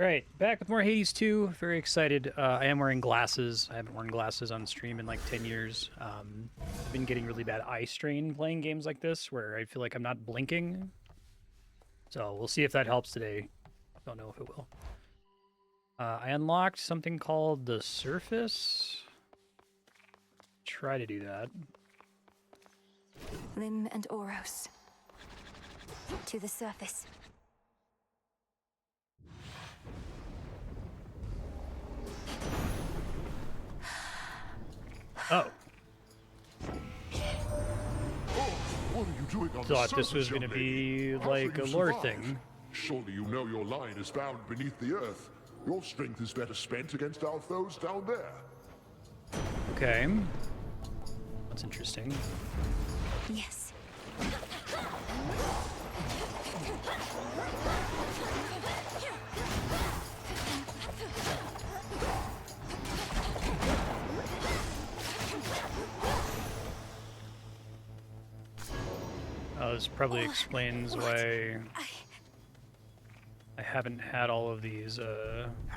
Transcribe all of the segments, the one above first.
Alright, back with more Hades 2. Very excited. I am wearing glasses. I haven't worn glasses on stream in like 10 years. I've been getting really bad eye strain playing games like this, where I feel like I'm not blinking. So we'll see if that helps today. Don't know if it will. I unlocked something called the Surface. Try to do that. Lim and Oros. To the surface. Oh. What are you doing on Thought the this was surface, going to young lady? be How like shall a you lore survive? thing. Surely you know your line is found beneath the earth. Your strength is better spent against our foes down there. Okay. That's interesting. Yes. This probably explains why I haven't had all of these,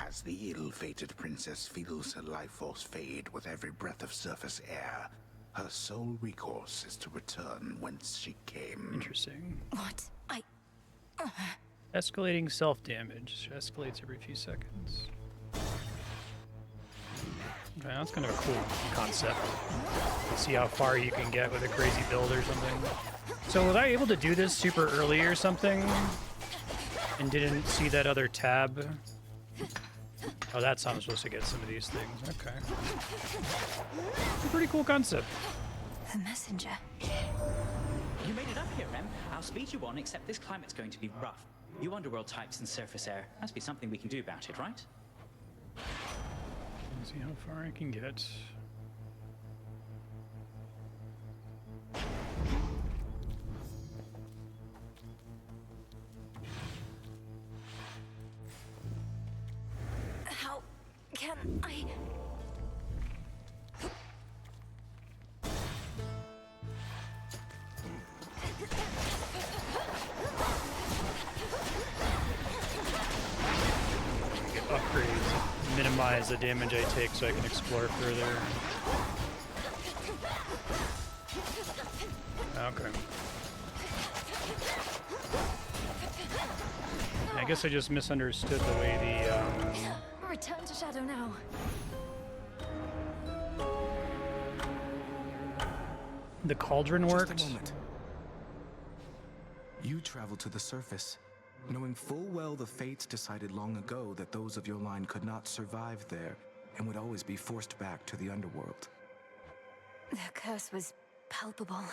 As the ill-fated princess feels her life force fade with every breath of surface air, her sole recourse is to return whence she came. Interesting. What? Escalating self-damage. Escalates every few seconds. Okay, that's kind of a cool concept. See how far you can get with a crazy build or something. So was I able to do this super early or something? And didn't see that other tab? Oh, that's how I'm supposed to get some of these things. Okay. It's a pretty cool concept. The messenger. You made it up here, Rem. I'll speed you on, except this climate's going to be rough. You underworld types and surface air. Must be something we can do about it, right? Let's see how far I can get. How can I? Get upgrades, minimize the damage I take so I can explore further. Okay. I guess I just misunderstood the way Return to Shadow now. the cauldron worked. Just a moment. You traveled to the surface, knowing full well the fates decided long ago that those of your line could not survive there and would always be forced back to the underworld. The curse was palpable.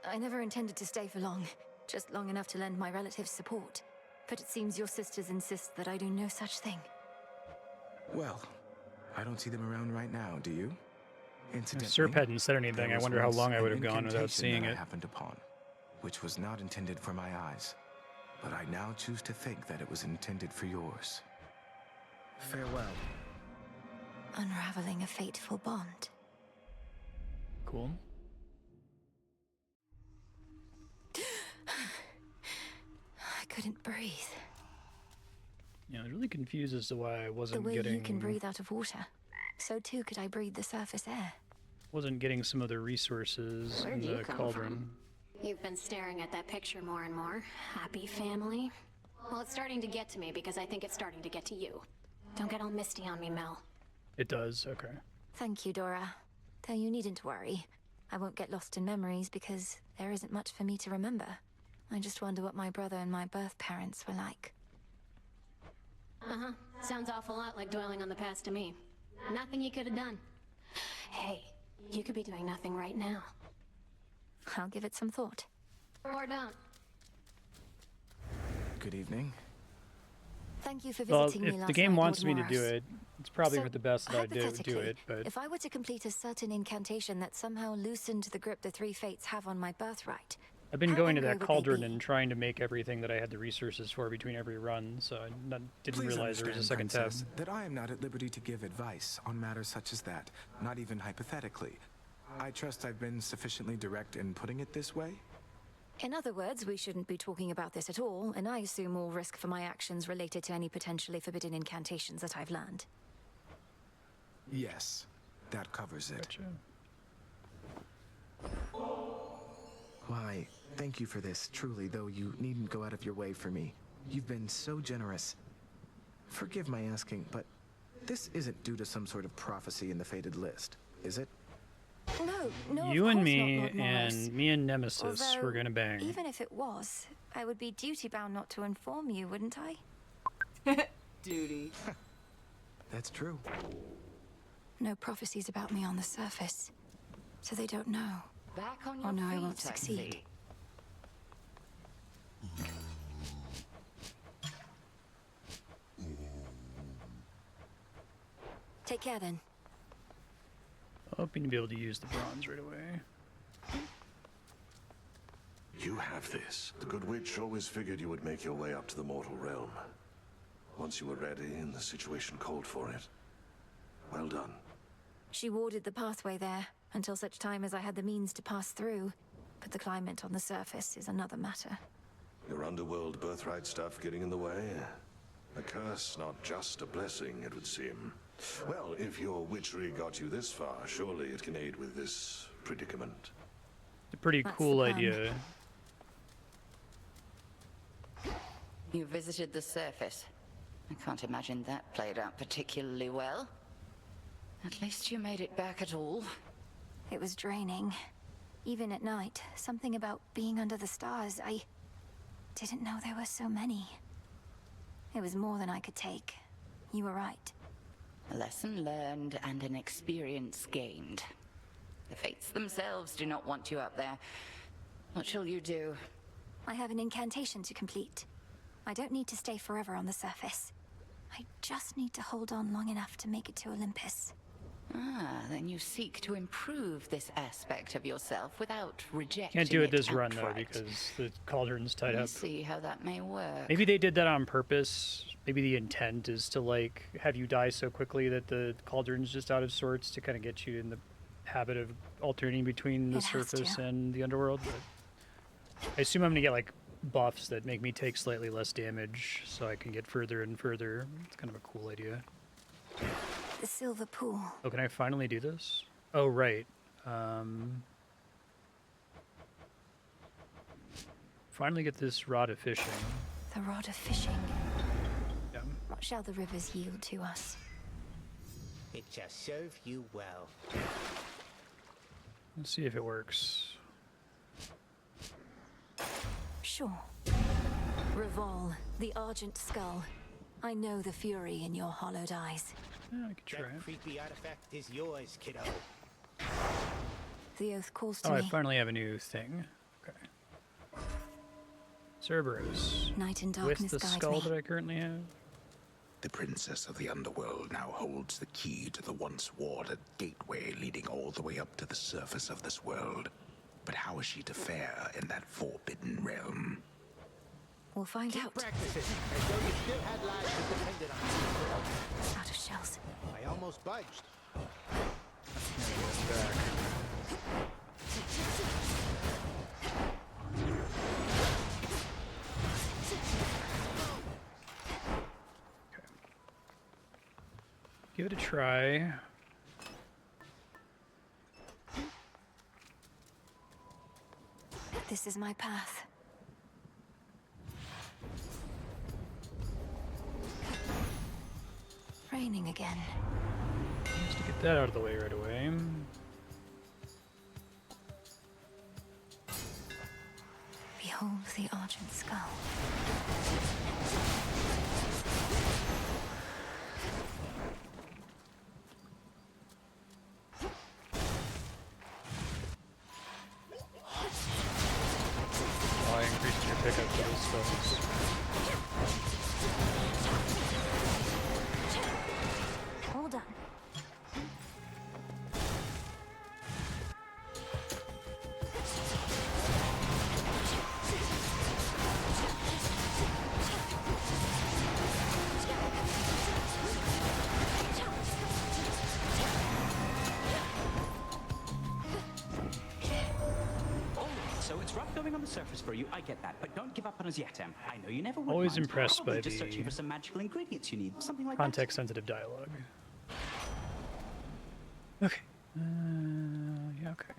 I never intended to stay for long, just long enough to lend my relatives support. But it seems your sisters insist that I do no such thing. Well, I don't see them around right now, do you? Incidentally, Serp hadn't said anything. there I was wonder how once long I an would have gone without incantation seeing that I it. happened upon, which was not intended for my eyes, but I now choose to think that it was intended for yours. Farewell. Unraveling a fateful bond. Cool. I couldn't breathe. Yeah, I was really confused as to why I The wasn't way getting you can breathe out of water, so too could I breathe the surface air. some of the resources Where'd in you the come cauldron. You've been staring at that picture more and more. Happy family? Well, it's starting to get to me because I think it's starting to get to you. Don't get all misty on me, Mel. It does, okay. Thank you, Dora. Though you needn't worry. I won't get lost in memories because there isn't much for me to remember. I just wonder what my brother and my birth parents were like. Uh-huh. Sounds awful lot like dwelling on the past to me. Nothing you could have done. Hey, you could be doing nothing right now. I'll give it some thought. Or don't. Good evening. Thank you for Well, visiting me if last the game night, wants me Lord to do Morris. it, it's probably So, for the best that I do hypothetically, it, but if I were to complete a certain incantation that somehow loosened the grip the three fates have on my birthright, I've been how going to angry that would they cauldron be? and trying to make everything that I had the resources for between every run, so I didn't Please realize there was a understand, second tab. Princess, that I am not at liberty to give advice on matters such as that, not even hypothetically. I trust I've been sufficiently direct in putting it this way? In other words, we shouldn't be talking about this at all, and I assume all risk for my actions related to any potentially forbidden incantations that I've learned. Yes, that covers it. Gotcha. Why, thank you for this, truly, though you needn't go out of your way for me. You've been so generous. Forgive my asking, but this isn't due to some sort of prophecy in the fated list, is it? No, You of and course me not, Lord Morris. and me and Nemesis Although, were gonna bang. Even if it was, I would be duty-bound not to inform you, wouldn't I? Duty. That's true. No prophecies about me on the surface, so they don't know. Back on Oh your no, I feet, won't succeed. see. Take care then. Hoping to be able to use the bronze right away. You have this. The Good Witch always figured you would make your way up to the mortal realm. Once you were ready and the situation called for it. Well done. She warded the pathway there until such time as I had the means to pass through. But the climate on the surface is another matter. Your underworld birthright stuff getting in the way? A curse, not just a blessing, it would seem. Well, if your witchery got you this far, surely it can aid with this predicament. It's a pretty That's cool the plan. idea. You visited the surface. I can't imagine that played out particularly well. At least you made it back at all. It was draining. Even at night, something about being under the stars, I didn't know there were so many. It was more than I could take. You were right. A lesson learned and an experience gained. The fates themselves do not want you up there. What shall you do? I have an incantation to complete. I don't need to stay forever on the surface. I just need to hold on long enough to make it to Olympus. Ah, then you seek to improve this aspect of yourself without rejecting Can't do it this run though outright. because the cauldron's tied up. Let's see how that may work. Maybe they did that on purpose. Maybe the intent is to like have you die so quickly that the cauldron's just out of sorts to kind of get you in the habit of alternating between the It has surface to. and the underworld. But I assume I'm gonna get like buffs that make me take slightly less damage so I can get further and further. It's kind of a cool idea. The silver pool. Oh, can I finally do this? Oh, right. Finally get this rod of fishing. The rod of fishing. Yeah. What shall the rivers yield to us? It shall serve you well. Let's see if it works. Sure. Revol, the Argent Skull. I know the fury in your hollowed eyes. Yeah, I could try That it. creepy artifact is yours, kiddo. The oath calls to Oh, I me. finally have a new thing. Okay. Cerberus. Night and With darkness the guide skull me. that I currently have. The princess of the underworld now holds the key to the once warded gateway leading all the way up to the surface of this world. But how is she to fare in that forbidden realm? We'll find out. Practicing, as though you still had lives that depended on you. Out of shells. I almost budged. Give it a try. This is my path. Raining again. Just to get that out of the way right away. Behold the Argent Skull. Oh, I increased your pickup for those spells. All done. Starving on the surface for you, I get that. But don't give up on us yet, Em. I know you never would. Always mind. impressed Probably by just the searching for some magical ingredients you need. Something like that. context-sensitive dialogue. Okay. Yeah, okay.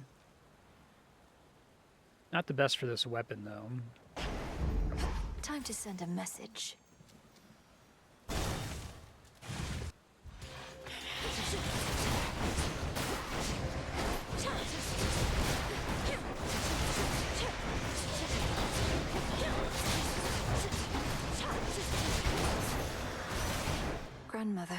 Not the best for this weapon, though. Time to send a message. Grandmother.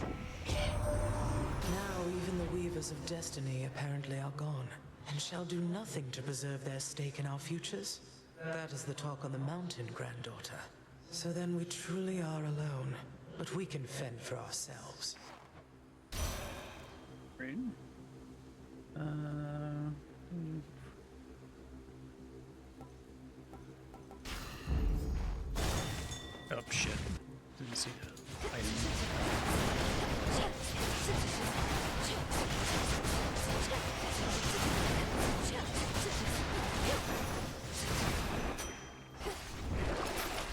Now even the Weavers of Destiny apparently are gone, and shall do nothing to preserve their stake in our futures. That is the talk on the mountain, granddaughter. So then we truly are alone, but we can fend for ourselves. Right. Oh shit. Didn't see the item.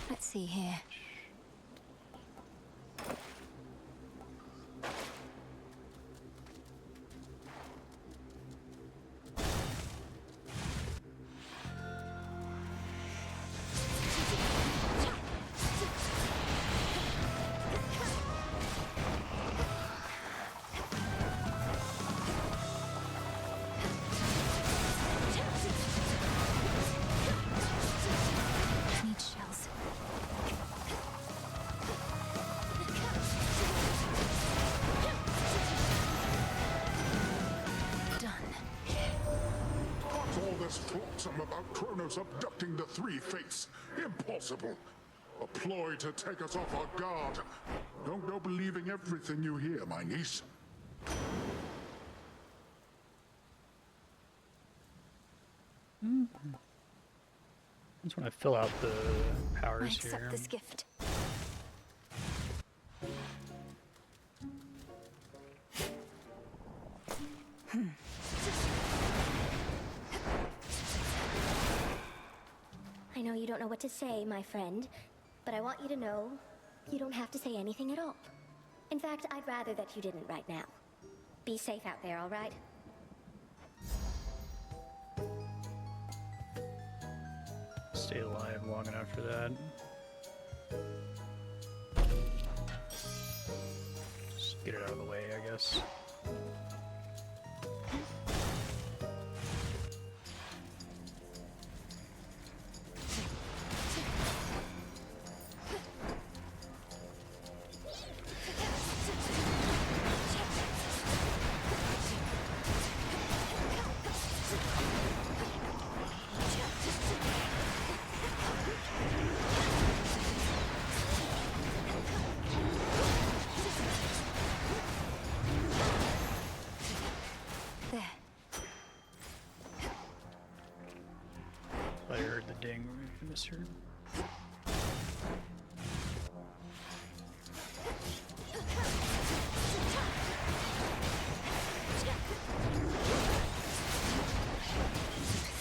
Let's see here. Need shells. Done. What's all this flotsam about Kronos abducting the Three Fates? Impossible. A ploy to take us off our guard. Don't go believing everything you hear, my niece. I just want to fill out the I powers accept here. this gift. I know you don't know what to say, my friend, but I want you to know you don't have to say anything at all. In fact, I'd rather that you didn't right now. Be safe out there, all right? Stay alive long enough for that. Just get it out of the way, I guess. There. I heard the ding. I misheard.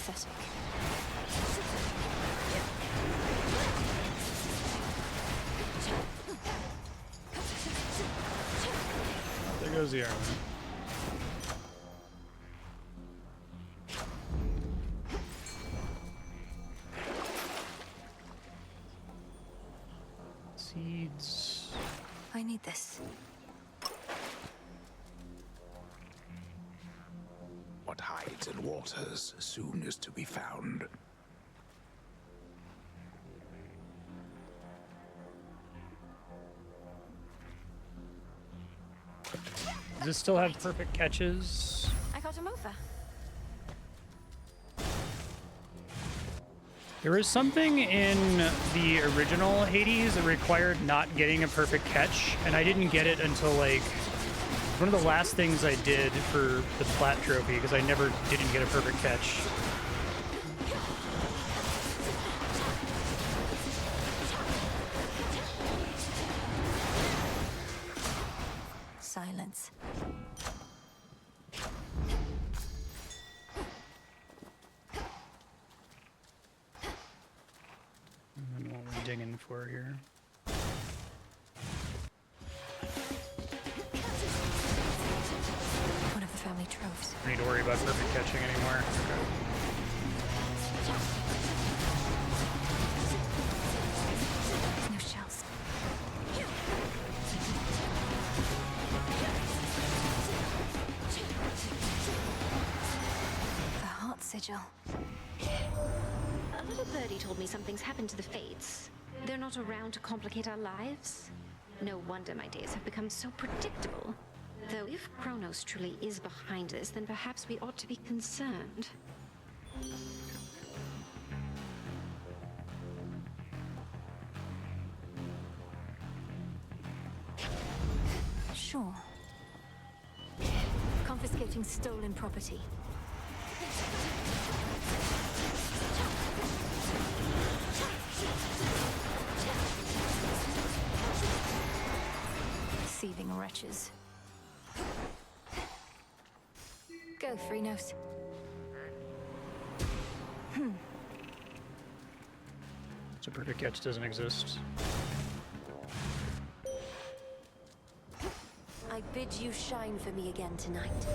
Pathetic. There goes the armor. Seeds. I need this. What hides in waters soon is to be found. Does this still have perfect catches? I got him over. There was something in the original Hades that required not getting a perfect catch, and I didn't get it until like one of the last things I did for the Plat trophy because I never didn't get a perfect catch. Silence. heading in for here. One of the family troves. Don't need to worry about perfect catching anymore. Okay. No shells. The heart sigil. A little birdie told me something's happened to the Fates. They're not around to complicate our lives. No wonder my days have become so predictable. Though if Kronos truly is behind this, then perhaps we ought to be concerned. Sure. Confiscating stolen property. Deceiving wretches. Go, Freenos. So perfect catch doesn't exist. I bid you shine for me again tonight.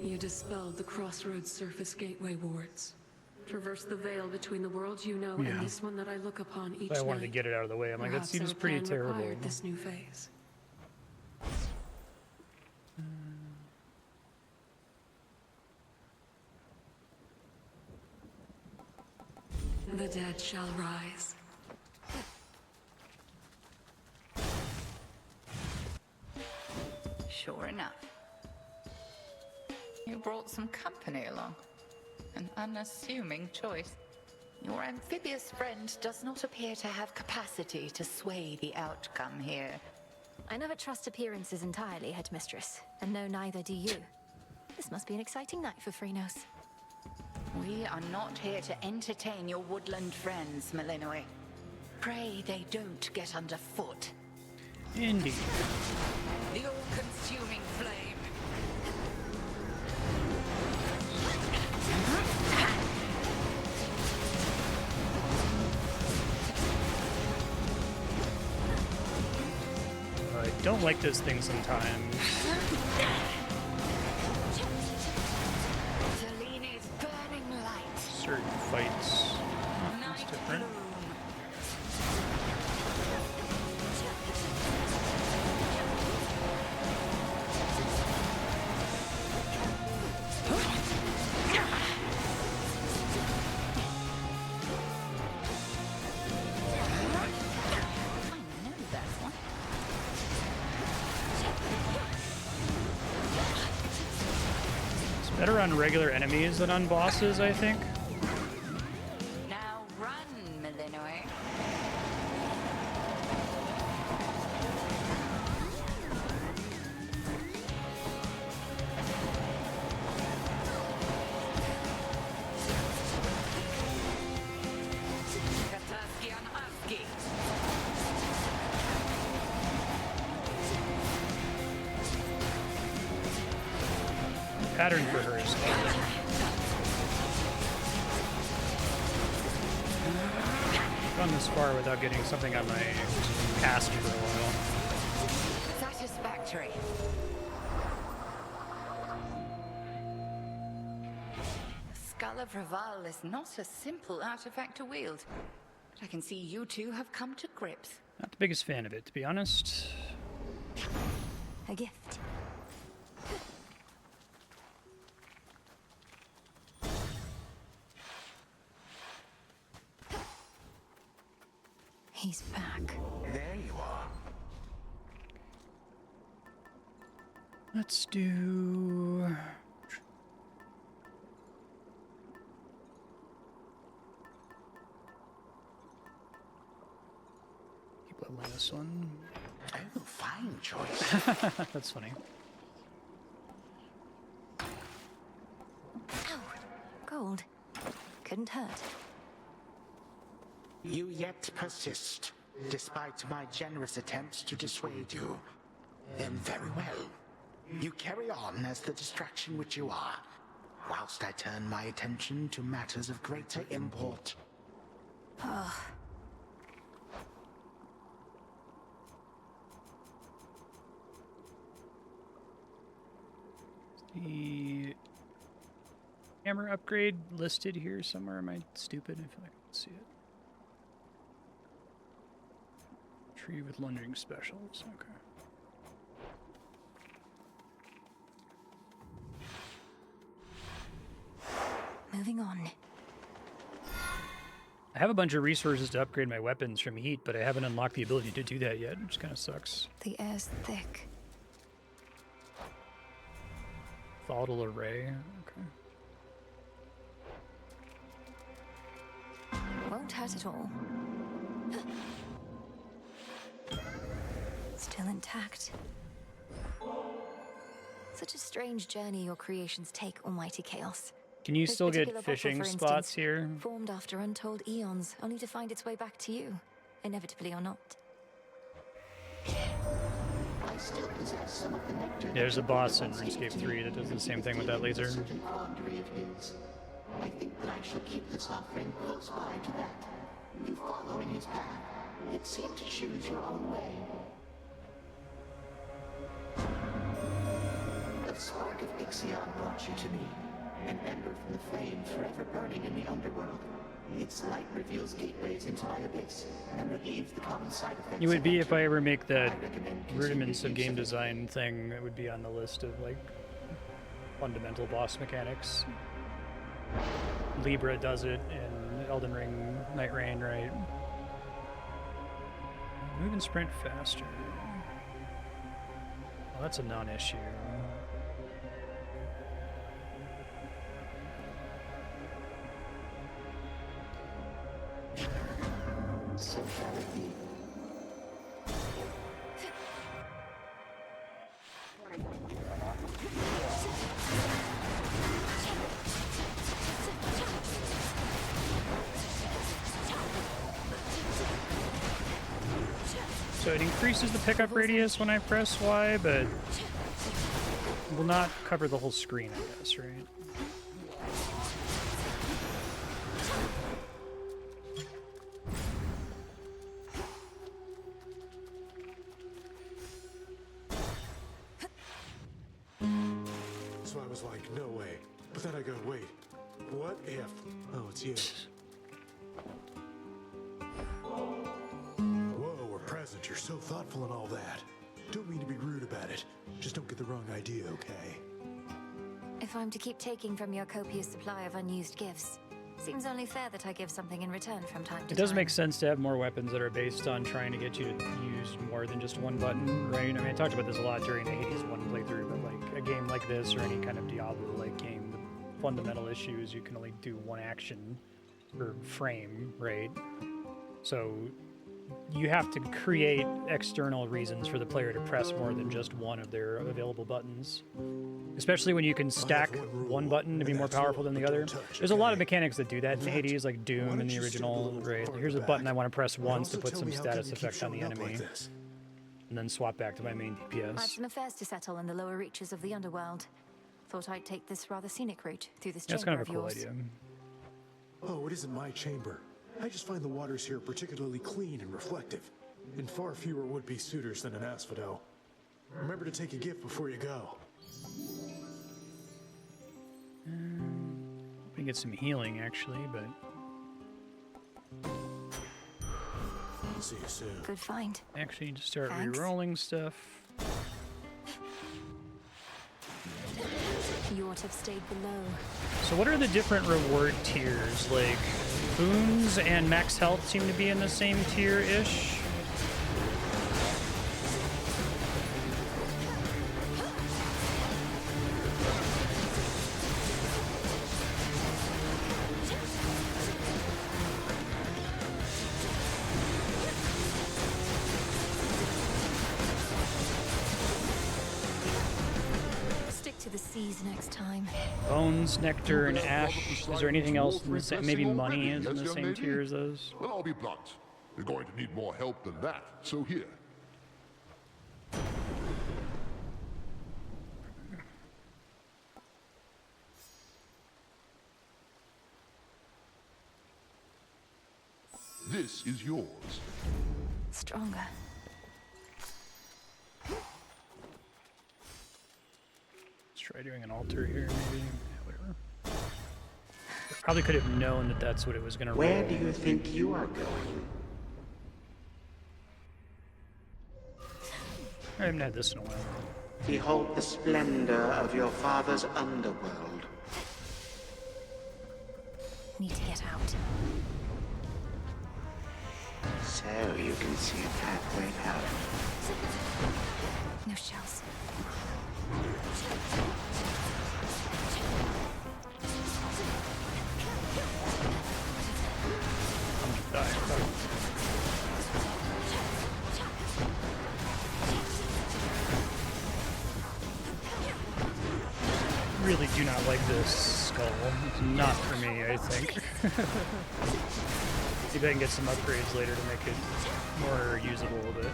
You dispelled the Crossroads Surface Gateway wards. Traverse the veil between the worlds you know and this one that I look upon each I wanted to night. get it out of the way. I'm like, that Perhaps seems our pretty plan terrible. required this new phase. The dead shall rise. Sure enough. You brought some company along. An unassuming choice. Your amphibious friend does not appear to have capacity to sway the outcome here. I never trust appearances entirely, Headmistress, and no, neither do you. This must be an exciting night for Freenos. We are not here to entertain your woodland friends, Malinois. Pray they don't get underfoot. Indeed. The all-consuming flame. I don't like this thing sometimes. Seleni's burning light. Certain fights. Oh, that's different. Better on regular enemies than on bosses, I think. Now run, Malinois. Kataski on Husky. Pattern for her is gone this far without getting something on my cast for a while. Satisfactory. Skull of Raval is not a simple artifact to wield, but I can see you two have come to grips. Not the biggest fan of it, to be honest. A gift. He's back. There you are. Let's do... keep leveling this one. Oh, fine choice. That's funny. Ow! Gold. Couldn't hurt. You yet persist, despite my generous attempts to dissuade you. Then very well. You carry on as the distraction which you are, whilst I turn my attention to matters of greater import. Oh, see hammer upgrade listed here somewhere. Am I stupid? I feel like I can see it. Tree with lunging specials. Okay. Moving on. I have a bunch of resources to upgrade my weapons from heat, but I haven't unlocked the ability to do that yet, which kind of sucks. The air's thick. Volatile array. Okay. Won't hurt at all. Still intact. Such a strange journey your creations take, Almighty Chaos. Can you This still get particular bottle, fishing for spots instance, here? Formed after untold eons, only to find its way back to you, inevitably or not. There's a boss in RuneScape 3 that does the same thing with that laser. I think that I shall keep this offering close by to that. You follow in his path. It seemed to choose your own way. The spark of Ixion brought you to me. An ember from the flame forever burning in the underworld. Its light reveals gateways into my abyss and relieves the common side effects. It would be if I ever make that rudiments of game design thing, it would be on the list of like fundamental boss mechanics. Libra does it in Elden Ring, Night Rain, right? Move and sprint faster. Well, that's a non-issue. So shall it be. So it increases the pickup radius when I press Y, but will not cover the whole screen, I guess, right? So I was like, no way. But then I go, wait, what if? Oh, it's you. Whoa, we're present. You're so thoughtful and all that. Don't mean to be rude about it. Just don't get the wrong idea, okay? If I'm to keep taking from your copious supply of unused gifts, seems only fair that I give something in return from time to time. It does make sense to have more weapons that are based on trying to get you to use more than just one button, right? I mean, I talked about this a lot during the Hades 1 playthrough, but like a game like this or any kind of Diablo-like game, the fundamental issue is you can only do one action per frame, right? So you have to create external reasons for the player to press more than just one of their available buttons. Especially when you can stack one button to be more powerful than the other. There's a lot of mechanics that do that in Hades, like Doom in the original, right? Here's a button I want to press once to put some status effect on the enemy. And then swap back to my main I've DPS. some affairs to settle in the lower reaches of the underworld. Thought I'd take this rather scenic route through this That's chamber kind of a cool yours. idea. Oh, it isn't my chamber. I just find the waters here particularly clean and reflective, and far fewer would-be suitors than an asphodel. Remember to take a gift before you go. We can get some healing, actually, but... See you soon. Good find. Actually, just start Thanks. re-rolling stuff. You ought to have stayed below. So what are the different reward tiers? Like, boons and max health seem to be in the same tier-ish. Stick to the seas next time. Bones, nectar, and ash. Is there anything else in the same? Maybe money is in Yes, the young same lady? tier as those? Well, I'll be blunt. You're going to need more help than that, so here. This is yours. try doing an altar here, maybe. Yeah, whatever. Probably could have known that that's what it was going to roll. Where do you think you are going? I haven't had this in a while. Behold the splendor of your father's underworld. Need to get out. So you can see a pathway out. No shells. I'm gonna die. Really do not like this skull. It's not for me, I think. See if I can get some upgrades later to make it more usable a bit.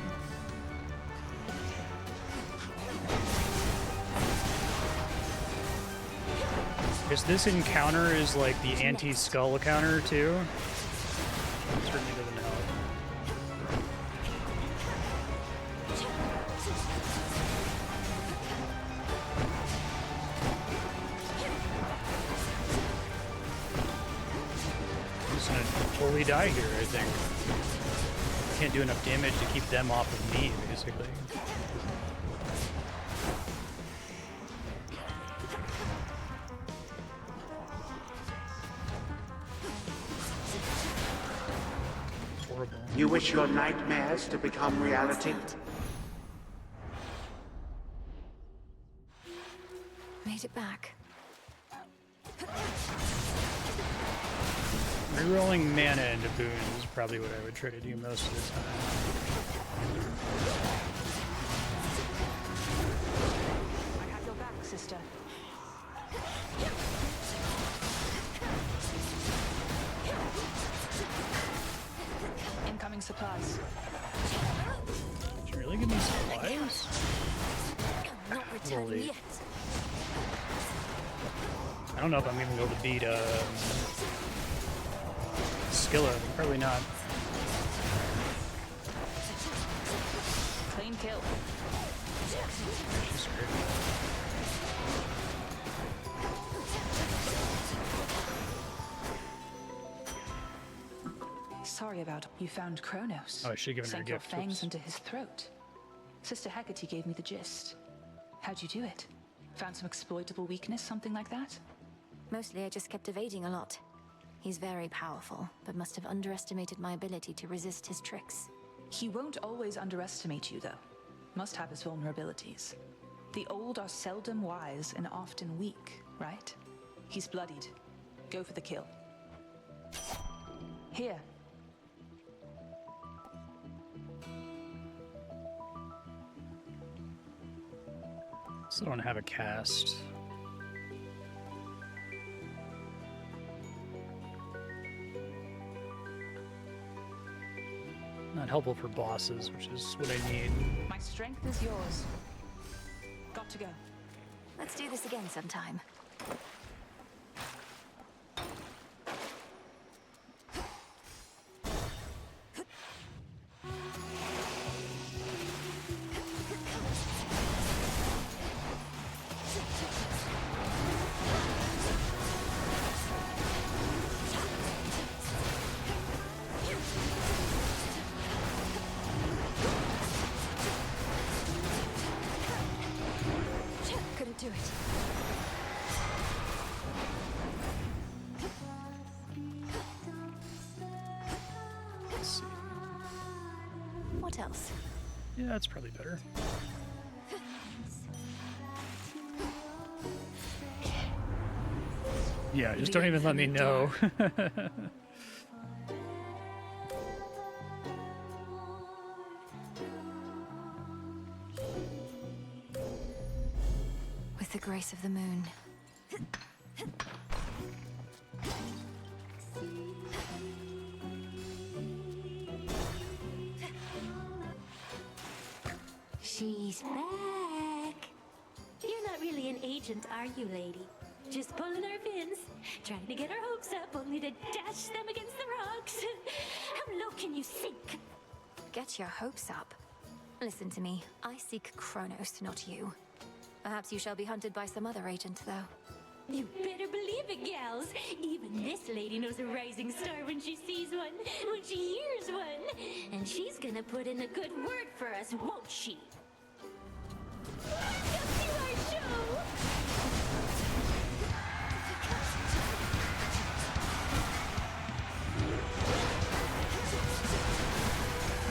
Because this encounter is like the anti-skull encounter too. It certainly doesn't help. Totally die here, I think. Can't do enough damage to keep them off of me, basically. Horrible. You wish your nightmares to become reality? Made it back. Rerolling mana into boons is probably what I would try to do most of the time. I have your back, sister. Incoming supplies. Did you really give me supplies? Not returning yet. I don't know if I'm even going to beat Skilla, probably not. Clean kill. She's great. Sorry about you found Kronos. Oh, I should have given her a Sank your gift. fangs Oops. into his throat. Sister Hecate gave me the gist. How'd you do it? Found some exploitable weakness, something like that? Mostly I just kept evading a lot. He's very powerful, but must have underestimated my ability to resist his tricks. He won't always underestimate you, though. Must have his vulnerabilities. The old are seldom wise and often weak, right? He's bloodied. Go for the kill. Here. Still don't have a cast. Not helpful for bosses, which is what I need. My strength is yours. Got to go. Let's do this again sometime. Couldn't do it. Let's see. What else? Yeah, that's probably better. Yeah, just don't even let me know. With the grace of the moon. She's back. You're not really an agent, are you, lady? Just pulling our fins, trying to get our hopes up, only to dash them against the rocks. How low can you sink? Get your hopes up. Listen to me. I seek Kronos, not you. Perhaps you shall be hunted by some other agent, though. You better believe it, gals. Even this lady knows a rising star when she sees one, when she hears one. And she's gonna put in a good word for us, won't she? Come to our show!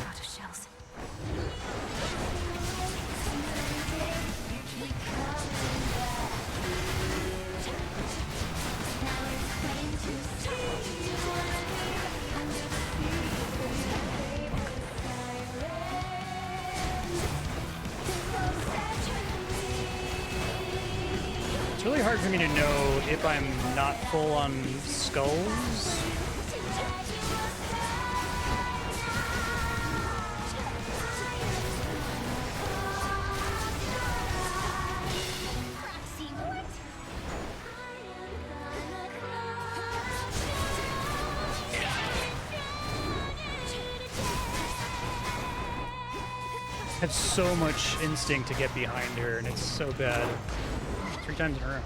Out of shells. It's really hard for me to know if I'm not full on skulls. I have so much instinct to get behind her, and it's so bad. 3 times in a row.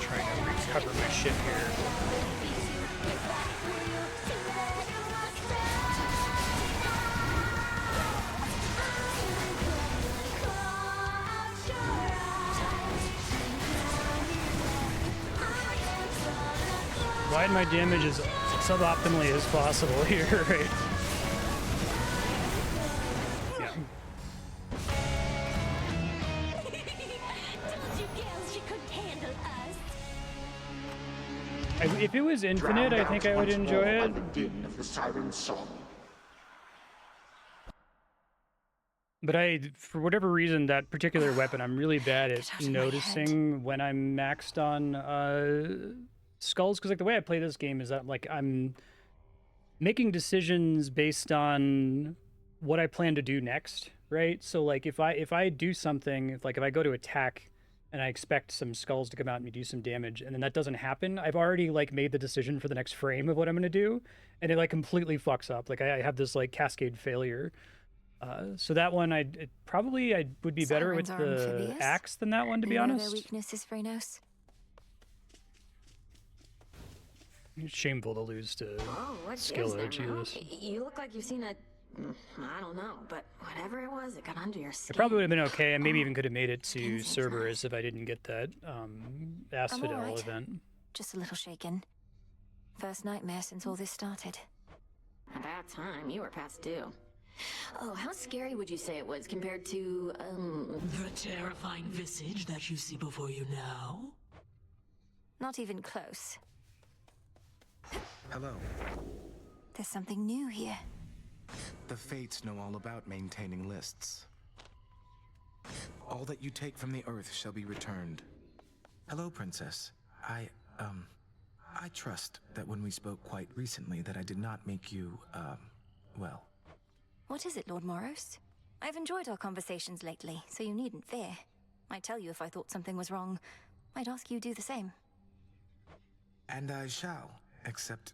Trying to recover my shit here. Widen my damage as suboptimally as possible here, right? Yeah. Told you gals she couldn't handle us. If it was infinite, I think I would enjoy it. The din of the siren song. But for whatever reason, that particular weapon, I'm really bad at noticing when I'm maxed on skulls. Because like the way I play this game is that like I'm making decisions based on what I plan to do next, right? So like if I do something, if I go to attack and I expect some skulls to come out and me do some damage, and then that doesn't happen, I've already like made the decision for the next frame of what I'm gonna do, and it like completely fucks up. Like I have this like cascade failure. So that one, I would be better with Sirens are the amphibious? axe than that one, to be You know honest. their weaknesses, Frenos? It's shameful to lose to Oh, what skill, is there, Jesus. Mel? You look like you've seen a... I don't know, but whatever it was, it got under your It skin. probably would have been okay, and maybe even could have made it to Cerberus if I didn't get that Asphodel alright. event. Just a little shaken. First nightmare since all this started. About time, you were past due. Oh, how scary would you say it was compared to, The terrifying visage that you see before you now? Not even close. Hello. There's something new here. The Fates know all about maintaining lists. All that you take from the Earth shall be returned. Hello, Princess. I trust that when we spoke quite recently that I did not make you, well... What is it, Lord Moros? I've enjoyed our conversations lately, so you needn't fear. I'd tell you if I thought something was wrong. I'd ask you do the same. And I shall, except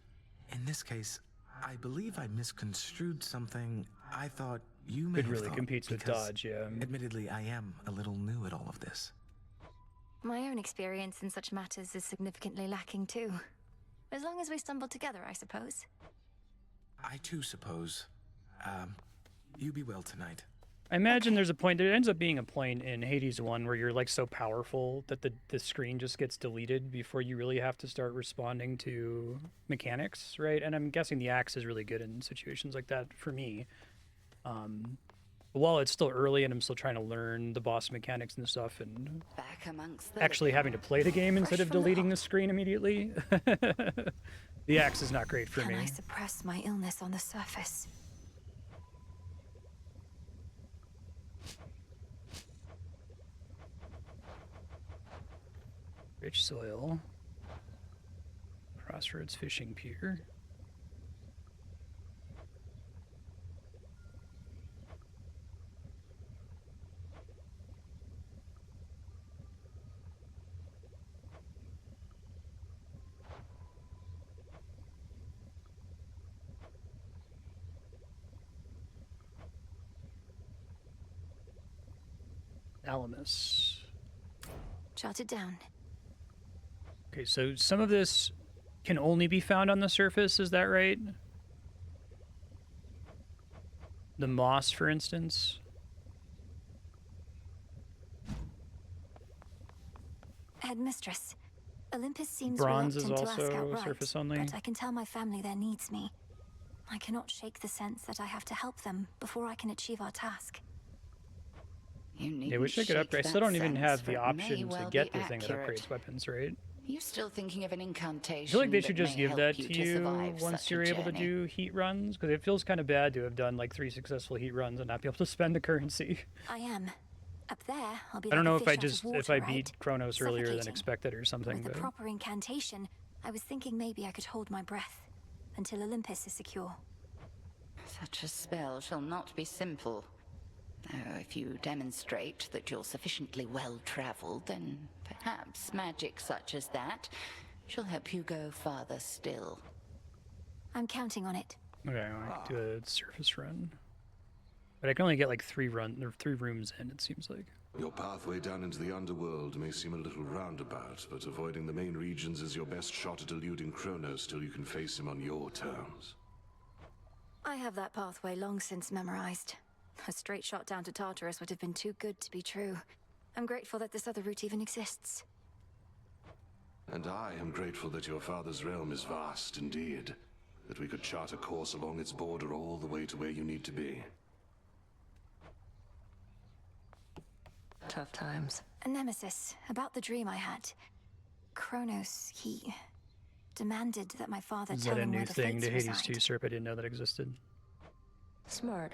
in this case, I believe I misconstrued something I thought you may It have really thought, competes with because, dodge, yeah. Admittedly, I am a little new at all of this. My own experience in such matters is significantly lacking too. As long as we stumble together, I suppose. I too suppose. You be well tonight. I imagine there's a point, there ends up being a point in Hades 1 where you're like so powerful that the screen just gets deleted before you really have to start responding to mechanics, right? And I'm guessing the axe is really good in situations like that for me. But while it's still early and I'm still trying to learn the boss mechanics and stuff and Back amongst the actually having to play the game instead of from the deleting the screen immediately, the axe is not great for Can me. I suppress my illness on the surface? Rich soil. Crossroads fishing pier. Thalamus. Jot it down. Okay, so some of this can only be found on the surface, is that right? The moss, for instance. Headmistress, Olympus seems Bronze is reluctant to ask also outright, surface only. but I can tell my family there needs me. I cannot shake the sense that I have to help them before I can achieve our task. I wish I could upgrade. I still don't even have the option to get the thing that upgrades weapons, right? You still thinking of an incantation? I feel like they should that just may give help that you to you survive once such a you're able to journey? do heat runs, because it feels kind of bad to have done like 3 successful heat runs and not be able to spend the currency. I am. Up there, I'll be I don't like know a if I fish out of just water, if I right? beat Kronos earlier than Suffocating. expected or something, With a but proper incantation, I was thinking maybe I could hold my breath until Olympus is secure. Such a spell shall not be simple. Though if you demonstrate that you're sufficiently well-traveled, then perhaps magic such as that shall help you go farther still. I'm counting on it. okay, I can do a surface run. But I can only get like 3 rooms in, it seems like. Your pathway down into the underworld may seem a little roundabout, but avoiding the main regions is your best shot at eluding Kronos till you can face him on your terms. I have that pathway long since memorized. A straight shot down to Tartarus would have been too good to be true. I'm grateful that this other route even exists. And I am grateful that your father's realm is vast indeed, that we could chart a course along its border all the way to where you need to be. Tough times. A nemesis, about the dream I had. Kronos, he demanded that my father Is tell that a him new where the thing fates to Hades reside. 2 Serp? I didn't know that existed. Smart.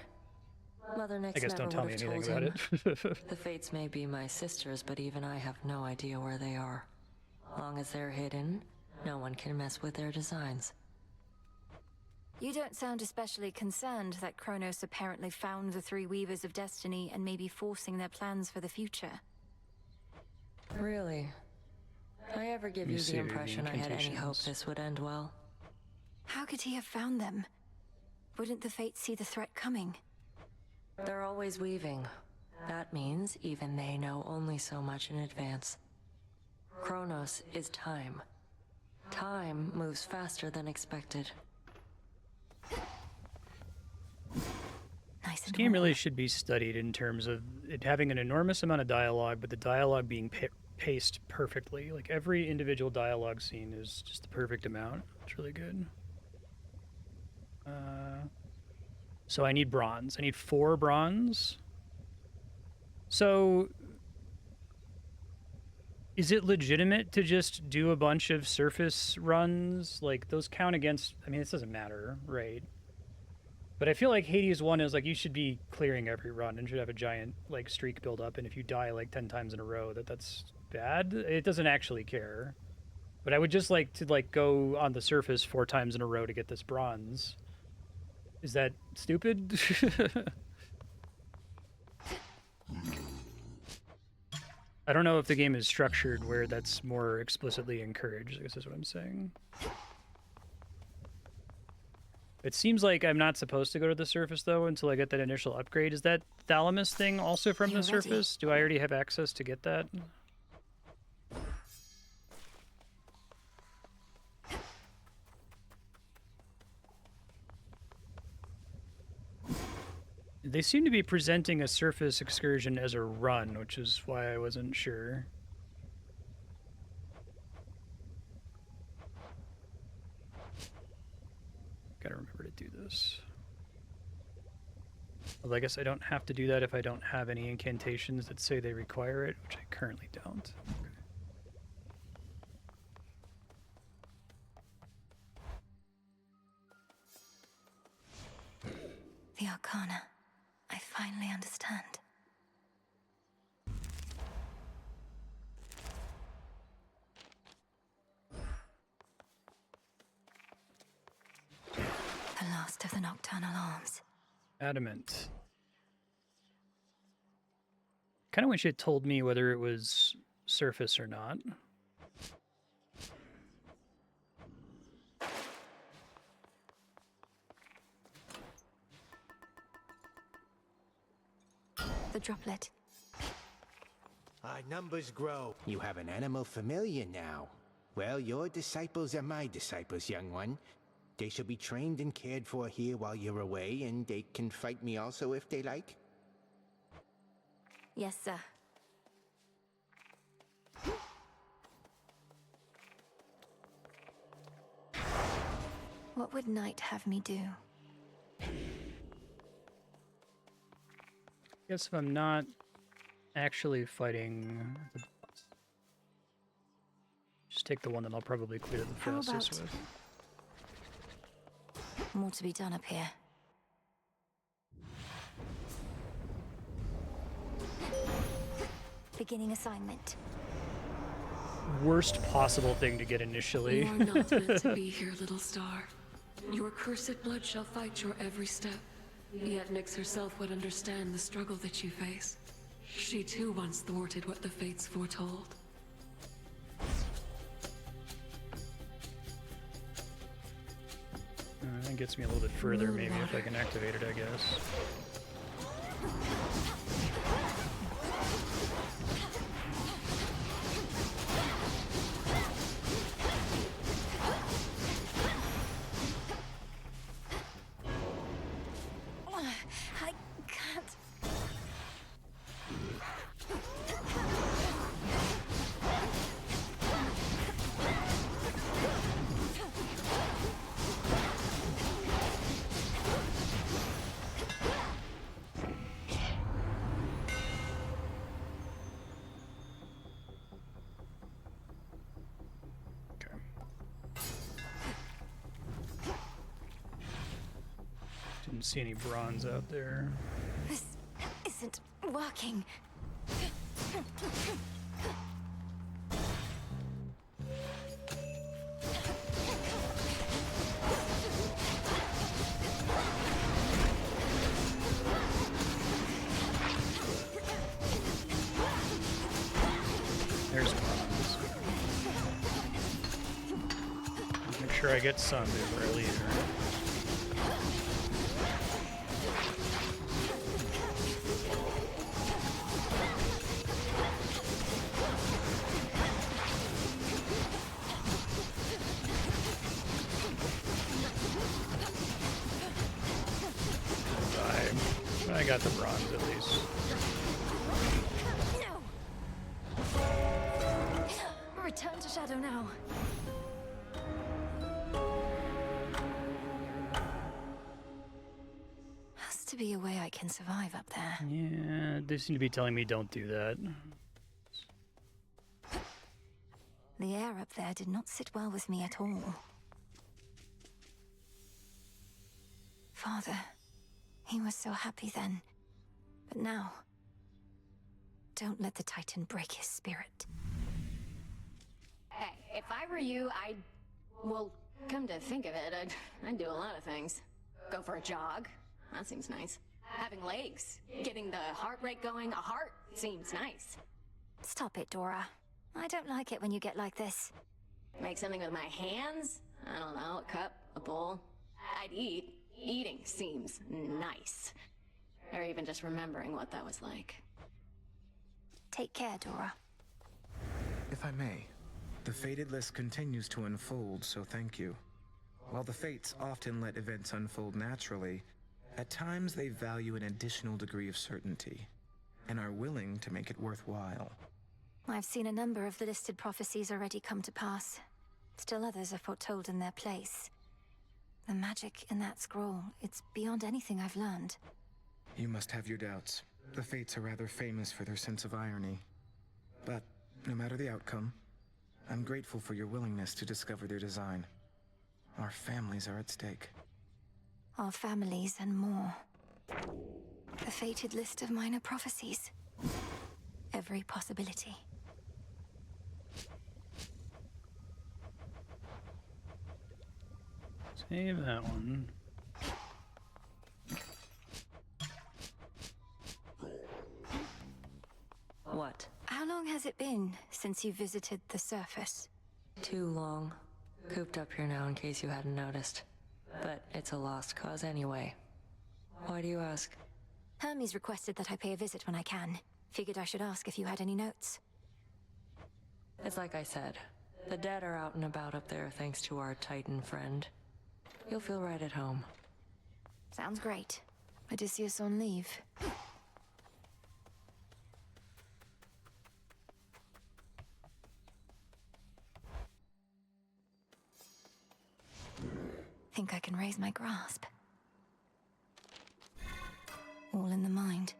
Mother Nyx I guess never don't tell would me have anything told about him. it. The fates may be my sisters, but even I have no idea where they are. Long as they're hidden, no one can mess with their designs. You don't sound especially concerned that Kronos apparently found the 3 Weavers of Destiny and may be forcing their plans for the future. Really? I ever give Let me you see the the impression I had any hope incantations. this would end well? How could he have found them? Wouldn't the fates see the threat coming? They're always weaving. That means even they know only so much in advance. Kronos is time. Time moves faster than expected. Nice This game really should be studied in terms of it having an enormous amount of dialogue, but the dialogue being paced perfectly. Like every individual dialogue scene is just the perfect amount. It's really good. So I need bronze. I need 4 bronze. So is it legitimate to just do a bunch of surface runs? Like those count against, I mean, this doesn't matter, right? But I feel like Hades 1 is like you should be clearing every run and should have a giant like streak build up, and if you die like 10 times in a row, that's bad. It doesn't actually care. But I would just like to like go on the surface 4 times in a row to get this bronze. Is that stupid? I don't know if the game is structured where that's more explicitly encouraged, I guess is what I'm saying. It seems like I'm not supposed to go to the surface, though, until I get that initial upgrade. Is that Thalamus thing also from the surface? Do I already have access to get that? They seem to be presenting a surface excursion as a run, which is why I wasn't sure. Gotta remember to do this. Well, I guess I don't have to do that if I don't have any incantations that say they require it, which I currently don't. The Arcana. I finally understand. The last of the nocturnal arms. Adamant. Kind of wish it told me whether it was surface or not. The droplet. Our numbers grow. You have an animal familiar now. Well, your disciples are my disciples, young one. They shall be trained and cared for here while you're away, and they can fight me also if they like. Yes, sir. What would Knight have me do? Guess if I'm not actually fighting the boss, just take the one that I'll probably clear the How fastest about- with. More to be done up here. Beginning assignment. Worst possible thing to get initially. You are not meant to be here, little star. Your cursed blood shall fight your every step. Yet Nyx herself would understand the struggle that you face. She too once thwarted what the fates foretold. That gets me a little bit further, maybe, if I can activate it, I guess. I can't. Didn't see any bronze out there. This isn't working. There's bronze. Make sure I get some before I leave. I got the bronze at least. Return to Shadow now. Has to be a way I can survive up there. Yeah, they seem to be telling me don't do that. The air up there did not sit well with me at all. Father, he was so happy then. But now, don't let the Titan break his spirit. Hey, if I were you, well, come to think of it, I'd do a lot of things. Go for a jog. That seems nice. Having legs. Getting the heart rate going. A heart seems nice. Stop it, Dora. I don't like it when you get like this. Make something with my hands? I don't know, a cup, a bowl. I'd eat. Eating seems nice. Or even just remembering what that was like. Take care, Dora. If I may, the fated list continues to unfold, so thank you. While the fates often let events unfold naturally, at times they value an additional degree of certainty, and are willing to make it worthwhile. I've seen a number of the listed prophecies already come to pass. Still others are foretold in their place. The magic in that scroll, it's beyond anything I've learned. You must have your doubts. The fates are rather famous for their sense of irony. But no matter the outcome, I'm grateful for your willingness to discover their design. Our families are at stake. Our families and more. The fated list of minor prophecies. Every possibility. Save that one. What? How long has it been since you visited the surface? Too long. Cooped up here now in case you hadn't noticed. But it's a lost cause anyway. Why do you ask? Hermes requested that I pay a visit when I can. Figured I should ask if you had any notes. It's like I said. The dead are out and about up there thanks to our Titan friend. You'll feel right at home. Sounds great. Odysseus on leave. Think I can raise my grasp. All in the mind.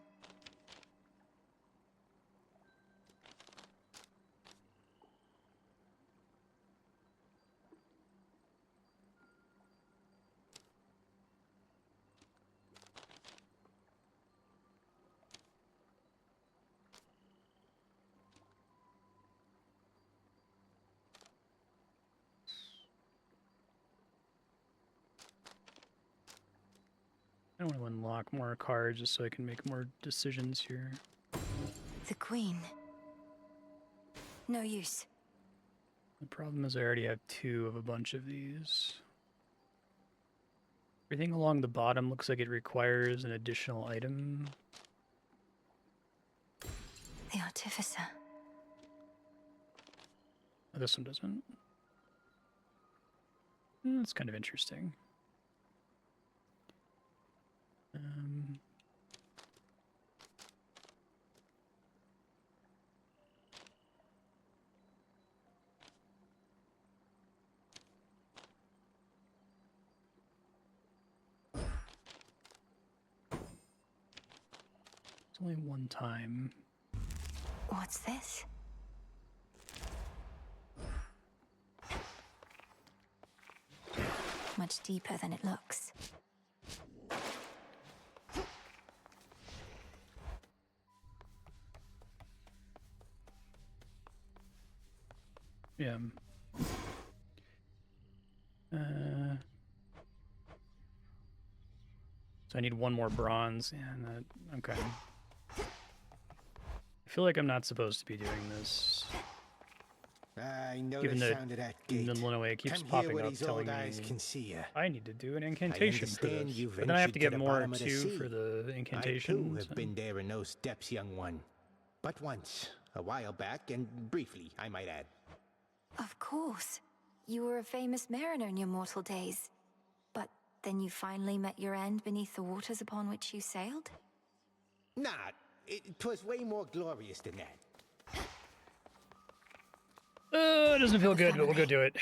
I want to unlock more cards just so I can make more decisions here. The Queen. No use. The problem is I already have 2 of a bunch of these. Everything along the bottom looks like it requires an additional item. The Artificer. Oh, this one doesn't. That's kind of interesting. It's only one time. What's this? Much deeper than it looks. Yeah. So I need 1 more bronze, and okay. I feel like I'm not supposed to be doing this. I know Given the that sound of that gate. It keeps Come popping here where up these telling old eyes me can see ya. I need to do an incantation for understand this. you But then I have to ventured get the more bottom of the too sea. for the I incantation. too have been there in those depths, young one. But once, a while back, and briefly, I might add. Of course. You were a famous mariner in your mortal days. But then you finally met your end beneath the waters upon which you sailed? Nah, 'twas way more glorious than that. It doesn't feel good, but we'll go do it.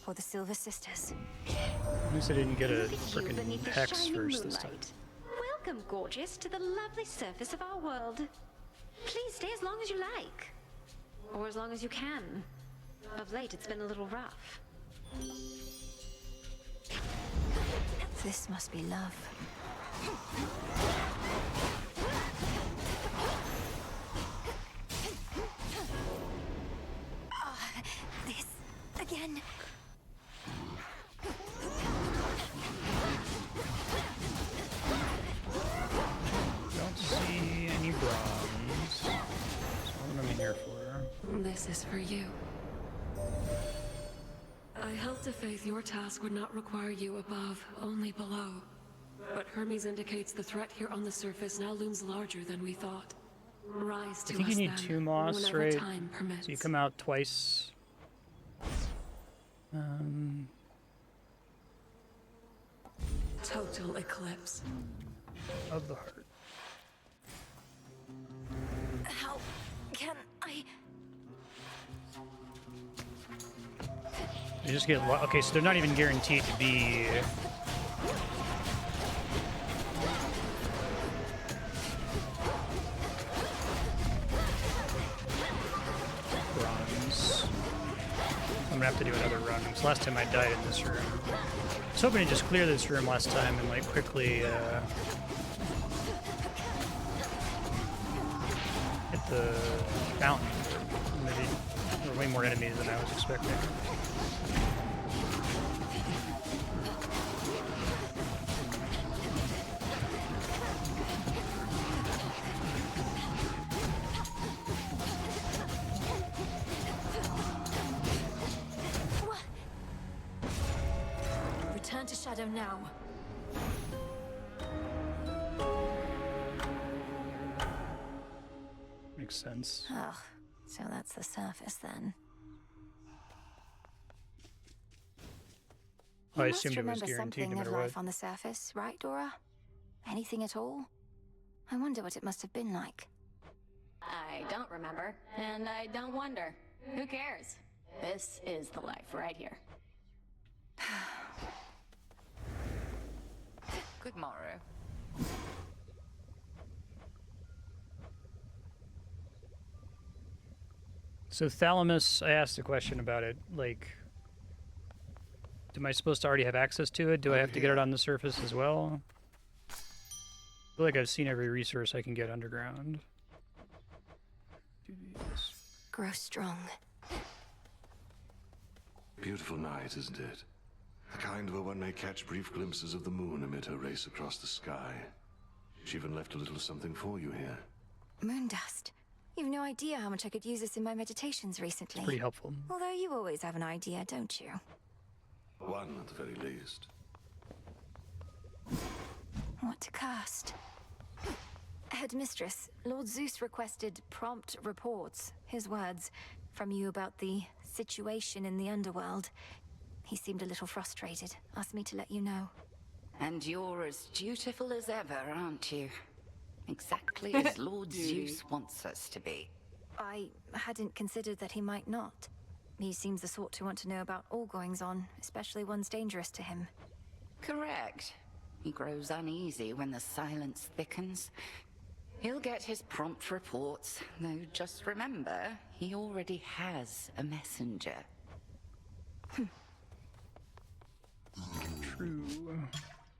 For the Silver Sisters. At least I didn't get a frickin' beneath the hex shining first this time. moonlight. Welcome, gorgeous, to the lovely surface of our world. Please stay as long as you like. Or as long as you can. Of late, it's been a little rough. This must be love. This again. Don't see any bronze. That's what I'm here for. This is for you. I held to faith your task would not require you above, only below. But Hermes indicates the threat here on the surface now looms larger than we thought. Rise to I think us you need then, 2 moss, whenever right? time permits. So you come out twice. Total eclipse. Of the heart. How can I? You just get okay, so they're not even guaranteed to be. Bronze. I'm gonna have to do another run. Because last time I died in this room. I was hoping to just clear this room last time and like quickly hit the fountain. Maybe there were way more enemies than I was expecting. Return to Shadow now. makes sense. Oh, so that's the surface then. I You must assumed it was remember guaranteed something no of matter what. life on the surface, right, Dora? Anything at all? I wonder what it must have been like. I don't remember, and I don't wonder. Who cares? This is the life right here. Good morrow. So Thalamus, I asked a question about it. Like, am I supposed to already have access to it? Do I have to get it on the surface as well? I feel like I've seen every resource I can get underground. Grow strong. Beautiful night, isn't it? The kind where one may catch brief glimpses of the moon amid her race across the sky. She even left a little something for you here. Moon dust. You've no idea how much I could use this in my meditations recently. It's pretty helpful. Although you always have an idea, don't you? One at the very least. What to cast? Headmistress, Lord Zeus requested prompt reports, his words, from you about the situation in the underworld. He seemed a little frustrated, asked me to let you know. And you're as dutiful as ever, aren't you? Exactly as Lord Zeus wants us to be. I hadn't considered that he might not. He seems the sort to want to know about all goings-on, especially ones dangerous to him. Correct. He grows uneasy when the silence thickens. He'll get his prompt reports, though just remember, he already has a messenger. True.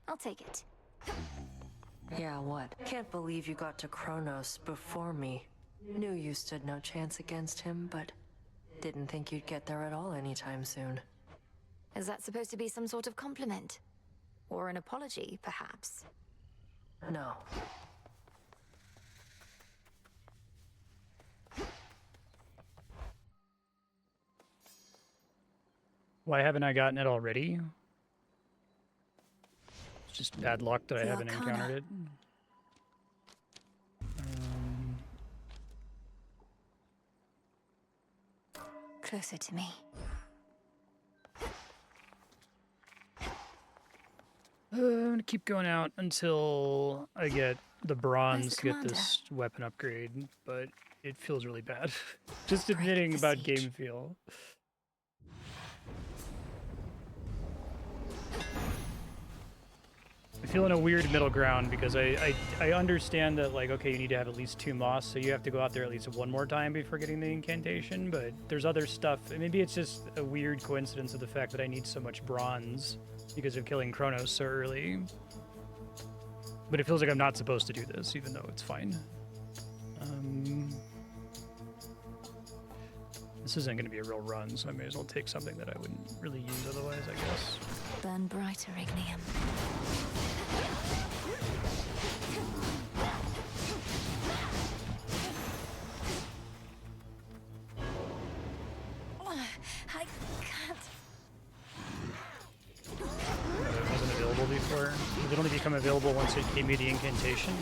I'll take it. Yeah, what? Can't believe you got to Kronos before me. Knew you stood no chance against him, but didn't think you'd get there at all anytime soon. Is that supposed to be some sort of compliment? Or an apology, perhaps? No. Why haven't I gotten it already? It's just bad luck that I haven't encountered it. Closer to me. I'm gonna keep going out until I get the bronze to get this weapon upgrade, but it feels really bad. Just admitting about game feel. I feel in a weird middle ground because I understand that, like, okay, you need to have at least 2 moss, so you have to go out there at least one more time before getting the incantation, but there's other stuff. Maybe it's just a weird coincidence of the fact that I need so much bronze because of killing Kronos so early. But it feels like I'm not supposed to do this, even though it's fine. This isn't going to be a real run, so I may as well take something that I wouldn't really use otherwise, I guess. Burn brighter, Ignium. I can't. It wasn't available before. Did it only become available once it gave me the incantation?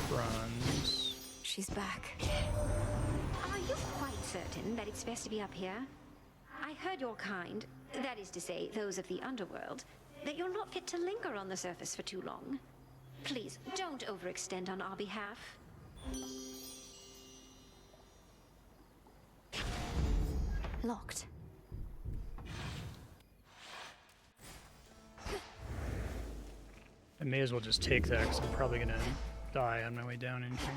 Bronze. She's back. Are you quite certain that it's best to be up here? I heard your kind, that is to say, those of the underworld, that you're not fit to linger on the surface for too long. Please, don't overextend on our behalf. Locked. I may as well just take that because I'm probably going to die on my way down in here.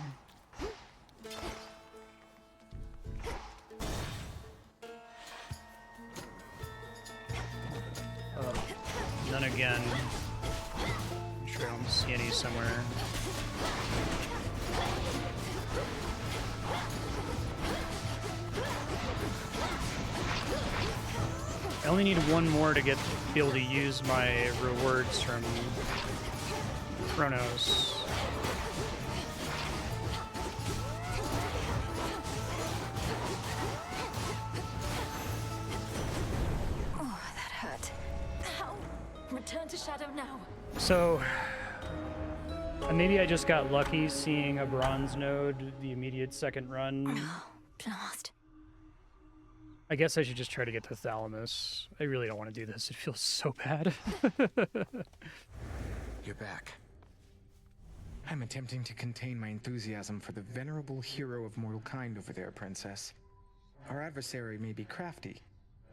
None again. I'm sure I don't see any somewhere. I only need one more to be able to use my rewards from Kronos. Oh, that hurt. Ow. into shadow now. So, maybe I just got lucky seeing a bronze node the immediate second run. Blast. I guess I should just try to get to Thalamus. I really don't want to do this. It feels so bad. You're back. I'm attempting to contain my enthusiasm for the venerable hero of mortal kind over there, Princess. Our adversary may be crafty,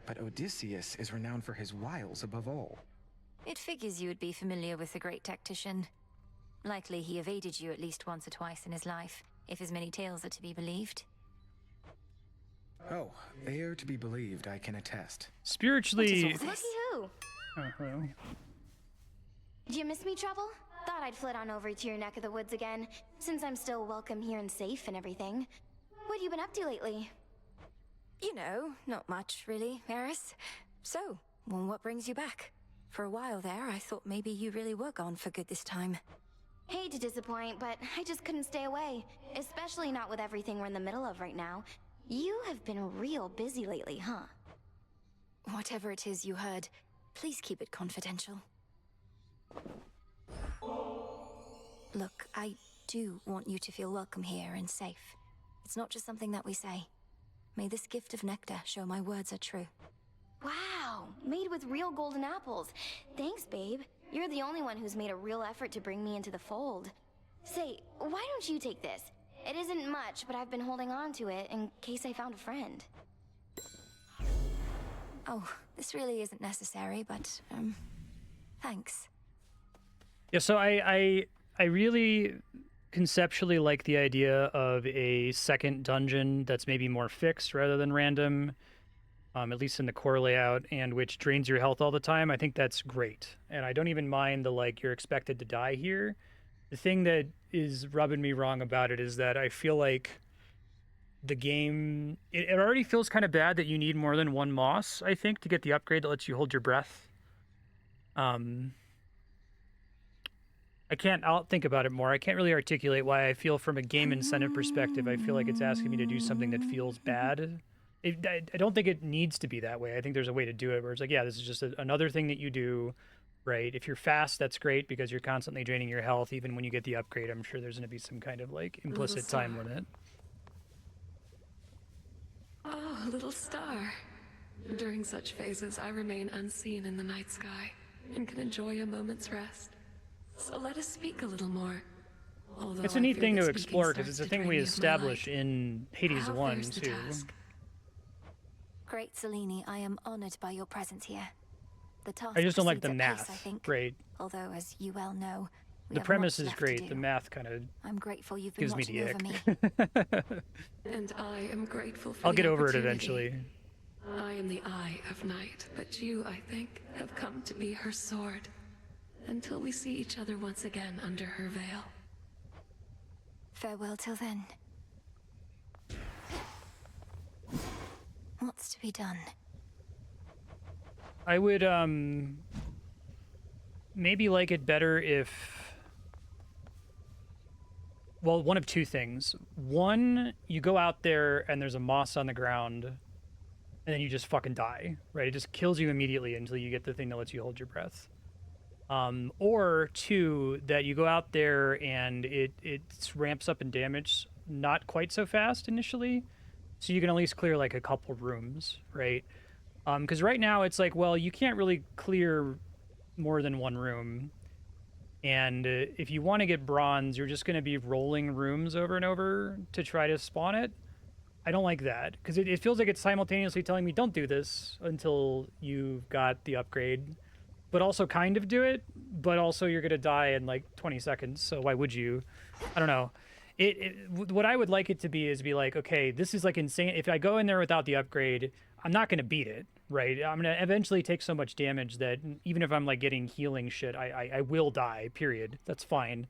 but Odysseus is renowned for his wiles above all. It figures you would be familiar with the great tactician. Likely he evaded you at least once or twice in his life, if his many tales are to be believed. Oh, they are to be believed, I can attest. Spiritually... Looky who! Uh-huh. Do you miss me, Trouble? Thought I'd flit on over to your neck of the woods again, since I'm still welcome here and safe and everything. What have you been up to lately? You know, not much, really, Eris. So, well, what brings you back? For a while there, I thought maybe you really were gone for good this time. Hate to disappoint, but I just couldn't stay away. Especially not with everything we're in the middle of right now. You have been real busy lately, huh? Whatever it is you heard, please keep it confidential. Look, I do want you to feel welcome here and safe. It's not just something that we say. May this gift of nectar show my words are true. Wow, made with real golden apples. Thanks, babe. You're the only one who's made a real effort to bring me into the fold. Say, why don't you take this? It isn't much, but I've been holding on to it in case I found a friend. Oh, this really isn't necessary, but, thanks. Yeah, so I really conceptually like the idea of a second dungeon that's maybe more fixed rather than random, at least in the core layout, and which drains your health all the time. I think that's great. And I don't even mind the, like, you're expected to die here. The thing that is rubbing me wrong about it is that I feel like the game, it already feels kind of bad that you need more than one moss, I think, to get the upgrade that lets you hold your breath. I'll think about it more. I can't really articulate why I feel from a game incentive perspective, I feel like it's asking me to do something that feels bad. I don't think it needs to be that way. I think there's a way to do it where it's like, yeah, this is just another thing that you do, right? If you're fast, that's great because you're constantly draining your health. Even when you get the upgrade, I'm sure there's going to be some kind of like implicit time limit. Oh, little star. During such phases, I remain unseen in the night sky and can enjoy a moment's rest. So let us speak a little more. Although It's a neat thing to explore because it's a thing we establish in Hades 1 too. Great Selene, I am honored by your presence here. The task I just don't like the proceeds at pace, math. I think. Great. Although, as you well know, we The have premise much is left to great. do. The math kind of I'm grateful you've been gives me the watching ick. over me. And I am grateful for I'll the get over it opportunity. eventually. I am the eye of night, but you, I think, have come to be her sword. Until we see each other once again under her veil. Farewell till then. What's to be done? I would maybe like it better if, well, one of two things. One, you go out there and there's a moss on the ground and then you just fucking die, right? It just kills you immediately until you get the thing that lets you hold your breath. Or two, that you go out there and it ramps up in damage not quite so fast initially, so you can at least clear like a couple rooms, right? Because right now it's like, well, you can't really clear more than one room, and if you want to get bronze, you're just going to be rolling rooms over and over to try to spawn it. I don't like that, because it feels like it's simultaneously telling me don't do this until you've got the upgrade, but also kind of do it, but also you're going to die in like 20 seconds, so why would you? I don't know. What I would like it to be is be like, okay, this is like insane. If I go in there without the upgrade, I'm not going to beat it, right? I'm going to eventually take so much damage that even if I'm like getting healing shit, I will die, period. That's fine.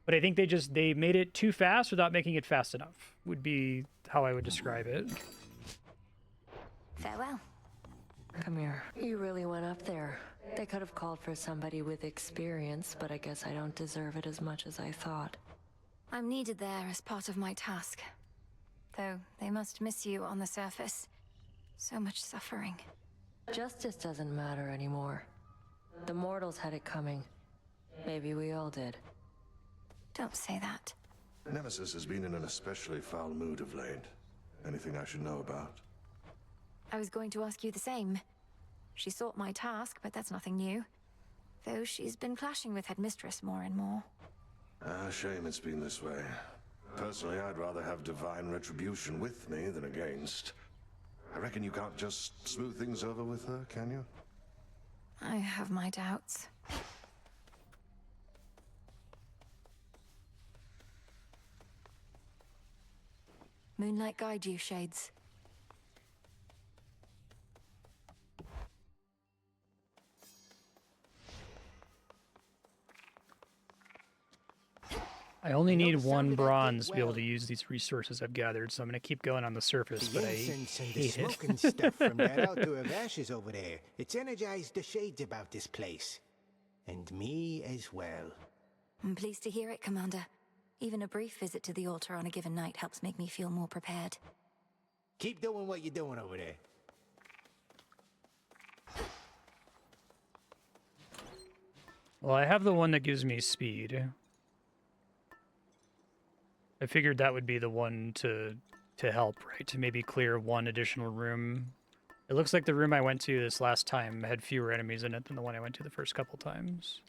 But I think they made it too fast without making it fast enough, would be how I would describe it. Farewell. Come here. You really went up there. They could have called for somebody with experience, but I guess I don't deserve it as much as I thought. I'm needed there as part of my task. Though they must miss you on the surface. So much suffering. Justice doesn't matter anymore. The mortals had it coming. Maybe we all did. Don't say that. Nemesis has been in an especially foul mood of late. Anything I should know about? I was going to ask you the same. She sought my task, but that's nothing new. Though she's been clashing with Headmistress more and more. Shame it's been this way. Personally, I'd rather have divine retribution with me than against. I reckon you can't just smooth things over with her, can you? I have my doubts. Moonlight guide you, Shades. I only need one bronze to be able to use these resources I've gathered, so I'm going to keep going on the surface, but I Incense and the hate it. smoking stuff from that altar of ashes over there. It's energized the shades about this place. And me as well. I'm pleased to hear it, Commander. Even a brief visit to the altar on a given night helps make me feel more prepared. Keep doing what you're doing over there. Well, I have the one that gives me speed. I figured that would be the one to help, right? To maybe clear one additional room. It looks like the room I went to this last time had fewer enemies in it than the one I went to the first couple times.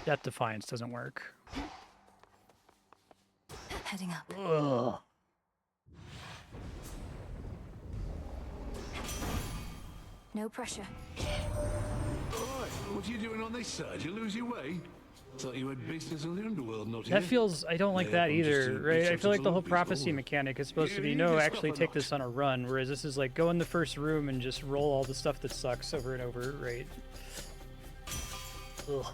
Death Defiance doesn't work. Heading up. Ugh. No pressure. Alright, what are you doing on this side? You lose your way? Thought you had business on the underworld, not That here. feels... I don't like Yeah, that I'm just either, a- right? I it's feel like a the whole little prophecy bit mechanic is supposed to be, You no, just actually stop take or this on a run, whereas this is like, go in the first room and just roll all the stuff that sucks over and over, right? Ugh.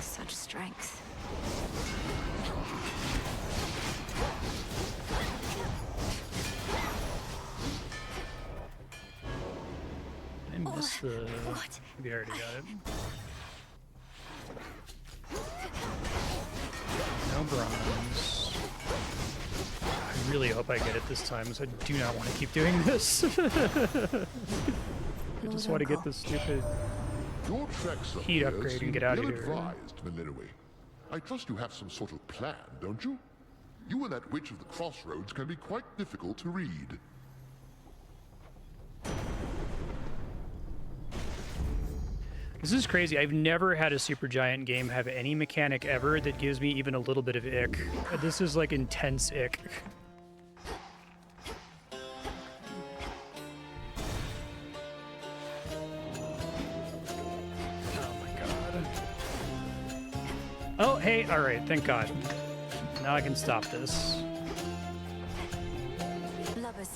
Such strength. I missed the... Maybe I already got it. No bronze. I really hope I get it this time, because I do not want to keep doing this. I just want to get this stupid Your treks up heat here upgrade seem and get out of here. ill-advised, Melinoe. I trust you have some sort of plan, don't you? You and that witch of the crossroads can be quite difficult to read. This is crazy. I've never had a Supergiant game have any mechanic ever that gives me even a little bit of ick. This is like intense ick. Oh, hey, all right, thank God. Now I can stop this. Lovers.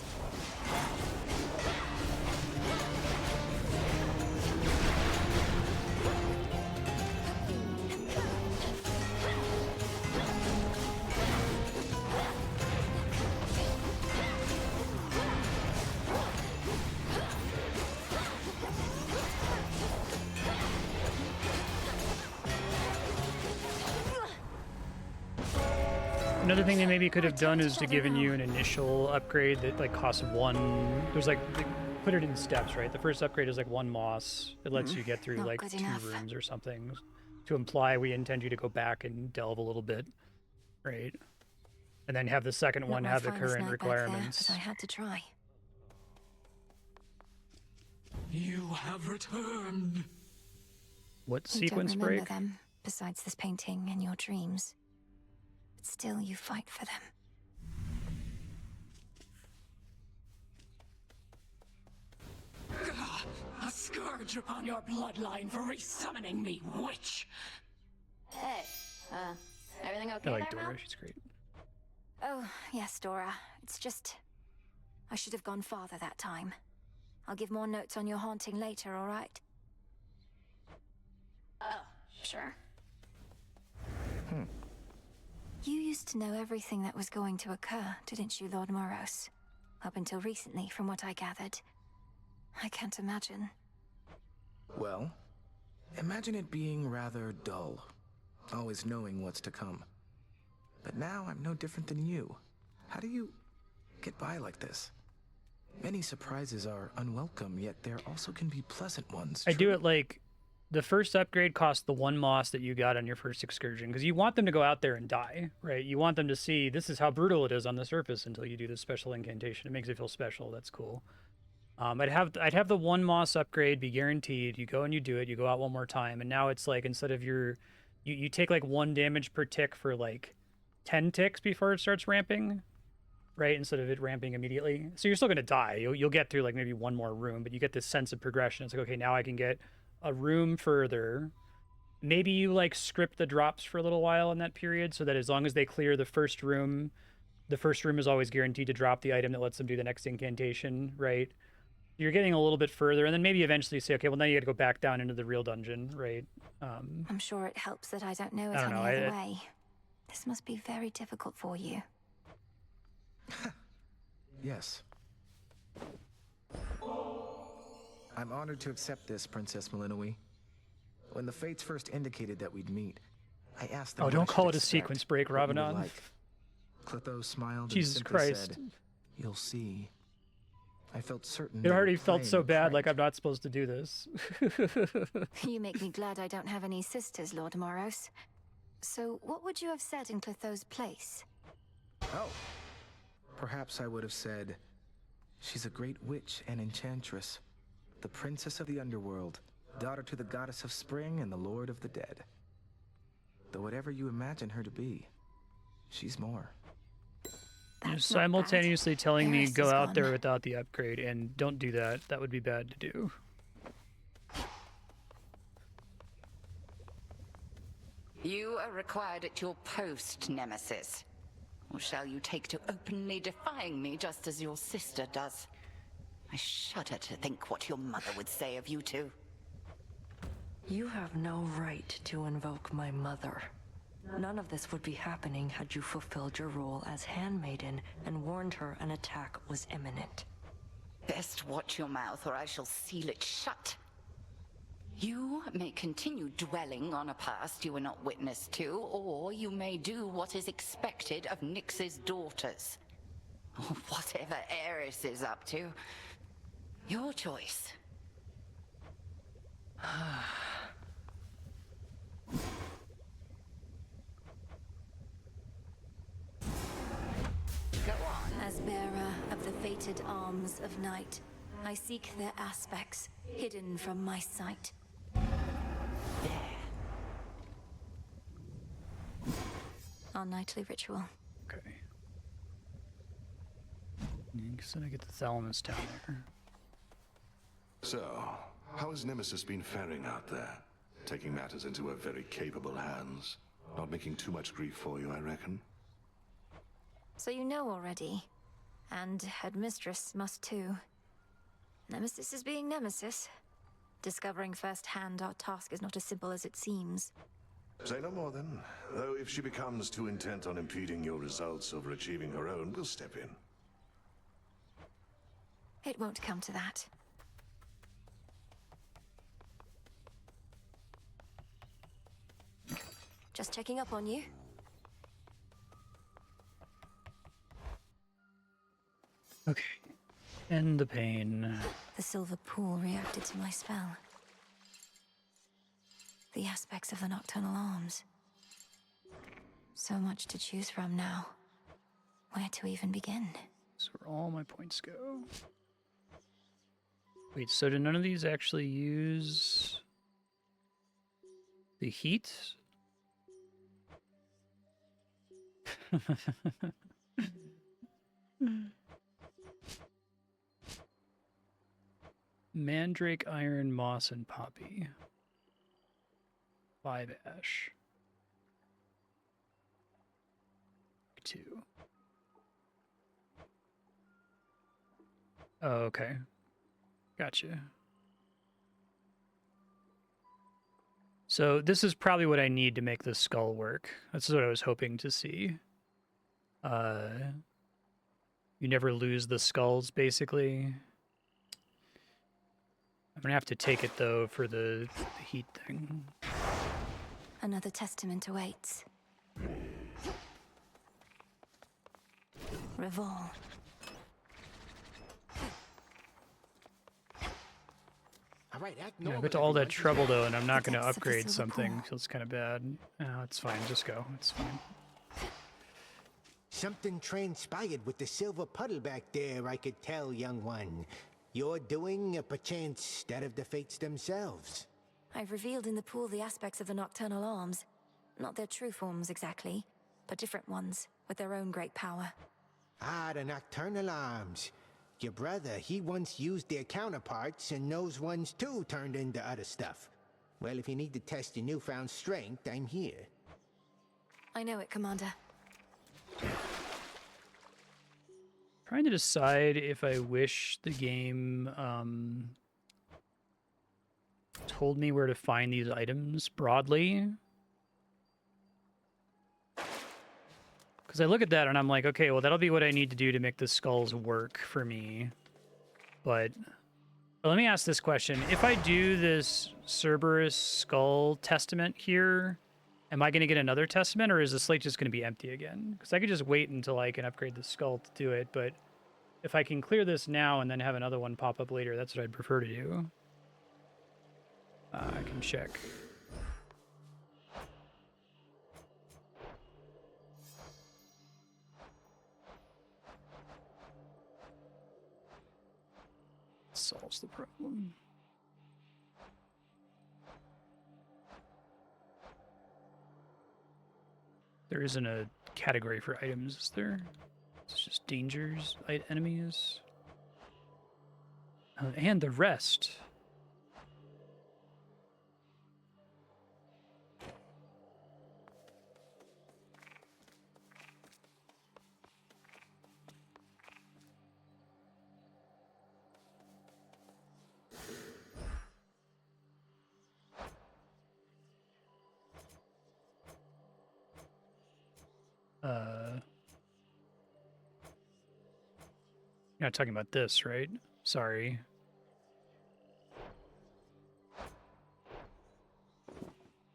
Another thing they maybe could have done is to given you an initial upgrade that like costs one. There's like they put it in steps, right? The first upgrade is like one moss. It lets you get through Not like good 2 enough. rooms or something. To imply we intend you to go back and delve a little bit, right? And then have the second Not one my have the finest current night back there, requirements. but I had to try. You have returned. What You don't sequence remember break? them, besides this painting and your dreams. But still, you fight for them. A scourge upon your bloodline for resummoning me, witch! Hey, everything okay I like there, Mel? Dora. She's great. Oh, yes, Dora. It's just... I should have gone farther that time. I'll give more notes on your haunting later, all right? Oh, sure. You used to know everything that was going to occur, didn't you, Lord Moros? Up until recently, from what I gathered. I can't imagine. Well, imagine it being rather dull. always knowing what's to come. But now I'm no different than you. How do you get by like this? Many surprises are unwelcome, yet there also can be pleasant ones. I do it like the first upgrade costs the 1 moss that you got on your first excursion, because you want them to go out there and die, right? You want them to see this is how brutal it is on the surface until you do this special incantation. It makes it feel special. That's cool. I'd have the 1 moss upgrade be guaranteed. You go and you do it. You go out 1 more time, and now it's like instead of you take like 1 damage per tick for like 10 ticks before it starts ramping, right? Instead of it ramping immediately. So you're still gonna die. You'll get through like maybe 1 more room, but you get this sense of progression. It's like, okay, now I can get a room further. Maybe you like script the drops for a little while in that period, so that as long as they clear the first room is always guaranteed to drop the item that lets them do the next incantation, right? You're getting a little bit further, and then maybe eventually you say, okay, well, now you got to go back down into the real dungeon, right? I'm sure it helps that I don't know it I don't know, any other way. This must be very difficult for you. Yes. I'm honored to accept this, Princess Malinois. When the Fates first indicated that we'd meet, I asked them. Oh, don't call it a sequence break, Ravanon. Like. Clotho smiled Jesus and simply Christ. said, "You'll see." I felt certain. It already felt so bad, like I'm not supposed to do this. You make me glad I don't have any sisters, Lord Moros. So, what would you have said in Clotho's place? Oh. Perhaps I would have said, she's a great witch and enchantress, the princess of the underworld, daughter to the goddess of spring and the lord of the dead. Though whatever you imagine her to be, she's more. You're simultaneously telling me go out there without the upgrade, and don't do that. That would be bad to do. You are required at your post, Nemesis. Or shall you take to openly defying me just as your sister does? I shudder to think what your mother would say of you two. You have no right to invoke my mother. None of this would be happening had you fulfilled your role as handmaiden and warned her an attack was imminent. Best watch your mouth or I shall seal it shut. You may continue dwelling on a past you were not witness to, or you may do what is expected of Nyx's daughters. Or whatever Eris is up to. Your choice. Go on. As bearer of the fated arms of night, I seek their aspects, hidden from my sight. Our nightly ritual. Okay. So I get the Thalamus down there. So, how has Nemesis been faring out there? Taking matters into her very capable hands. Not making too much grief for you, I reckon. So you know already. And Headmistress must too. Nemesis is being Nemesis. Discovering firsthand our task is not as simple as it seems. Say no more then. Though if she becomes too intent on impeding your results over achieving her own, we'll step in. It won't come to that. Just checking up on you. Okay. End the pain. The silver pool reacted to my spell. The aspects of the nocturnal arms. So much to choose from now. Where to even begin? That's where all my points go. Wait, so do none of these actually use the heat? Mandrake, iron, moss, and poppy. 5 ash. 2. Oh, okay. Gotcha. So this is probably what I need to make the skull work. That's what I was hoping to see. You never lose the skulls, basically. I'm gonna have to take it, though, for the heat thing. Another testament awaits. Revol. All right, act I normal. went to all that everyone. trouble though, and I'm not going to depths of the upgrade silver something. pool. Feels kind of bad. Oh, it's fine. Just go. It's fine. Something transpired with the silver puddle back there, I could tell, young one. You're doing, perchance, that of the fates themselves. I've revealed in the pool the aspects of the nocturnal arms. Not their true forms exactly, but different ones, with their own great power. Ah, the nocturnal arms. Your brother, he once used their counterparts, and those ones too turned into other stuff. Well, if you need to test your newfound strength, I'm here. I know it, Commander. Trying to decide if I wish the game told me where to find these items broadly. Because I look at that and I'm like, okay, well, that'll be what I need to do to make the skulls work for me. But let me ask this question. If I do this Cerberus skull testament here, am I going to get another testament, or is the slate just going to be empty again? Because I could just wait until I can upgrade the skull to do it, but if I can clear this now and then have another one pop up later, that's what I'd prefer to do. I can check. Solves the problem. There isn't a category for items, is there? It's just dangers, enemies. And the rest. You're not talking about this, right? Sorry.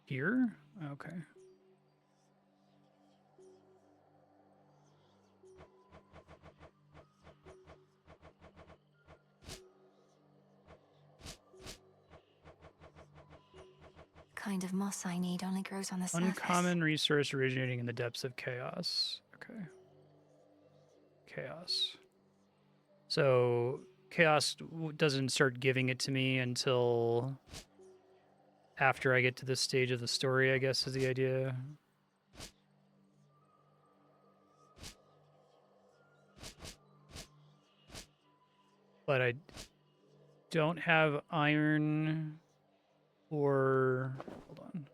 Here? Okay. Kind of moss I need only grows on the surface. Uncommon resource originating in the depths of chaos. Okay. Chaos. So chaos doesn't start giving it to me until after I get to this stage of the story, I guess is the idea. But I don't have iron or... Hold on.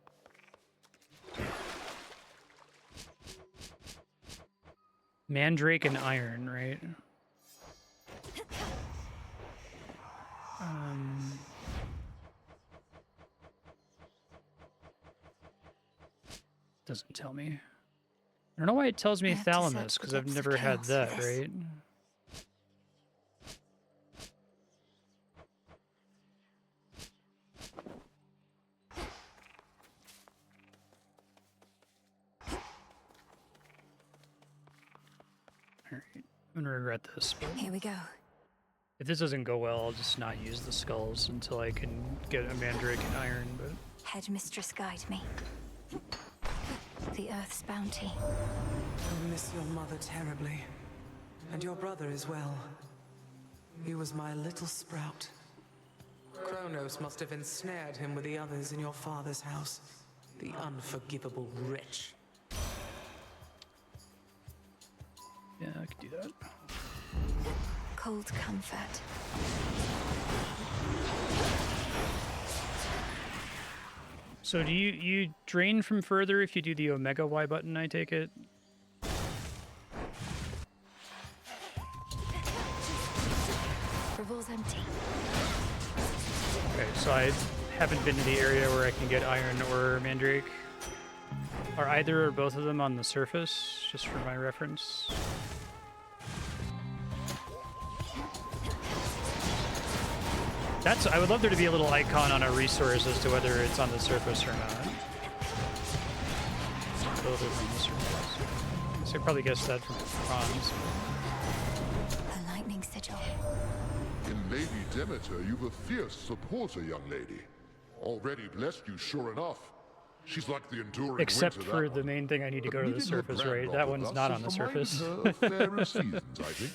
Mandrake and iron, right? Doesn't tell me. I don't know why it tells me thalamus, because I've never had that, right? Alright, I'm gonna regret this, but Here we go. if this doesn't go well, I'll just not use the skulls until I can get a mandrake and iron, but... Headmistress, guide me. The Earth's bounty. I miss your mother terribly. And your brother as well. He was my little sprout. Kronos must have ensnared him with the others in your father's house. The unforgivable wretch. Yeah, I could do that. Cold comfort. So do you drain from further if you do the Omega Y button, I take it? Revol's empty. Okay, so I haven't been to the area where I can get iron or mandrake. Are either or both of them on the surface, just for my reference? I would love there to be a little icon on a resource as to whether it's on the surface or not. both of them on the surface. So I probably guessed that from bronze. A lightning sigil. In Lady Demeter, you've a fierce supporter, young lady. Already blessed you, sure enough. She's like the enduring Except winter, for that the one. main thing I need to But go to the meeting her surface, right? That granddaughter one's thus not has on the reminded surface. her of fairer seasons, I think.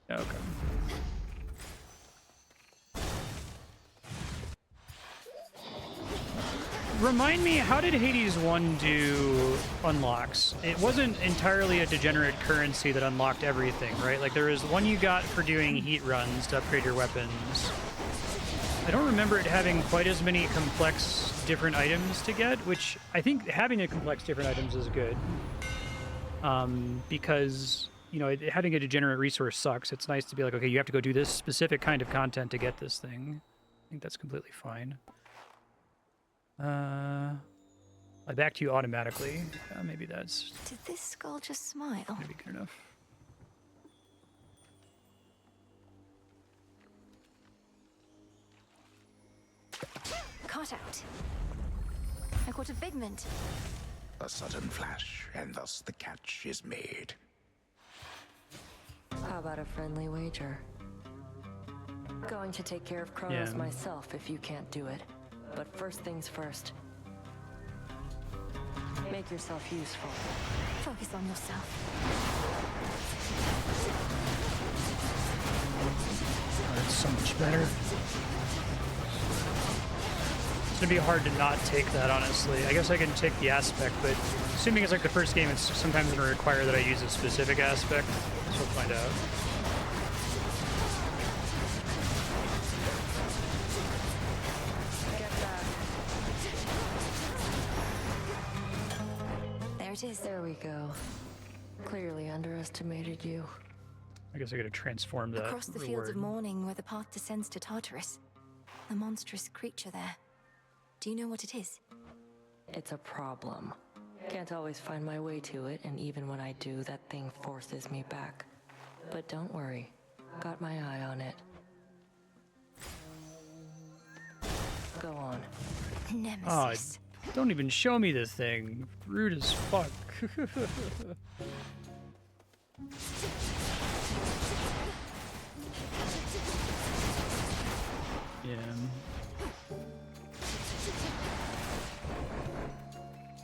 Okay. Remind me, how did Hades 1 do unlocks? It wasn't entirely a degenerate currency that unlocked everything, right? Like, there was one you got for doing heat runs to upgrade your weapons. I don't remember it having quite as many complex different items to get, which I think having a complex different items is good. Because, you know, having a degenerate resource sucks. It's nice to be like, okay, you have to go do this specific kind of content to get this thing. I think that's completely fine. I back to you automatically. Maybe that's Did this skull just smile? gonna be good enough. Caught out. I caught a figment. A sudden flash, and thus the catch is made. How about a friendly wager? Going to take care of Kronos Yeah. myself if you can't do it. But first things first. Make yourself useful. Focus on yourself. Oh, that's so much better. It's gonna be hard to not take that, honestly. I guess I can take the aspect, but assuming it's like the first game, it's sometimes gonna require that I use a specific aspect. So we'll find out. There it is. There we go. Clearly underestimated you. I guess I gotta transform that Across the reward. fields of morning where the path descends to Tartarus. The monstrous creature there. Do you know what it is? It's a problem. Can't always find my way to it, and even when I do, that thing forces me back. But don't worry. Got my eye on it. Go on. Nemesis. Oh, don't even show me this thing. Rude as fuck. Yeah.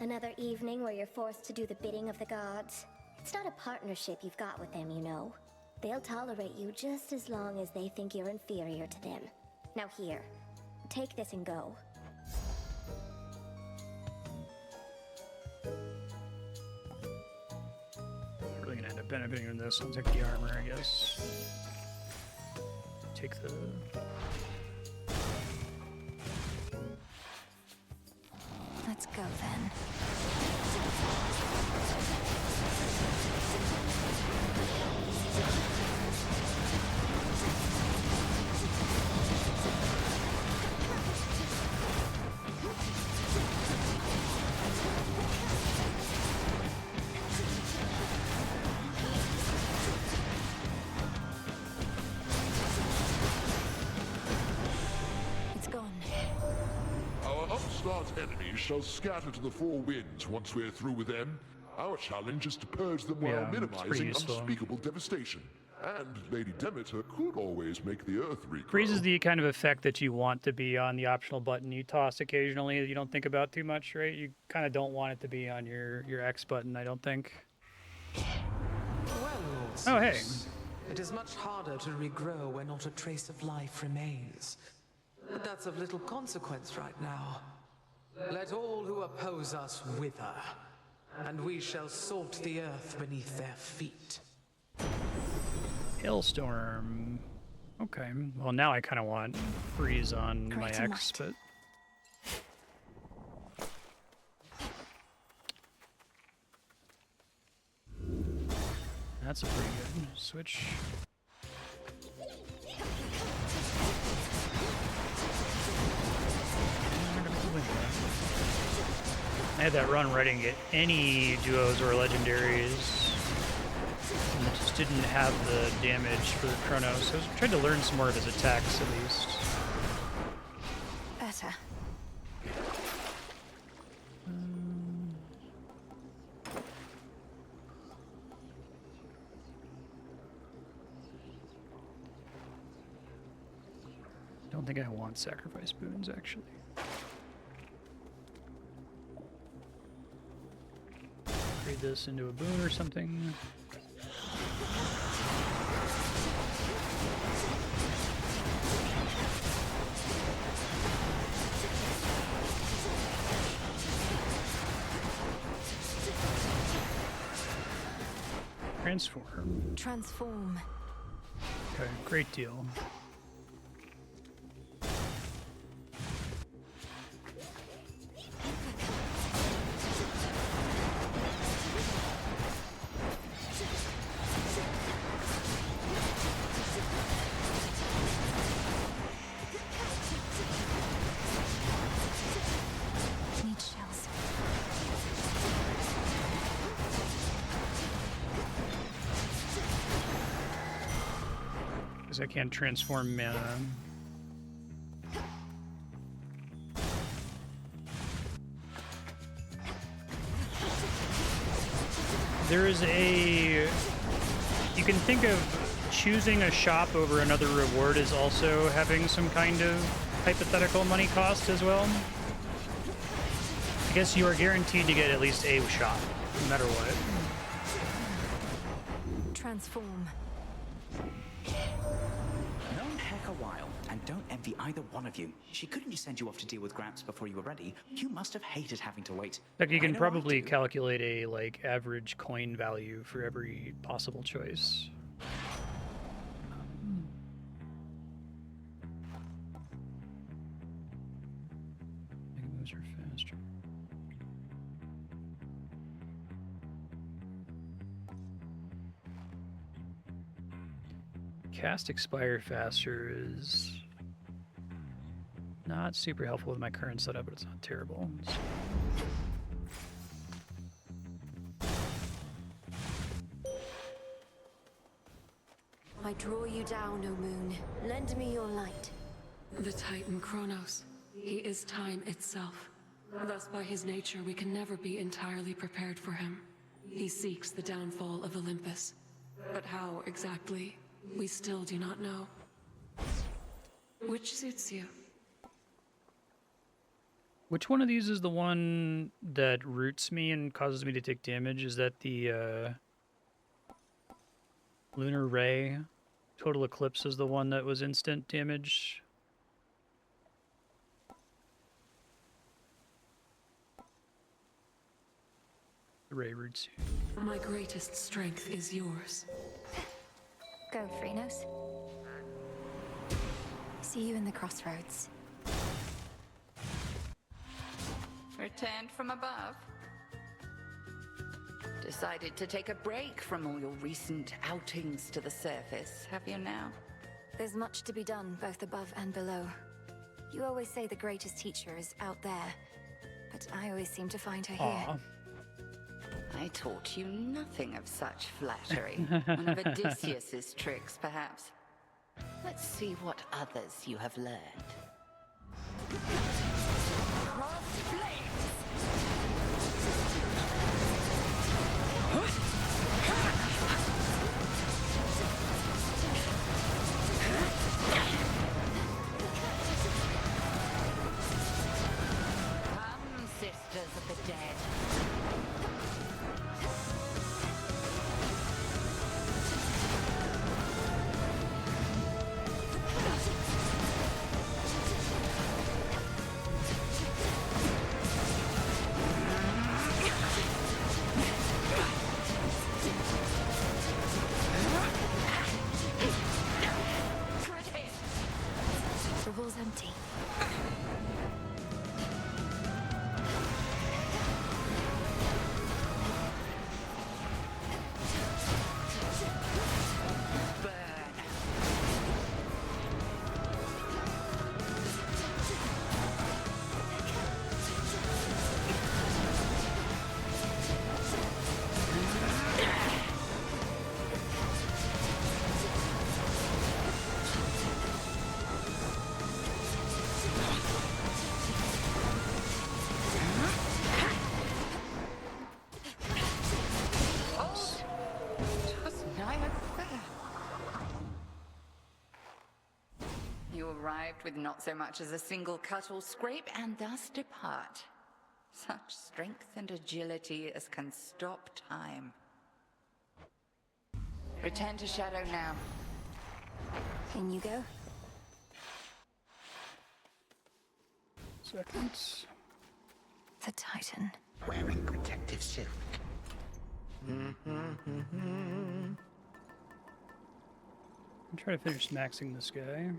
Another evening where you're forced to do the bidding of the gods. It's not a partnership you've got with them, you know. They'll tolerate you just as long as they think you're inferior to them. Now here, take this and go. Really gonna end up benefiting from this. I'll take the armor, I guess. Take the... Let's go then. It's gone. Our upstart enemies shall scatter to the four winds once we're through with them. Our challenge is to purge them while Yeah, it's pretty minimizing useful. unspeakable devastation. And Lady Demeter could always make the earth regrow. Freeze is the kind of effect that you want to be on the optional button you toss occasionally that you don't think about too much, right? You kind of don't want it to be on your X button, I don't think. Well, Lord Oh, hey. Zeus, it is much harder to regrow where not a trace of life remains. But that's of little consequence right now. Let all who oppose us wither, and we shall salt the earth beneath their feet. Hailstorm. Okay. Well, now I kind of want freeze on my Great and X, but... That's a pretty good switch. I had that run where I didn't get any duos or legendaries. And it just didn't have the damage for the Chronos. So I was trying to learn some more of his attacks at least. don't think I want sacrifice boons, actually. Upgrade this into a boon or something. Transform. Transform. Okay, great deal. Need shells. Because I can't transform mana. There is a... You can think of choosing a shop over another reward as also having some kind of hypothetical money cost as well. I guess you are guaranteed to get at least a shop, no matter what. Transform. Known heck a while, and don't envy either one of you. She couldn't just send you off to deal with Gramps before you were ready. You must have hated having to wait. Like you I can know I probably do. calculate a like average coin value for every possible choice. Mega moves are faster. Cast expire faster is not super helpful with my current setup, but it's not terrible. I draw you down, O moon. Lend me your light. The Titan Kronos. He is time itself. Thus, by his nature, we can never be entirely prepared for him. He seeks the downfall of Olympus. But how exactly, we still do not know. Which suits you? Which one of these is the one that roots me and causes me to take damage? Is that the Lunar Ray? Total Eclipse is the one that was instant damage. The Ray roots you. My greatest strength is yours. Go, Phrynos. See you in the crossroads. Returned from above. Decided to take a break from all your recent outings to the surface, have you now? There's much to be done, both above and below. You always say the greatest teacher is out there, but I always seem to find her here. I taught you nothing of such flattery. One of Odysseus's tricks, perhaps. Let's see what others you have learned. Come, sisters of the dead. arrived with not so much as a single cut or scrape, and thus depart. Such strength and agility as can stop time. Return to Shadow now. In you go. Seconds. The Titan. Wearing protective silk. I'm trying to finish maxing this guy.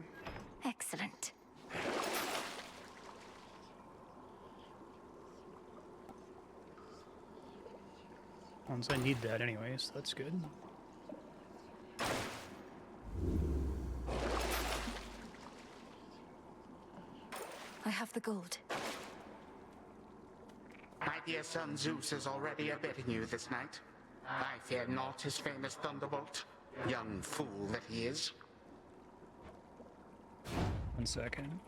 Excellent. Once I need that anyway, so that's good. I have the gold. My dear son Zeus is already abetting you this night. I fear not his famous thunderbolt. Young fool that he is. 1 second.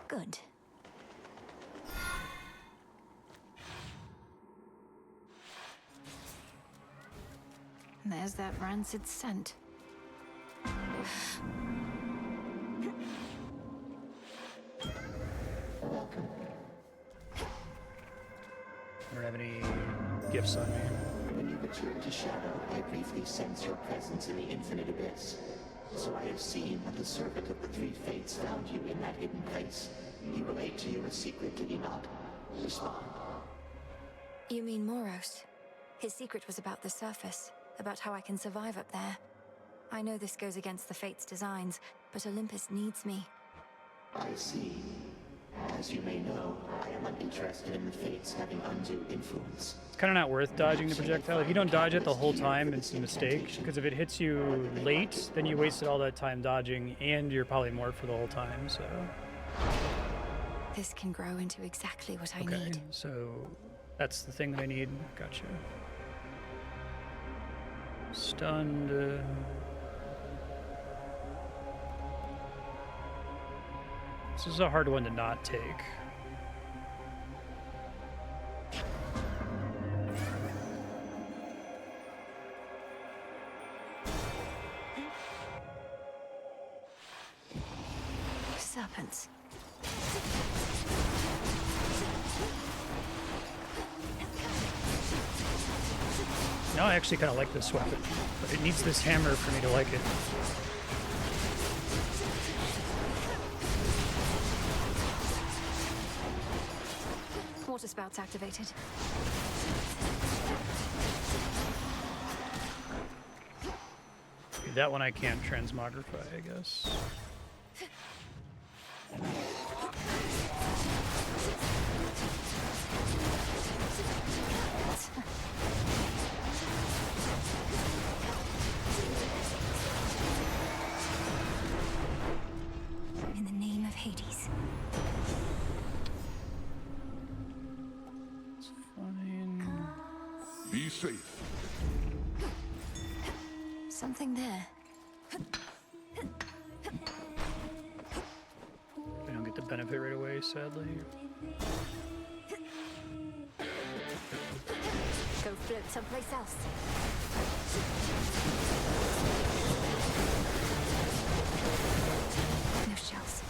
Good. There's that rancid scent. I don't have any gifts on me. When you return to Shadow, I briefly sense your presence in the infinite abyss. So I have seen that the servant of the three fates found you in that hidden place. He relayed to you a secret, did he not? Respond. You mean Moros? His secret was about the surface, about how I can survive up there. I know this goes against the Fates' designs, but Olympus needs me. I see. As you may know, I am uninterested in the Fates having undue influence. It's kind of not worth dodging the projectile. If you don't dodge it the whole time, it's a mistake. Because if it hits you late, then you wasted all that time dodging, and you're polymorph for the whole time, so... This can grow into exactly what I Okay, need. so that's the thing that I need. Gotcha. Stunned. This is a hard one to not take. Serpents. Now I actually kind of like this weapon, but it needs this hammer for me to like it. Water spouts activated. That one I can't transmogrify, I guess. In the name of Hades. It's fine. Be safe. Something there. I don't get the benefit right away, sadly. Go float someplace else. No shells.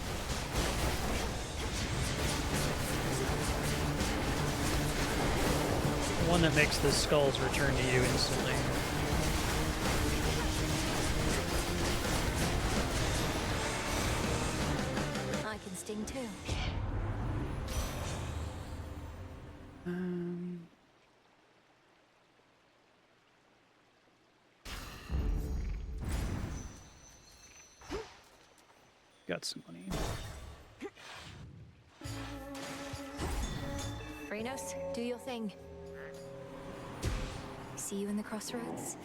The one that makes the skulls return to you instantly. I can sting too. Got some money. Reynos, do your thing. See you in the crossroads.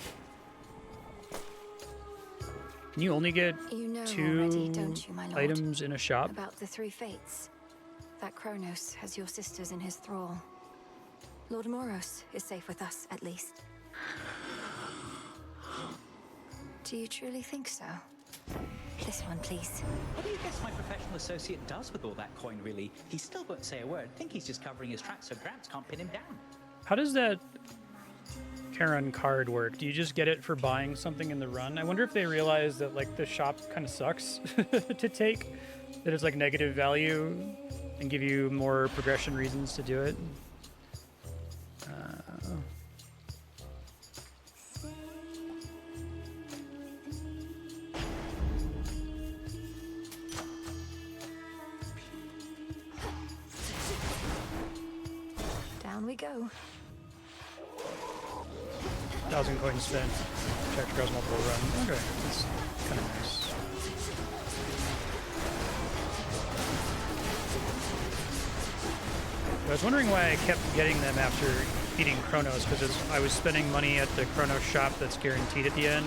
Can you only get You know two already, don't you, my lord? items in a shop? About the three fates. That Kronos has your sisters in his thrall. Lord Moros is safe with us, at least. Do you truly think so? This one, please. What do you guess my professional associate does with all that coin, really? He still won't say a word. Think he's just covering his tracks so Gramps can't pin him down. How does that Karen card work? Do you just get it for buying something in the run? I wonder if they realize that like the shop kind of sucks to take, that it's like negative value and give you more progression reasons to do it. Down we go. 1,000 coins spent. Check across multiple run. Okay, that's kind of nice. I was wondering why I kept getting them after beating Kronos, because I was spending money at the Kronos shop that's guaranteed at the end.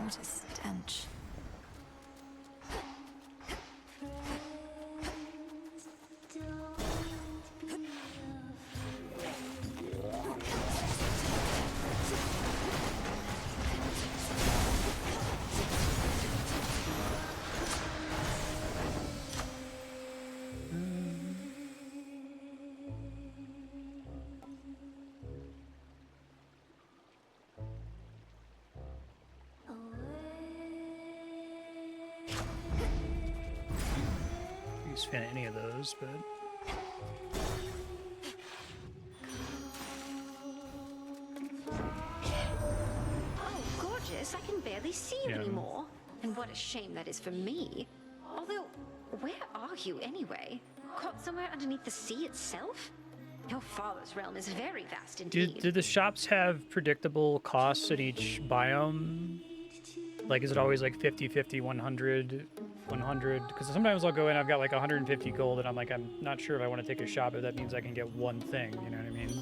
What a stench. Fan of any of those, but Oh, gorgeous. I can barely see you Yeah. anymore. And what a shame that is for me. Although, where are you anyway? Caught somewhere underneath the sea itself? Your father's realm is very vast indeed. do the shops have predictable costs at each biome? Like, is it always like 50, 50, 100, 100? Because sometimes I'll go in, I've got like 150 gold, and I'm not sure if I want to take a shop if that means I can get one thing, you know what I mean?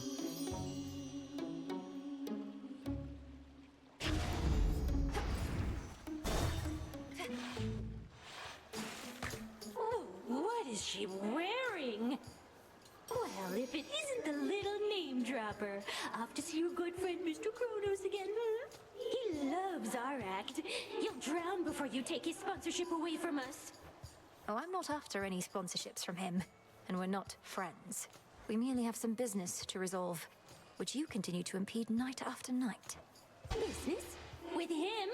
Oh, what is she wearing? Well, if it isn't the little name dropper. Off to see your good friend Mr. Kronos again, huh? He loves our act. He'll drown before you take his sponsorship away from us. Oh, I'm not after any sponsorships from him, and we're not friends. We merely have some business to resolve, which you continue to impede night after night. Business? With him?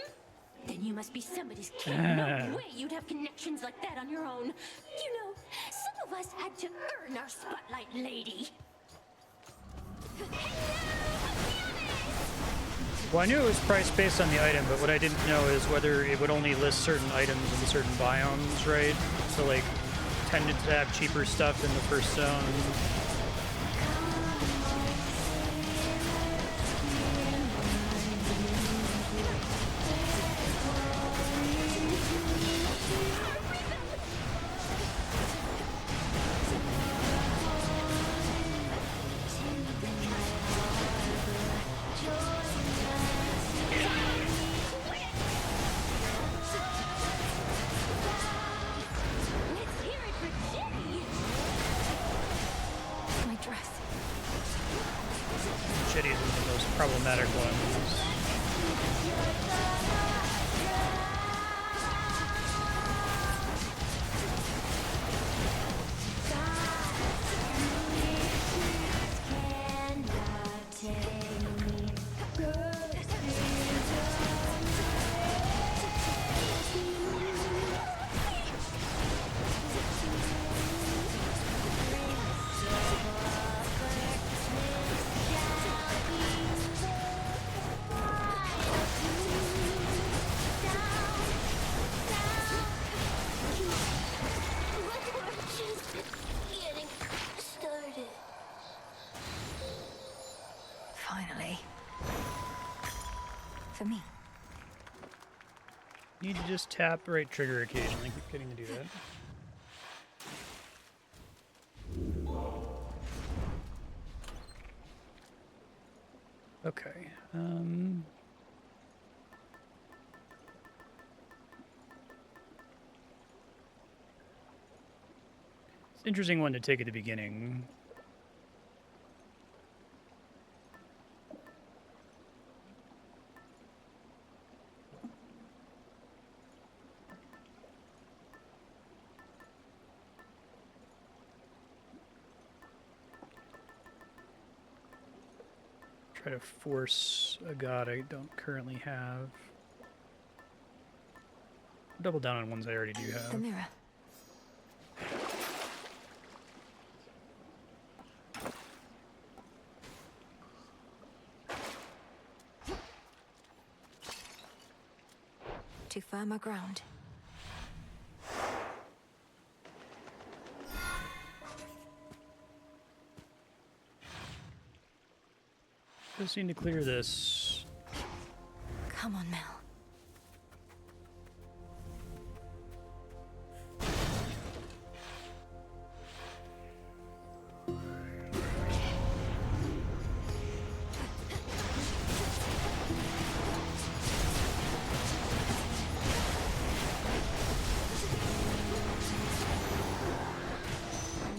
Then you must be somebody's kid. No way you'd have connections like that on your own. You know, some of us had to earn our spotlight, lady. Well, I knew it was priced based on the item, but what I didn't know is whether it would only list certain items in certain biomes, right? So, like, tended to have cheaper stuff in the first zone. Shitty's one of the most problematic ones. Finally. For me. Need to just tap right trigger occasionally. Keep getting to do that. Okay. It's an interesting one to take at the beginning. Try to force a god I don't currently have. Double down on ones I already do have. The mirror. To firmer ground. Just need to clear this. Come on, Mel.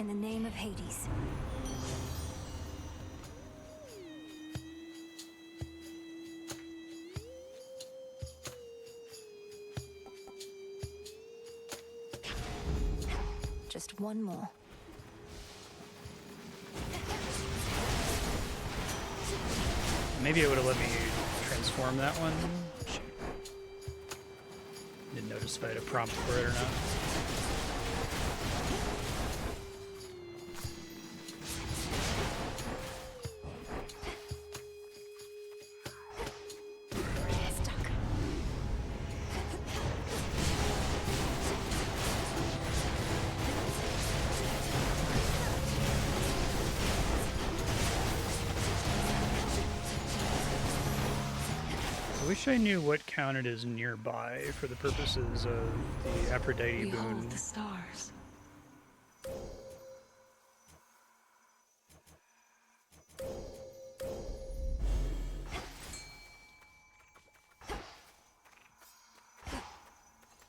In the name of Hades. Just one more. Maybe it would have let me transform that one. Didn't notice if I had a prompt for it or not. I wish I knew what counted as nearby for the purposes of the Aphrodite boon. Behold the stars.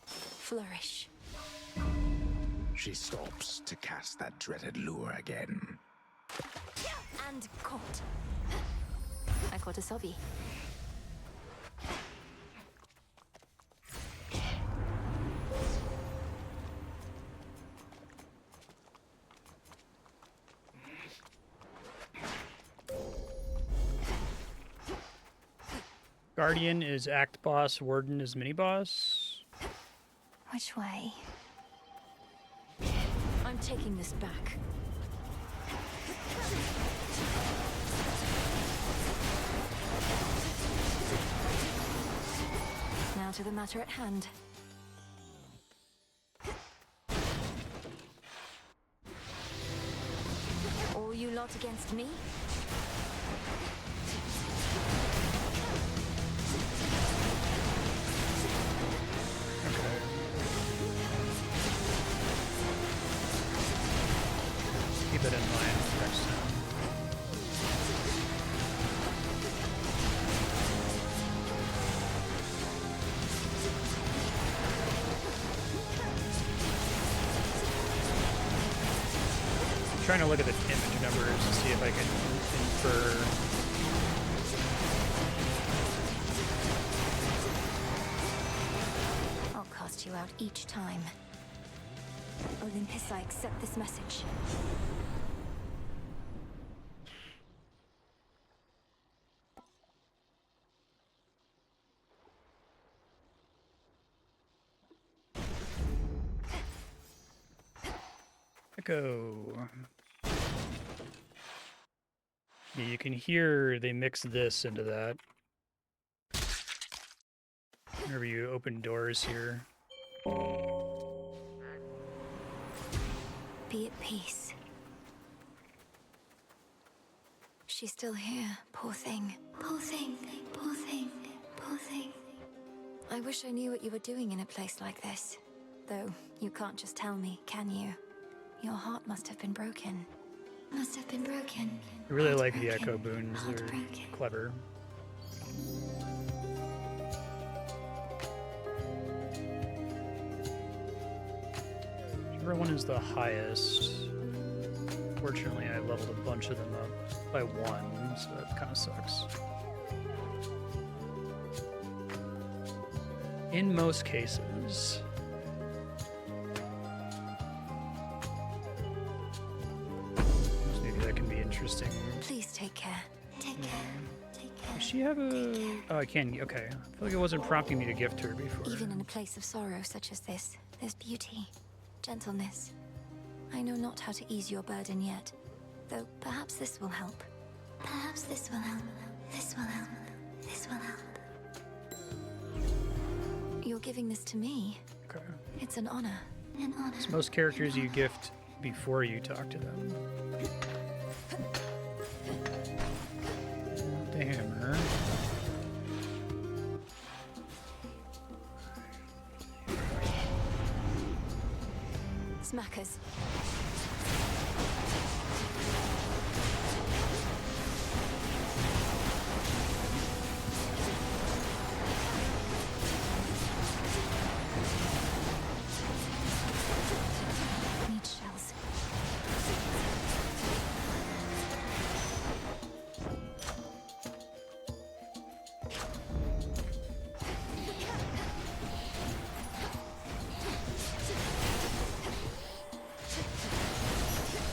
Flourish. She stops to cast that dreaded lure again. And caught. I caught a Sobi. Guardian is act boss, Warden is mini boss. Which way? I'm taking this back. Now to the matter at hand. All you lot against me? Keep it in mind next time. I'm trying to look at the image numbers to see if I can infer. I'll cast you out each time. Olympus, I accept this message. Echo. Yeah, you can hear they mix this into that. Whenever you open doors here. Be at peace. She's still here, poor thing. Poor thing, poor thing, poor thing. I wish I knew what you were doing in a place like this. Though, you can't just tell me, can you? Your heart must have been broken. Must have been broken. I really like the Echo boons, they're clever. Whichever one is the highest. Fortunately, I leveled a bunch of them up by one, so that kind of sucks. In most cases. Maybe that can be interesting. Please take care. Take care. Does she have a... Oh, I can. Okay. I feel like it wasn't prompting me to gift her before. Even in a place of sorrow such as this, there's beauty, gentleness. I know not how to ease your burden yet, though perhaps this will help. Perhaps this will help. This will help. This will help. You're giving this to me. Okay. It's an honor. An honor. So most characters you gift before you talk to them. The hammer. Smackers. Need shells.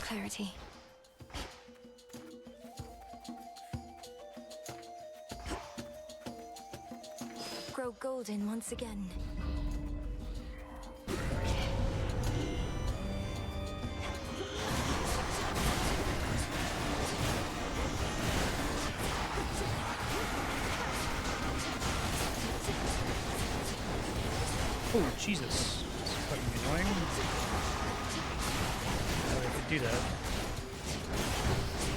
Clarity. Grow golden once again. Oh, Jesus. That's fucking annoying. Oh, I could do that.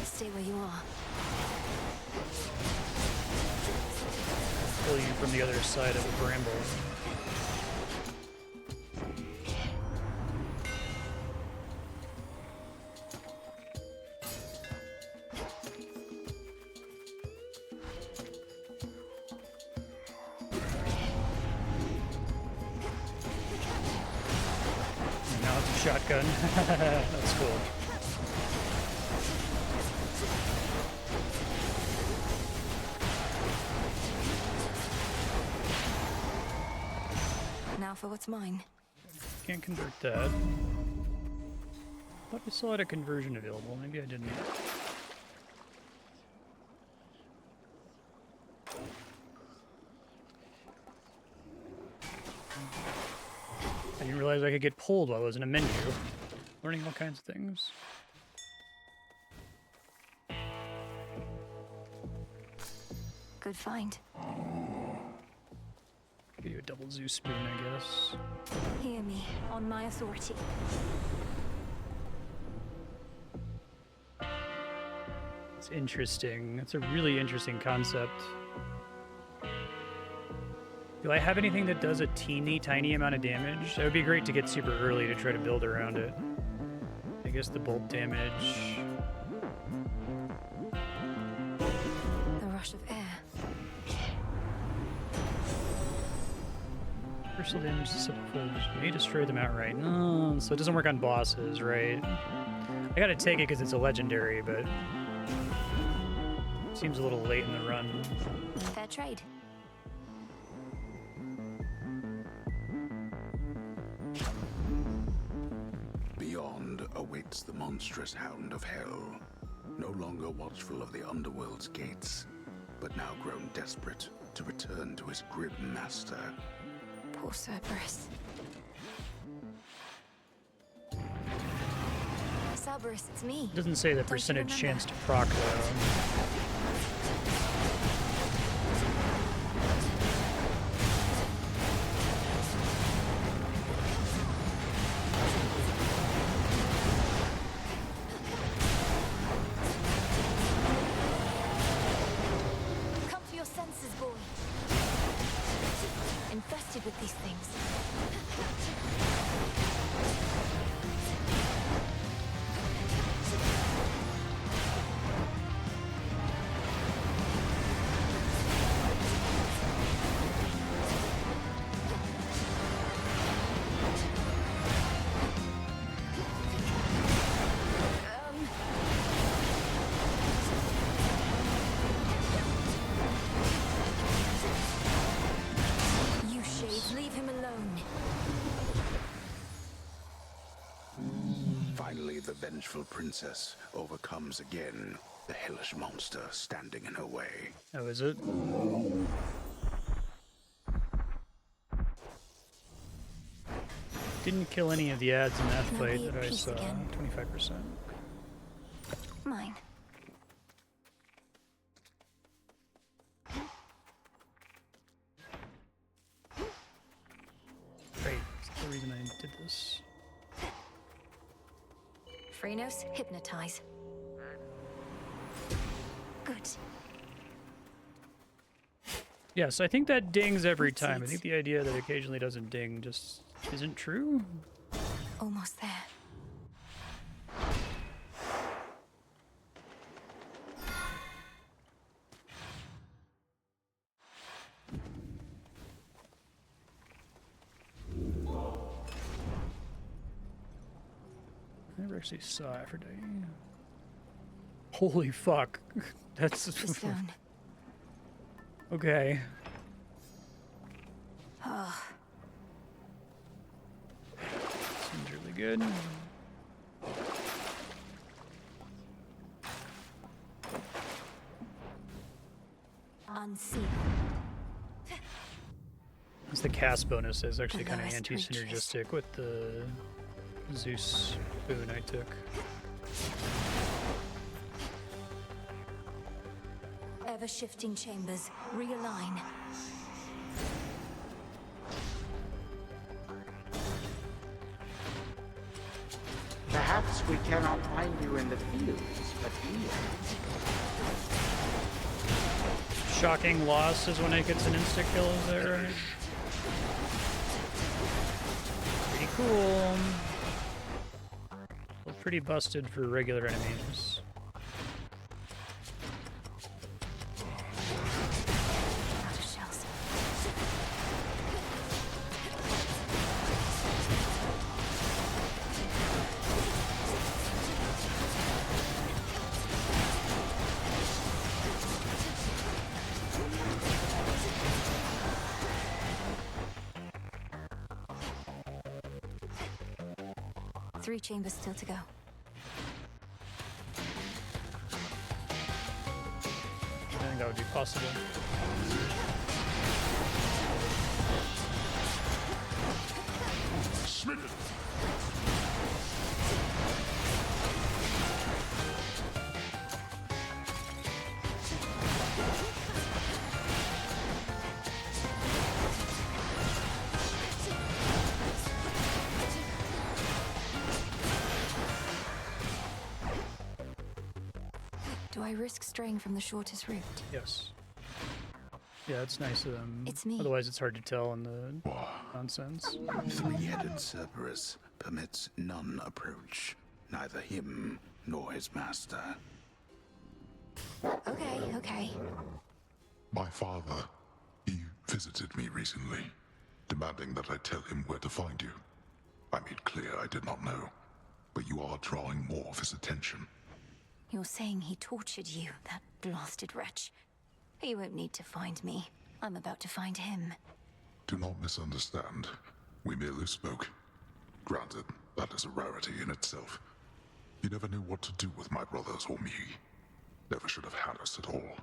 Stay where you are. Kill you from the other side of the bramble. And now it's a shotgun. That's cool. Now for what's mine. Can't convert that. Thought I still had a conversion available. Maybe I didn't. I didn't realize I could get pulled while I was in a menu. Learning all kinds of things. Good find. Give you a double Zeus spoon, I guess. Hear me, on my authority. It's interesting. It's a really interesting concept. Do I have anything that does a teeny tiny amount of damage? That would be great to get super early to try to build around it. I guess the bolt damage. The rush of air. Personal damage to simple foes may destroy them outright. No, so it doesn't work on bosses, right? I gotta take it because it's a legendary, but seems a little late in the run. Fair trade. Beyond awaits the monstrous hound of hell, no longer watchful of the underworld's gates, but now grown desperate to return to his grim master. Poor Cerberus. Cerberus, it's me. It doesn't say the percentage chance to proc though. Come to your senses, boy. Infested with these things. You shades, leave him alone. Finally, the vengeful princess overcomes again. The hellish monster standing in her way. Oh, is it? Didn't kill any of the ads in that fight that I saw. 25%. Mine. Great. That's the reason I did this. Phrenos, hypnotize. Good. Yes, I think that dings every time. I think the idea that occasionally doesn't ding just isn't true. Almost there. I never actually saw Aphrodite. Holy fuck. That's... Okay. Oh. Seems really good. Unseal. As the cast bonus is actually kind of Lowest anti-synergistic with the Zeus boon I took. Ever-shifting chambers. Realign. Perhaps we cannot find you in the fields, but here. Shocking loss is when it gets an insta-kill, is that right? Pretty cool. Well, pretty busted for regular enemies. Three chambers still to go. I think that would be possible. Smitten! Do I risk straying from the shortest route? Yes. Yeah, it's nice of them. It's me. Otherwise, it's hard to tell in the nonsense. Three-headed Cerberus permits none approach, neither him nor his master. Okay. My father, he visited me recently, demanding that I tell him where to find you. I made clear I did not know, but you are drawing more of his attention. You're saying he tortured you, that blasted wretch. He won't need to find me. I'm about to find him. Do not misunderstand. We merely spoke. Granted, that is a rarity in itself. He never knew what to do with my brothers or me. Never should have had us at all.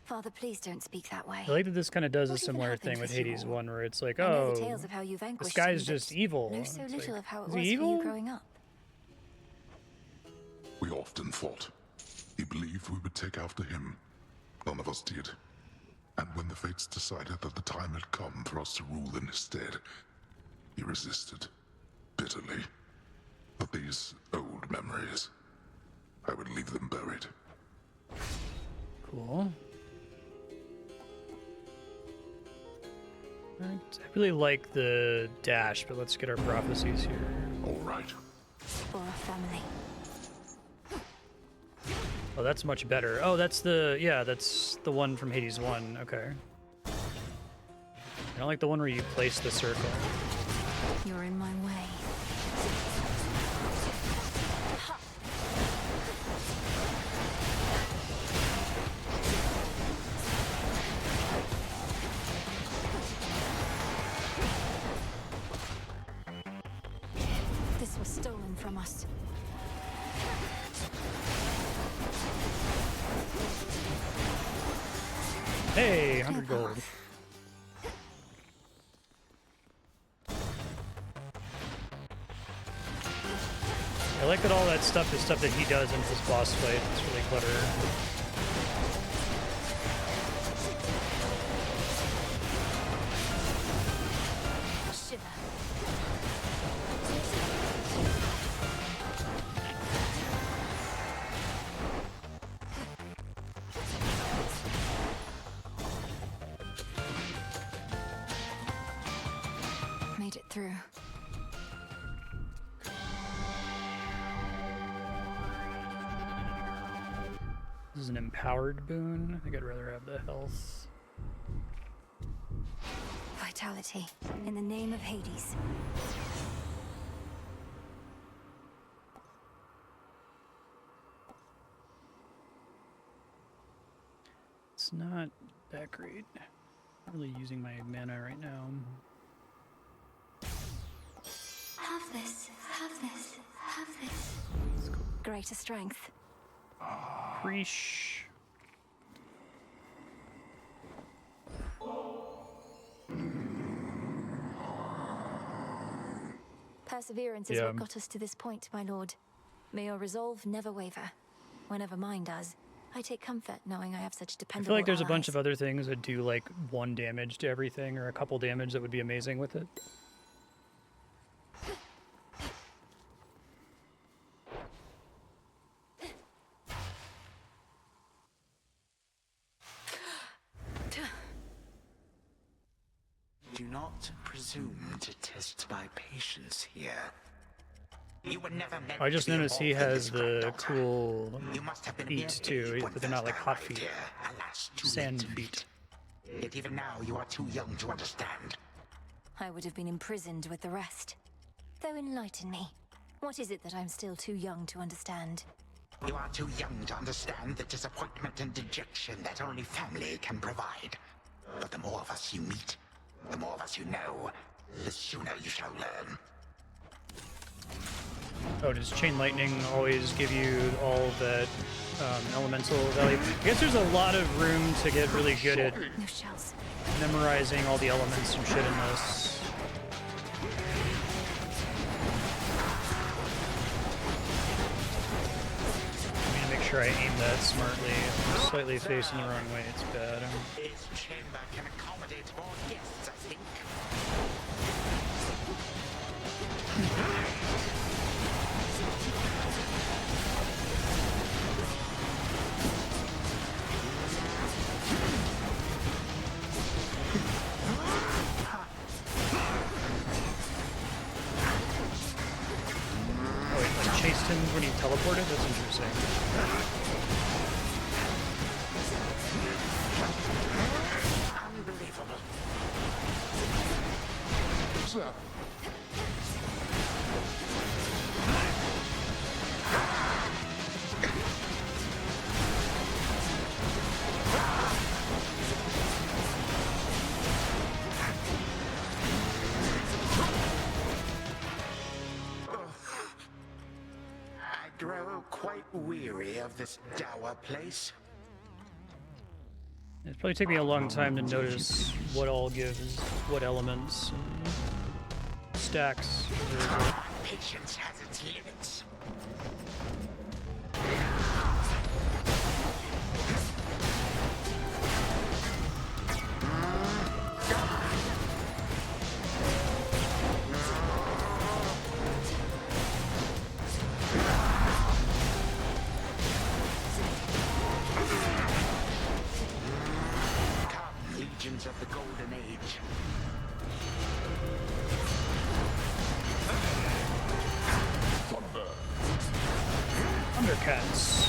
Father, please don't speak that way. I like that this kind of does a What even similar happened thing with with you Hades all? 1, where it's like, I know oh, the tales of how you this vanquished guy's him, just but evil. know so It's little like, of how it is was he for evil? you growing up. We often fought. He believed we would take after him. None of us did. And when the fates decided that the time had come for us to rule in his stead, he resisted, bitterly. But these old memories, I would leave them buried. Cool. Alright, I really like the dash, but let's get our prophecies here. All right. For our family. Oh, that's much better. Oh, that's the one from Hades 1. Okay. I don't like the one where you place the circle. You're in my way. This was stolen from us. Hey, 100 gold. I like that all that stuff is stuff that he does in his boss fight. It's really clever. Made it through. This is an empowered boon. I think I'd rather have the health. Vitality, in the name of Hades. It's not that great. Not really using my mana right now. Have this, have this, have this. Greater strength. Preesh. Perseverance is what got us to this point, my lord. May your resolve never waver. Whenever mine does, I take comfort knowing I have such I dependable feel like there's a bunch allies. of other things that do like 1 damage to everything or a couple damage that would be amazing with it. Do not presume to test my patience here. You were never meant I just to be noticed he involved in has this the cool You must have been feet too, but they're not like hot feet. Sand feet. Yet even now you are too young to understand. I would have been imprisoned with the rest. Though enlighten me. What is it that I'm still too young to understand? You are too young to understand the disappointment and dejection that only family can provide. But the more of us you meet, the more of us you know, the sooner you shall learn. Oh, does Chain Lightning always give you all of that elemental value? I guess there's a lot of room to get really good at memorizing all the elements and shit in this. I need to make sure I aim that smartly. If I'm slightly facing the wrong way, it's bad. This chamber can accommodate more guests, I think. Oh, it like chased him when he teleported? That's interesting. Unbelievable. What's that? I grow quite weary of this dour place. It'd probably take me a long time to notice what all gives what elements and stacks. Patience has its limits. Come, legions of the Golden Age. Undercuts.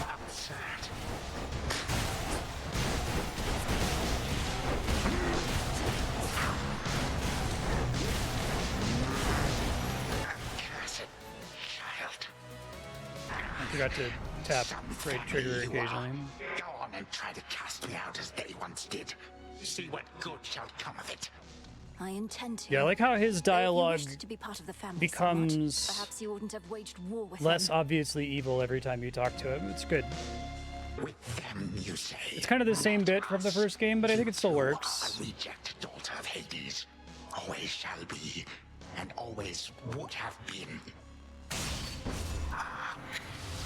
Absurd. Accursed child. I forgot to tap right trigger occasionally. Go on and try to cast me out as they once did. See what good shall come of it. I intend to. Yeah, I like how his dialogue If you wished to be part of the family becomes somewhat, perhaps you wouldn't have waged war with less him. obviously evil every time you talk to him. It's good. With them, you say. It's kind of the same bit from the first game, but I think it still works. A reject daughter of Hades. Always shall be, and always would have been.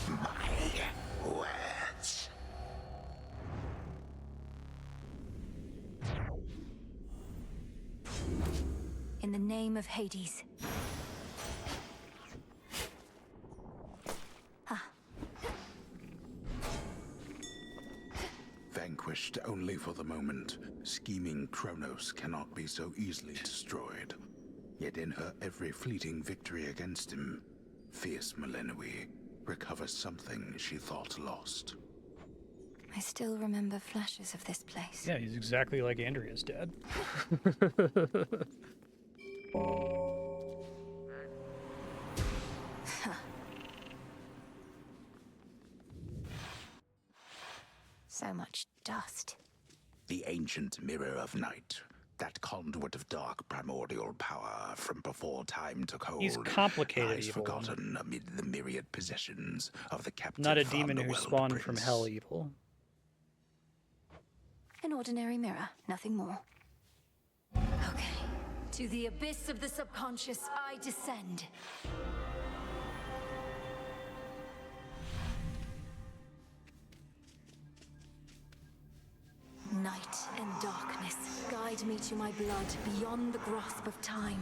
My words. In the name of Hades. Vanquished only for the moment, scheming Kronos cannot be so easily destroyed. Yet in her every fleeting victory against him, fierce Melenoi recovers something she thought lost. I still remember flashes of this place. Yeah, he's exactly like Andrea's dad. So much dust. The ancient mirror of night, that conduit of dark primordial power from before time took hold, He's complicated lies evil. forgotten amid the myriad possessions of the captive Not a demon who underworld spawned from prince. hell evil. An ordinary mirror, nothing more. Okay. To the abyss of the subconscious, I descend. Night and darkness, guide me to my blood beyond the grasp of time.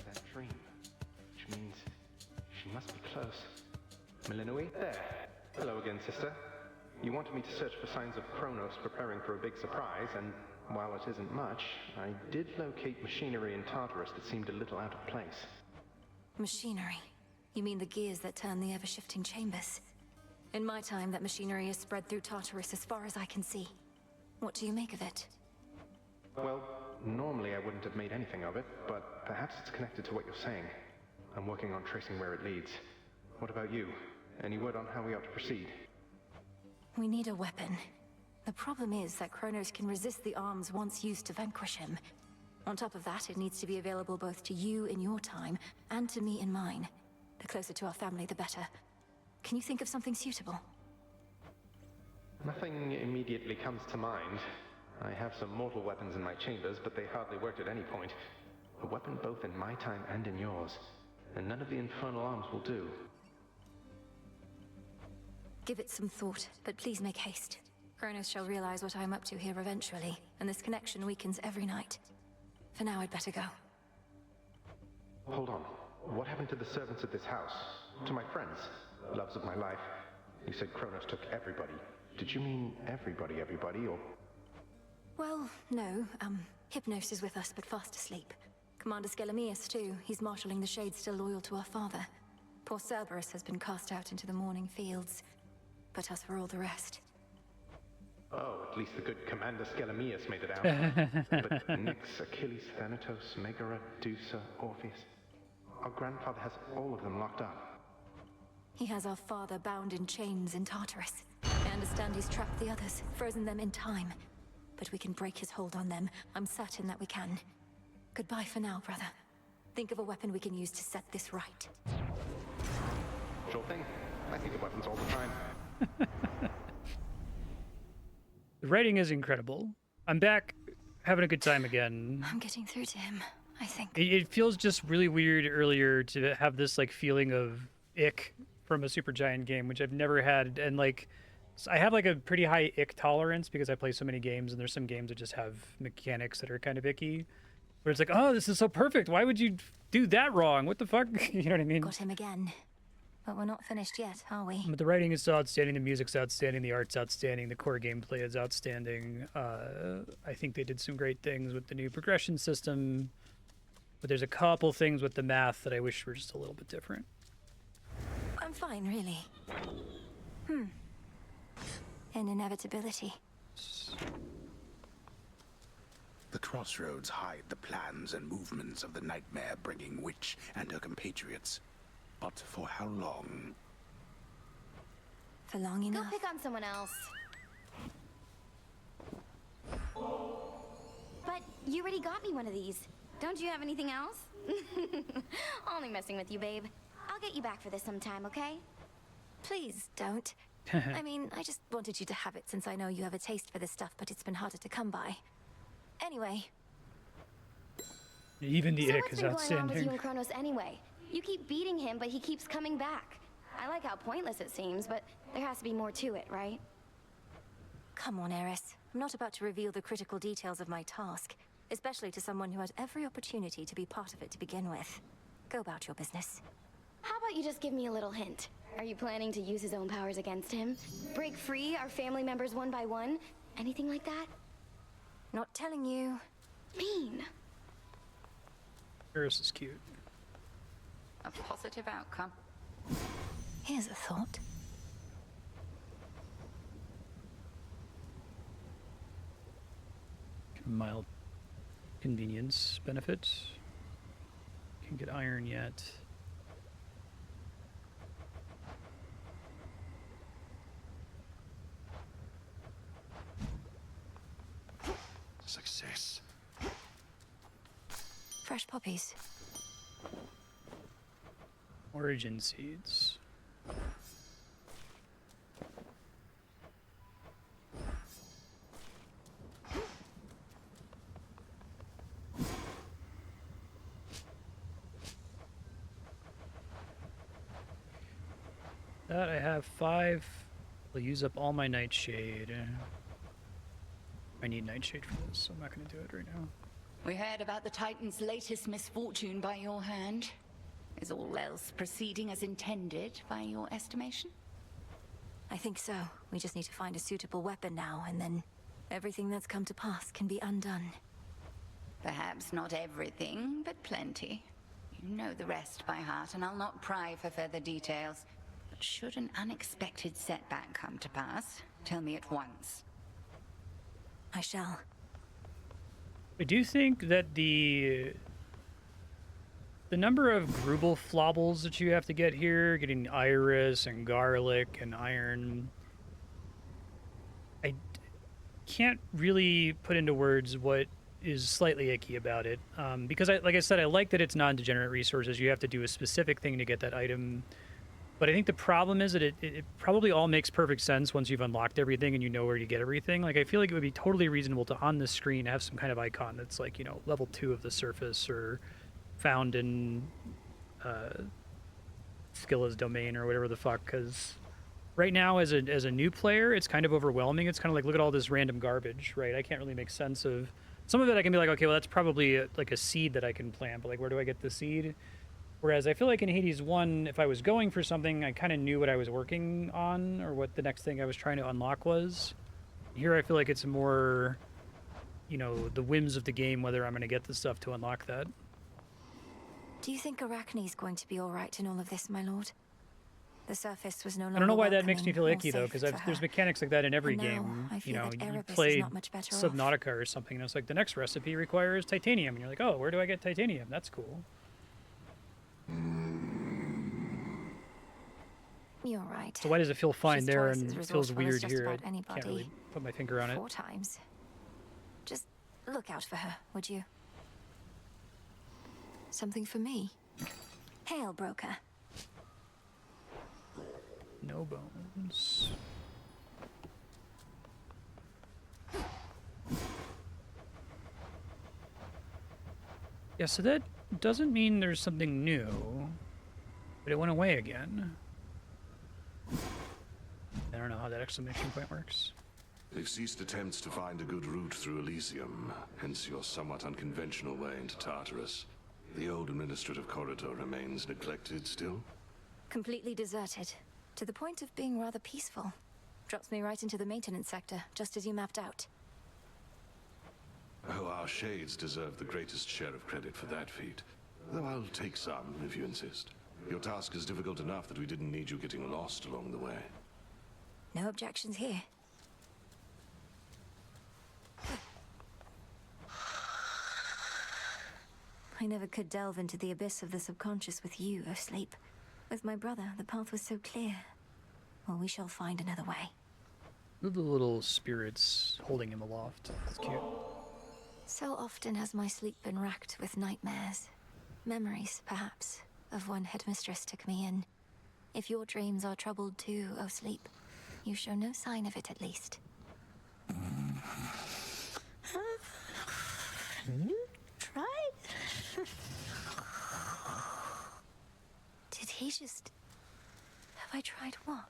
That dream, which means she must be close. Melenoi? There. Hello again, sister. You wanted me to search for signs of Kronos preparing for a big surprise, and while it isn't much, I did locate machinery in Tartarus that seemed a little out of place. Machinery? You mean the gears that turn the ever-shifting chambers? In my time, that machinery is spread through Tartarus as far as I can see. What do you make of it? Well, normally I wouldn't have made anything of it, but perhaps it's connected to what you're saying. I'm working on tracing where it leads. What about you? Any word on how we ought to proceed? We need a weapon. The problem is that Kronos can resist the arms once used to vanquish him. On top of that, it needs to be available both to you in your time, and to me in mine. The closer to our family, the better. Can you think of something suitable? Nothing immediately comes to mind. I have some mortal weapons in my chambers, but they hardly worked at any point. A weapon both in my time and in yours. And none of the infernal arms will do. Give it some thought, but please make haste. Kronos shall realize what I'm up to here eventually, and this connection weakens every night. For now, I'd better go. Hold on. What happened to the servants at this house? To my friends? Loves of my life? You said Kronos took everybody. Did you mean everybody, or... Well, no. Hypnos is with us, but fast asleep. Commander Skelemius, too. He's marshalling the Shades still loyal to our father. Poor Cerberus has been cast out into the morning fields. But as for all the rest... Oh, at least the good Commander Skelemius made it out. But Nyx, Achilles, Thanatos, Megara, Dusa, Orpheus... Our grandfather has all of them locked up. He has our father bound in chains in Tartarus. I understand he's trapped the others, frozen them in time. But we can break his hold on them. I'm certain that we can. Goodbye for now, brother. Think of a weapon we can use to set this right. Sure thing. I think of weapons all the time. The writing is incredible. I'm back having a good time again. I'm getting through to him, I think. It feels just really weird earlier to have this like feeling of ick from a Supergiant game, which I've never had. And like, I have like a pretty high ick tolerance because I play so many games, and there's some games that just have mechanics that are kind of icky. Where it's like, oh, this is so perfect. Why would you do that wrong? What the fuck? You know what I mean? Got him again. But we're not finished yet, are we? But the writing is still outstanding, the music's outstanding, the art's outstanding, the core gameplay is outstanding. I think they did some great things with the new progression system, but there's a couple things with the math that I wish were just a little bit different. I'm fine, really. An inevitability. crossroads hide the plans and movements of the nightmare-bringing witch and her compatriots. But for how long? For long enough. Go pick on someone else. But you already got me one of these. Don't you have anything else? Only messing with you, babe. I'll get you back for this sometime, okay? Please don't. I mean, I just wanted you to have it since I know you have a taste for this stuff, but it's been harder to come by. Anyway. Even the So ick what's is been going on with outstanding. you and Kronos anyway? You keep beating him, but he keeps coming back. I like how pointless it seems, but there has to be more to it, right? Come on, Eris. I'm not about to reveal the critical details of my task, especially to someone who had every opportunity to be part of it to begin with. Go about your business. How about you just give me a little hint? Are you planning to use his own powers against him? Break free our family members one by one? Anything like that? Not telling you. Mean. Eris is cute. A positive outcome. Here's a thought. Mild convenience benefit. Can't get iron yet. Success. Fresh poppies. Origin seeds. That I have 5. I'll use up all my nightshade. I need nightshade for this, so I'm not going to do it right now. We heard about the Titan's latest misfortune by your hand. Is all else proceeding as intended by your estimation? I think so. We just need to find a suitable weapon now, and then everything that's come to pass can be undone. Perhaps not everything, but plenty. You know the rest by heart, and I'll not pry for further details. But should an unexpected setback come to pass, tell me at once. I shall. I do think that the number of Grubel flobbles that you have to get here, getting iris and garlic and iron, I can't really put into words what is slightly icky about it. Because, like I said, I like that it's non-degenerate resources. You have to do a specific thing to get that item. But I think the problem is that it probably all makes perfect sense once you've unlocked everything and you know where to get everything. Like, I feel like it would be totally reasonable to, on the screen, have some kind of icon that's like, you know, level 2 of the surface or found in Scylla's domain or whatever the fuck. Because right now, as a new player, it's kind of overwhelming. It's kind of like, look at all this random garbage, right? I can't really make sense of... Some of it I can be like, okay, well, that's probably like a seed that I can plant, but like, where do I get the seed? Whereas I feel like in Hades 1, if I was going for something, I kind of knew what I was working on or what the next thing I was trying to unlock was. Here I feel like it's more, you know, the whims of the game, whether I'm going to get the stuff to unlock that. Do you think Arachne's going to be all right in all of this, my lord? The surface was no longer I don't know why that makes me feel welcoming or icky, though, safe because for there's her. mechanics like that in every And now game. I You feel know, that you Erebus is play not much better off. Subnautica or something, and it's like, the next recipe requires titanium. And you're like, oh, where do I get titanium? That's cool. You're right. So why does it feel fine She's there twice and as feels resourceful as weird just here? about I can't anybody. really put my finger on it. 4 times. Just look out for her, would you? Something for me? Hail, broker. No bones. Yeah, so that doesn't mean there's something new, but it went away again. I don't know how that exclamation point works. They've ceased attempts to find a good route through Elysium, hence your somewhat unconventional way into Tartarus. The old administrative corridor remains neglected still? Completely deserted. To the point of being rather peaceful. Drops me right into the maintenance sector, just as you mapped out. Oh, our shades deserve the greatest share of credit for that feat. Though I'll take some, if you insist. Your task is difficult enough that we didn't need you getting lost along the way. No objections here. I never could delve into the abyss of the subconscious with you, O Sleep. With my brother, the path was so clear. Well, we shall find another way. The little spirits holding him aloft. It's cute. So often has my sleep been racked with nightmares. Memories, perhaps, of when Headmistress took me in. If your dreams are troubled too, O Sleep, you show no sign of it at least. Try? Did he just... Have I tried what?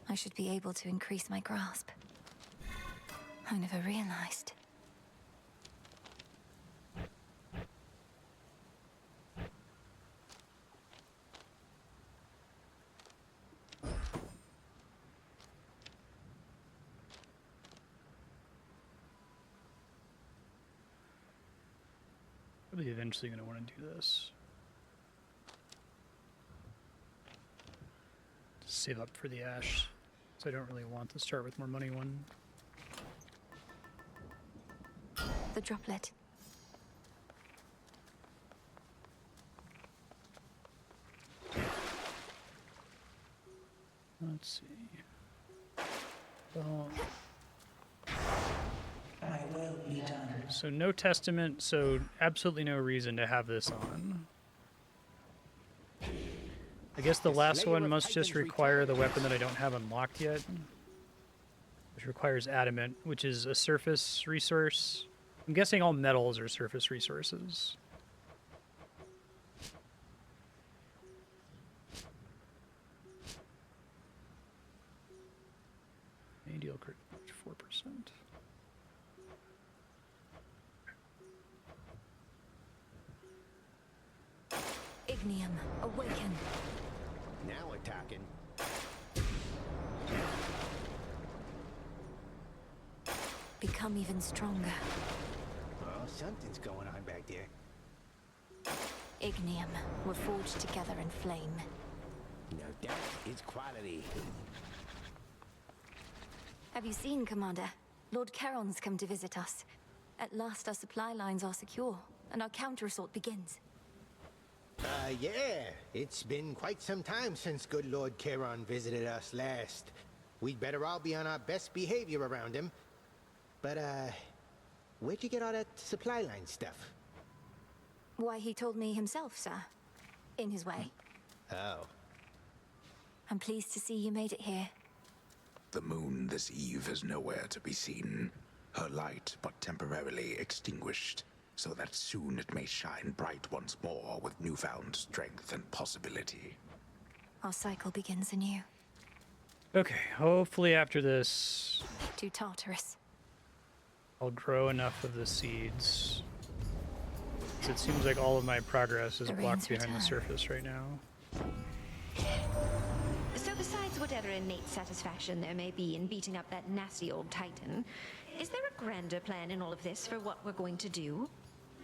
I should be able to increase my grasp. I never realized. Probably eventually going to want to do this. Just save up for the ash. So I don't really want to start with more money one. The droplet. Let's see. Well, My will be done. so no testament, so absolutely no reason to have this on. I guess the last one must just require the weapon that I don't have unlocked yet, which requires adamant, which is a surface resource. I'm guessing all metals are surface resources. Deal crit 4%. Ignium, awaken. Now we're talking. Become even stronger. Well, something's going on back there. Ignium, we're forged together in flame. Now that is quality. Have you seen, Commander? Lord Charon's come to visit us. At last our supply lines are secure, and our counter-assault begins. Yeah. It's been quite some time since good Lord Charon visited us last. We'd better all be on our best behavior around him. But, where'd you get all that supply line stuff? Why, he told me himself, sir. In his way. Oh. I'm pleased to see you made it here. The moon this eve is nowhere to be seen. Her light but temporarily extinguished, so that soon it may shine bright once more with newfound strength and possibility. Our cycle begins anew. Okay, hopefully after this, To Tartarus. I'll grow enough of the seeds. 'Cause it seems like all of my progress is The blocked rains behind the return. surface right now. So besides whatever innate satisfaction there may be in beating up that nasty old Titan, is there a grander plan in all of this for what we're going to do?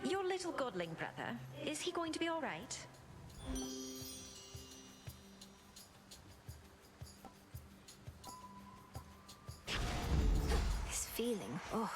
Your little godling brother, is he going to be all right? This feeling, oh.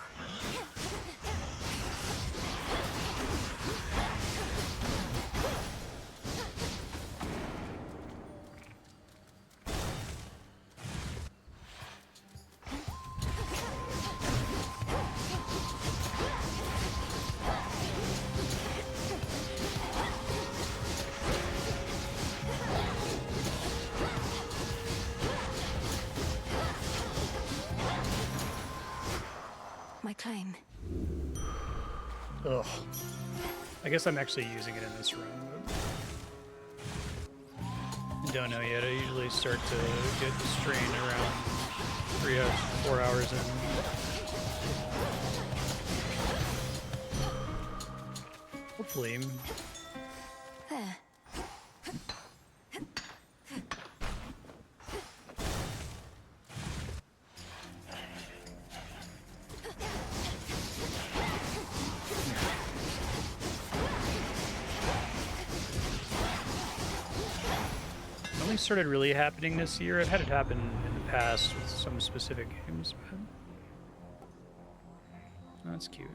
My claim. Ugh. I guess I'm actually using it in this room, but I don't know yet. I usually start to get the strain around 3 or 4 hours in. Hopefully. There. It only started really happening this year. I've had it happen in the past with some specific games, but that's cute.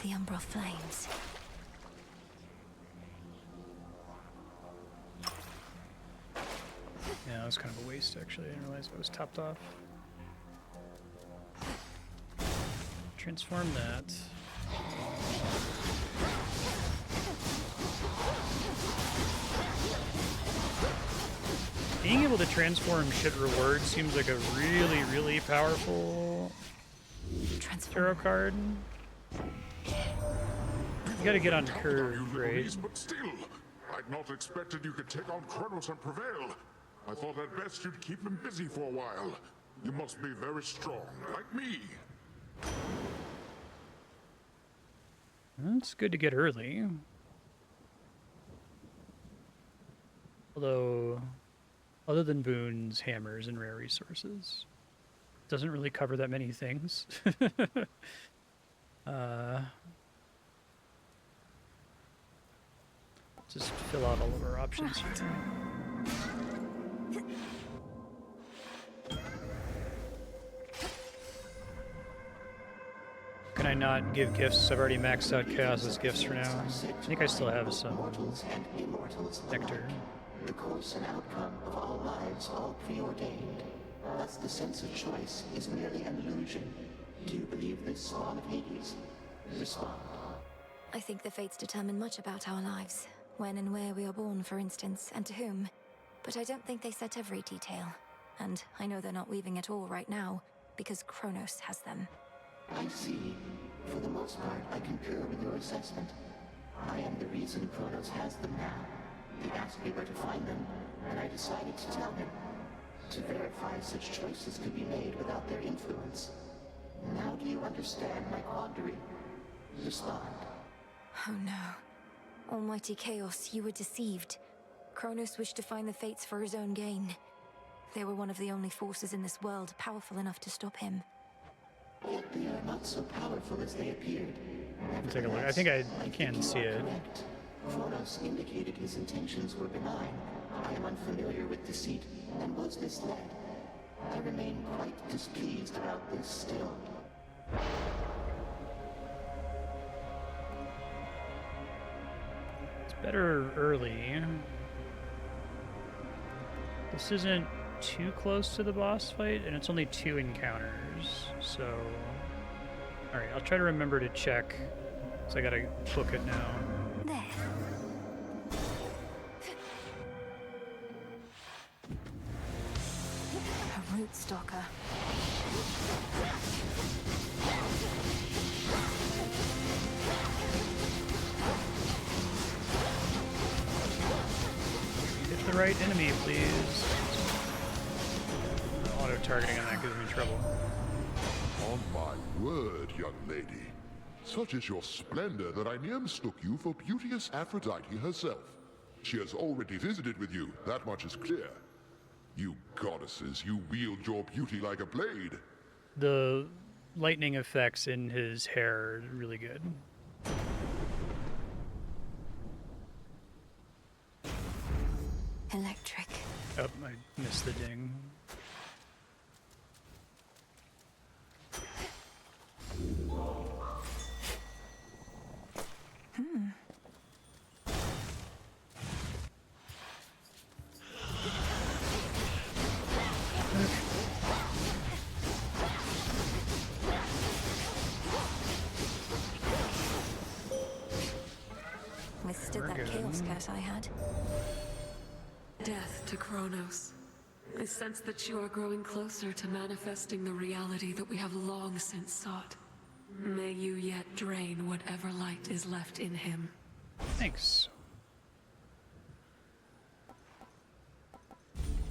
The umbral flames. Yeah, that was kind of a waste, actually. I didn't realize it was topped off. Transform that. Being able to transform shit reward seems like a really, really powerful tarot card. You gotta get on curve, right? But still, I'd not expected you could take on Kronos and prevail. I thought at best you'd keep him busy for a while. You must be very strong, like me. It's good to get early. Although, other than boons, hammers, and rare resources, doesn't really cover that many things. Just fill out all of our options here. Can I not give gifts? I've already maxed out Chaos's gifts for now. I think I still have some nectar. The course and outcome of all lives, all preordained. Thus the sense of choice is merely an illusion. Do you believe this, Spawn of Hades? Respond. I think the fates determine much about our lives. When and where we are born, for instance, and to whom. But I don't think they set every detail. And I know they're not weaving it all right now, because Kronos has them. I see. For the most part, I concur with your assessment. I am the reason Kronos has them now. He asked me where to find them, and I decided to tell him. To verify such choices could be made without their influence. Now do you understand my quandary? Respond. Oh no. Almighty Chaos, you were deceived. Kronos wished to find the fates for his own gain. They were one of the only forces in this world powerful enough to stop him. Yet they are not so powerful as they appeared. Take a look. I think I can see it. Kronos indicated his intentions were benign. I am unfamiliar with deceit and was misled. I remain quite displeased about this still. It's better early. This isn't too close to the boss fight, and it's only 2 encounters, so... Alright, I'll try to remember to check, so I gotta book it now. There. A root stalker. Hit the right enemy, please. Auto-targeting on that gives me trouble. On my word, young lady. Such is your splendor that I near mistook you for beauteous Aphrodite herself. She has already visited with you, that much is clear. You goddesses, you wield your beauty like a blade. The lightning effects in his hair are really good. Electric. Oh, I missed the ding. Withstood that chaos curse I had. Death to Kronos. I sense that you are growing closer to manifesting the reality that we have long since sought. May you yet drain whatever light is left in him. Thanks.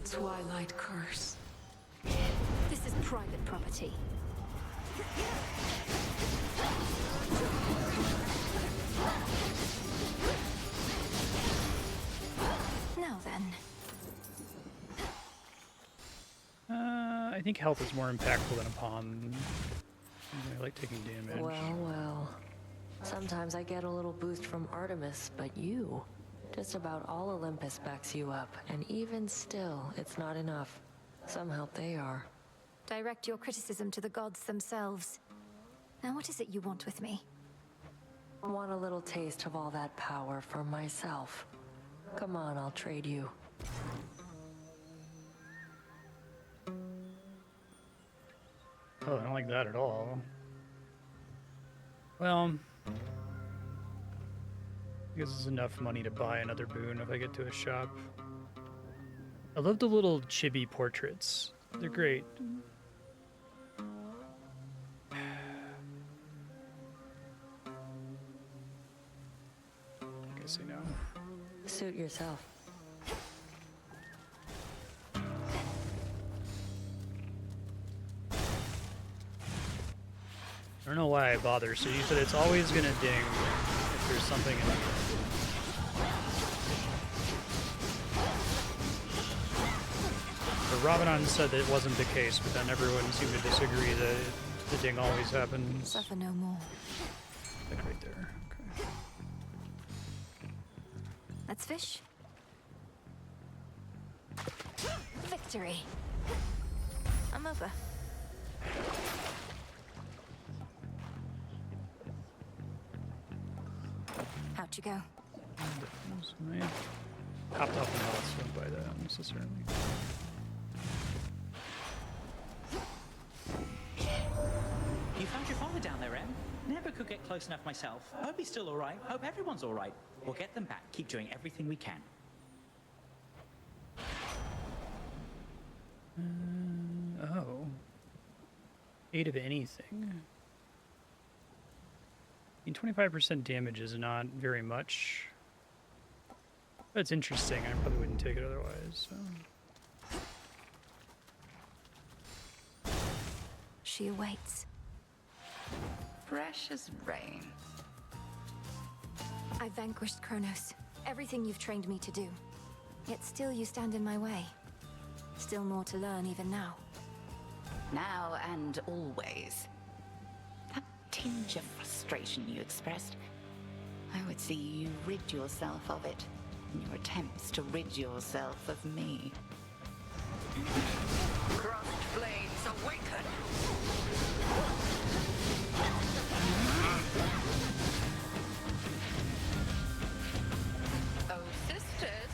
Twilight Curse. This is private property. Now then. I think health is more impactful than a palm. I like taking damage. Well, well. Sometimes I get a little boost from Artemis, but you... Just about all Olympus backs you up, and even still, it's not enough. Some help they are. Direct your criticism to the gods themselves. Now what is it you want with me? Want a little taste of all that power for myself. Come on, I'll trade you. Oh, I don't like that at all. Well, I guess it's enough money to buy another boon if I get to a shop. I love the little chibi portraits. They're great. I guess I know. Suit yourself. I don't know why I bother. So you said it's always gonna ding if there's something in it. But Ramadan said that it wasn't the case, but then everyone seemed to disagree that the ding always happens. Suffer no more. Like right there. Okay. Let's fish. Victory. I'm over. How'd you go? I hopped off the mouse, went by that unnecessarily. You found your father down there, Em? Never could get close enough myself. Hope he's still alright. Hope everyone's alright. We'll get them back. Keep doing everything we can. Oh. 8 of anything. I mean, 25% damage is not very much. But it's interesting. I probably wouldn't take it otherwise. So. She awaits. Fresh as rain. I vanquished Kronos. Everything you've trained me to do. Yet still you stand in my way. Still more to learn even now. Now and always. That tinge of frustration you expressed, I would see you rid yourself of it in your attempts to rid yourself of me. Crossed blades awaken! Oh, sisters!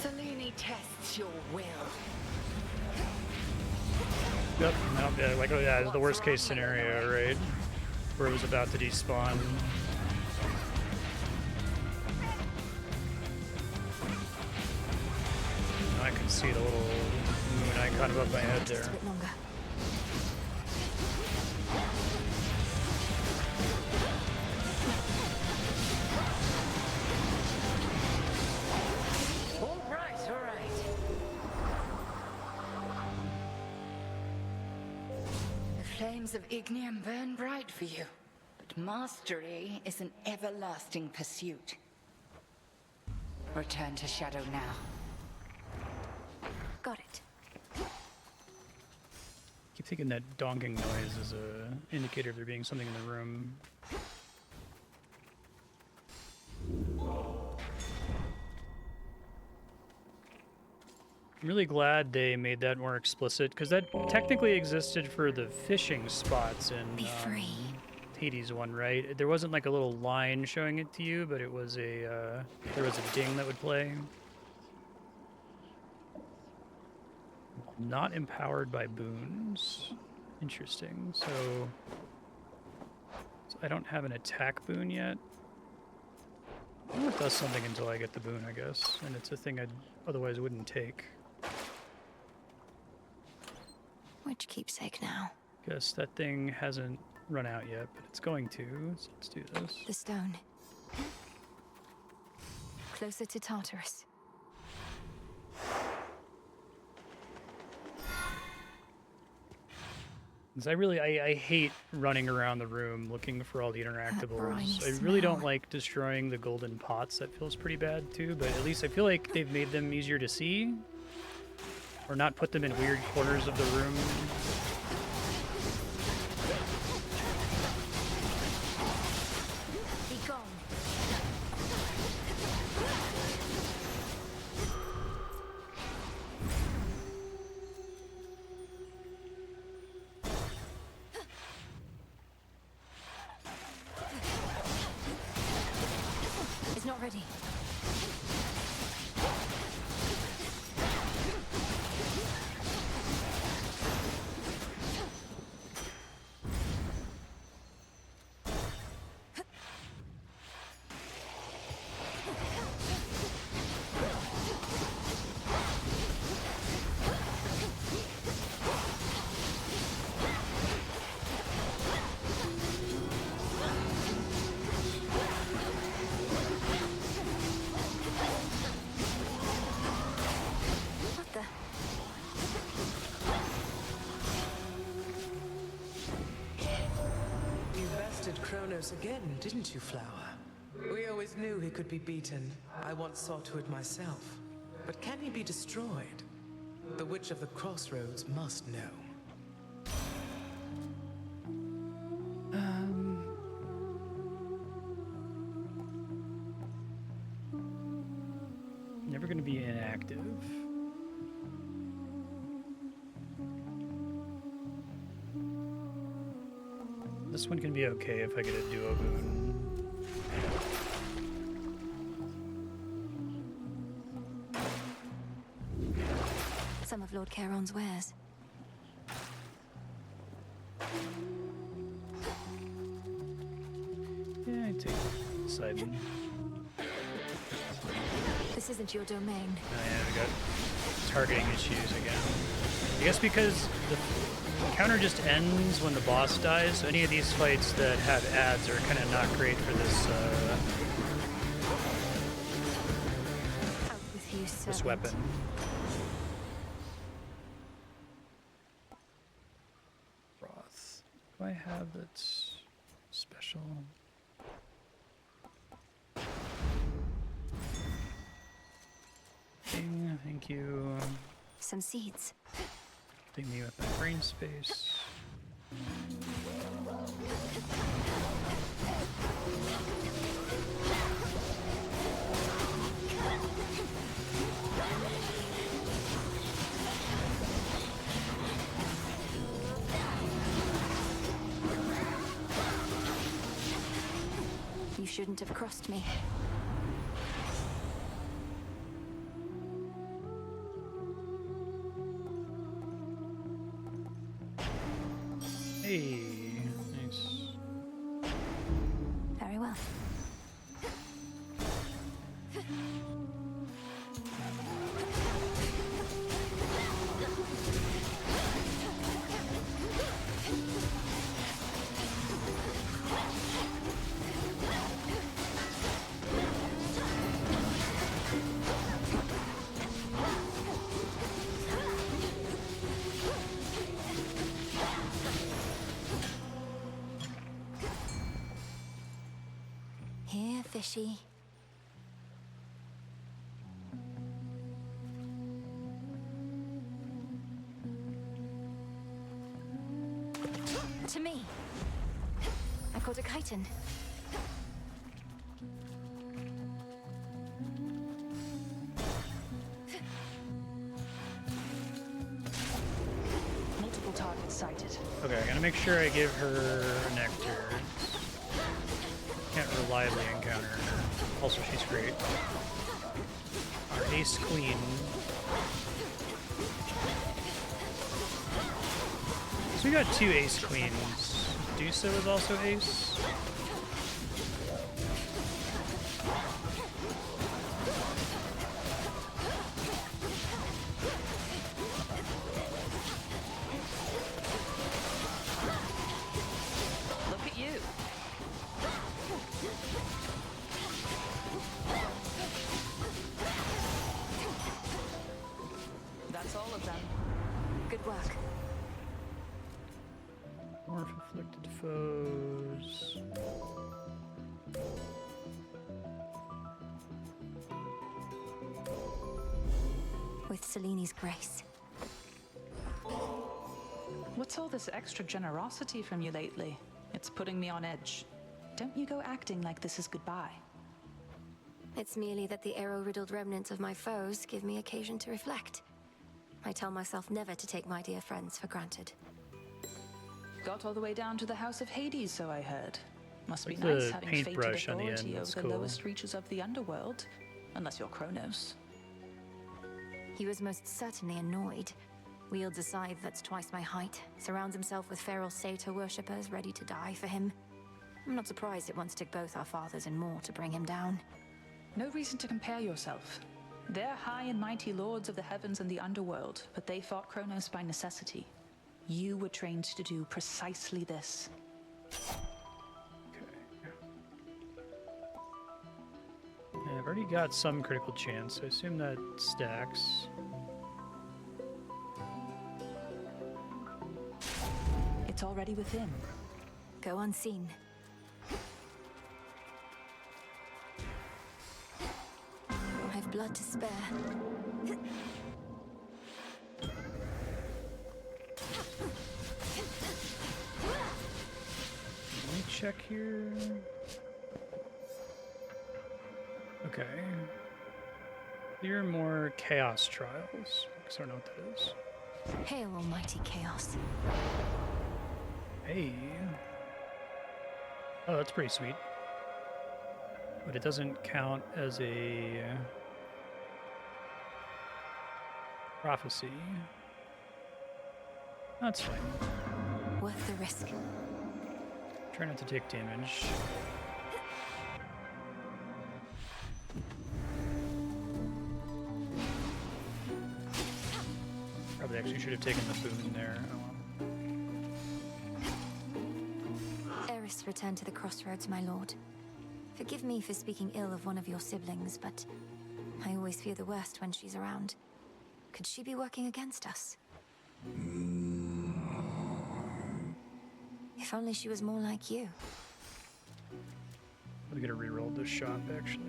Selene tests your will. Yep, no, yeah, like, oh yeah, it's the worst case scenario, right? Where it was about to despawn. I can see the little moon icon above my head there. Just a bit longer. All right, all right. The flames of Ignium burn bright for you, but mastery is an everlasting pursuit. Return to Shadow now. Got it. Keep thinking that donking noise is a indicator of there being something in the room. I'm really glad they made that more explicit, because that technically existed for the fishing spots in Hades one, right? There wasn't like a little line showing it to you, but it was a there was a ding that would play. Not empowered by boons. Interesting. So I don't have an attack boon yet. Well, it does something until I get the boon, I guess. And it's a thing I otherwise wouldn't take. Which keepsake now? Guess that thing hasn't run out yet, but it's going to. So let's do this. The stone. Closer to Tartarus. 'Cause I hate running around the room looking for all the interactables. briny I really don't smell. like destroying the golden pots. That feels pretty bad too, but at least I feel like they've made them easier to see. Or not put them in weird corners of the room. Be gone. It's not ready. What the? You bested Kronos again, didn't you, Flower? We always knew he could be beaten. I once saw to it myself. But can he be destroyed? The Witch of the Crossroads must know. Never gonna be inactive. This one can be okay if I get a duo boon. Some of Lord Charon's wares. Yeah, I take Sidon. This isn't your domain. Oh yeah, we got targeting issues again. I guess because the counter just ends when the boss dies, so any of these fights that have ads are kind of not great for this Out with you, this servant. weapon. Broth. Do I have that's special? Ding, thank you. Some seeds. Ding me with my brain space. You shouldn't have crossed me. Hey, nice. Very well. Here, fishy. To me. I caught a chitin. Multiple targets sighted. Okay, I gotta make sure I give her nectar. Can't reliably encounter her. Also, she's great. Our ace queen. So we got two ace queens. Dusa was also ace. Look at you. That's all of them. Good work. More afflicted foes. With Seleni's grace. What's all this extra generosity from you lately? It's putting me on edge. Don't you go acting like this is goodbye. It's merely that the arrow-riddled remnants of my foes give me occasion to reflect. I tell myself never to take my dear friends for granted. Got all the way down to the House of Hades, so I heard. Must be Like nice the having fated paintbrush on the end, authority over that's the cool. lowest reaches of the underworld. Unless you're Kronos. He was most certainly annoyed. Wields a scythe that's twice my height, surrounds himself with feral satyr worshippers ready to die for him. I'm not surprised it once took both our fathers and more to bring him down. No reason to compare yourself. They're high and mighty lords of the heavens and the underworld, but they fought Kronos by necessity. You were trained to do precisely this. Yeah, I've already got some critical chance, so I assume that stacks. It's already within. Go unseen. I've blood to spare. Let me check here. Okay. Clear more chaos trials. I don't know what that is. Hail, almighty chaos. Hey. Oh, that's pretty sweet. But it doesn't count as a prophecy. That's fine. Worth the risk. Try not to take damage. Probably actually should have taken the boon there. Oh well. Eris returned to the crossroads, my lord. Forgive me for speaking ill of one of your siblings, but I always fear the worst when she's around. Could she be working against us? If only she was more like you. I'm gonna reroll this shop actually.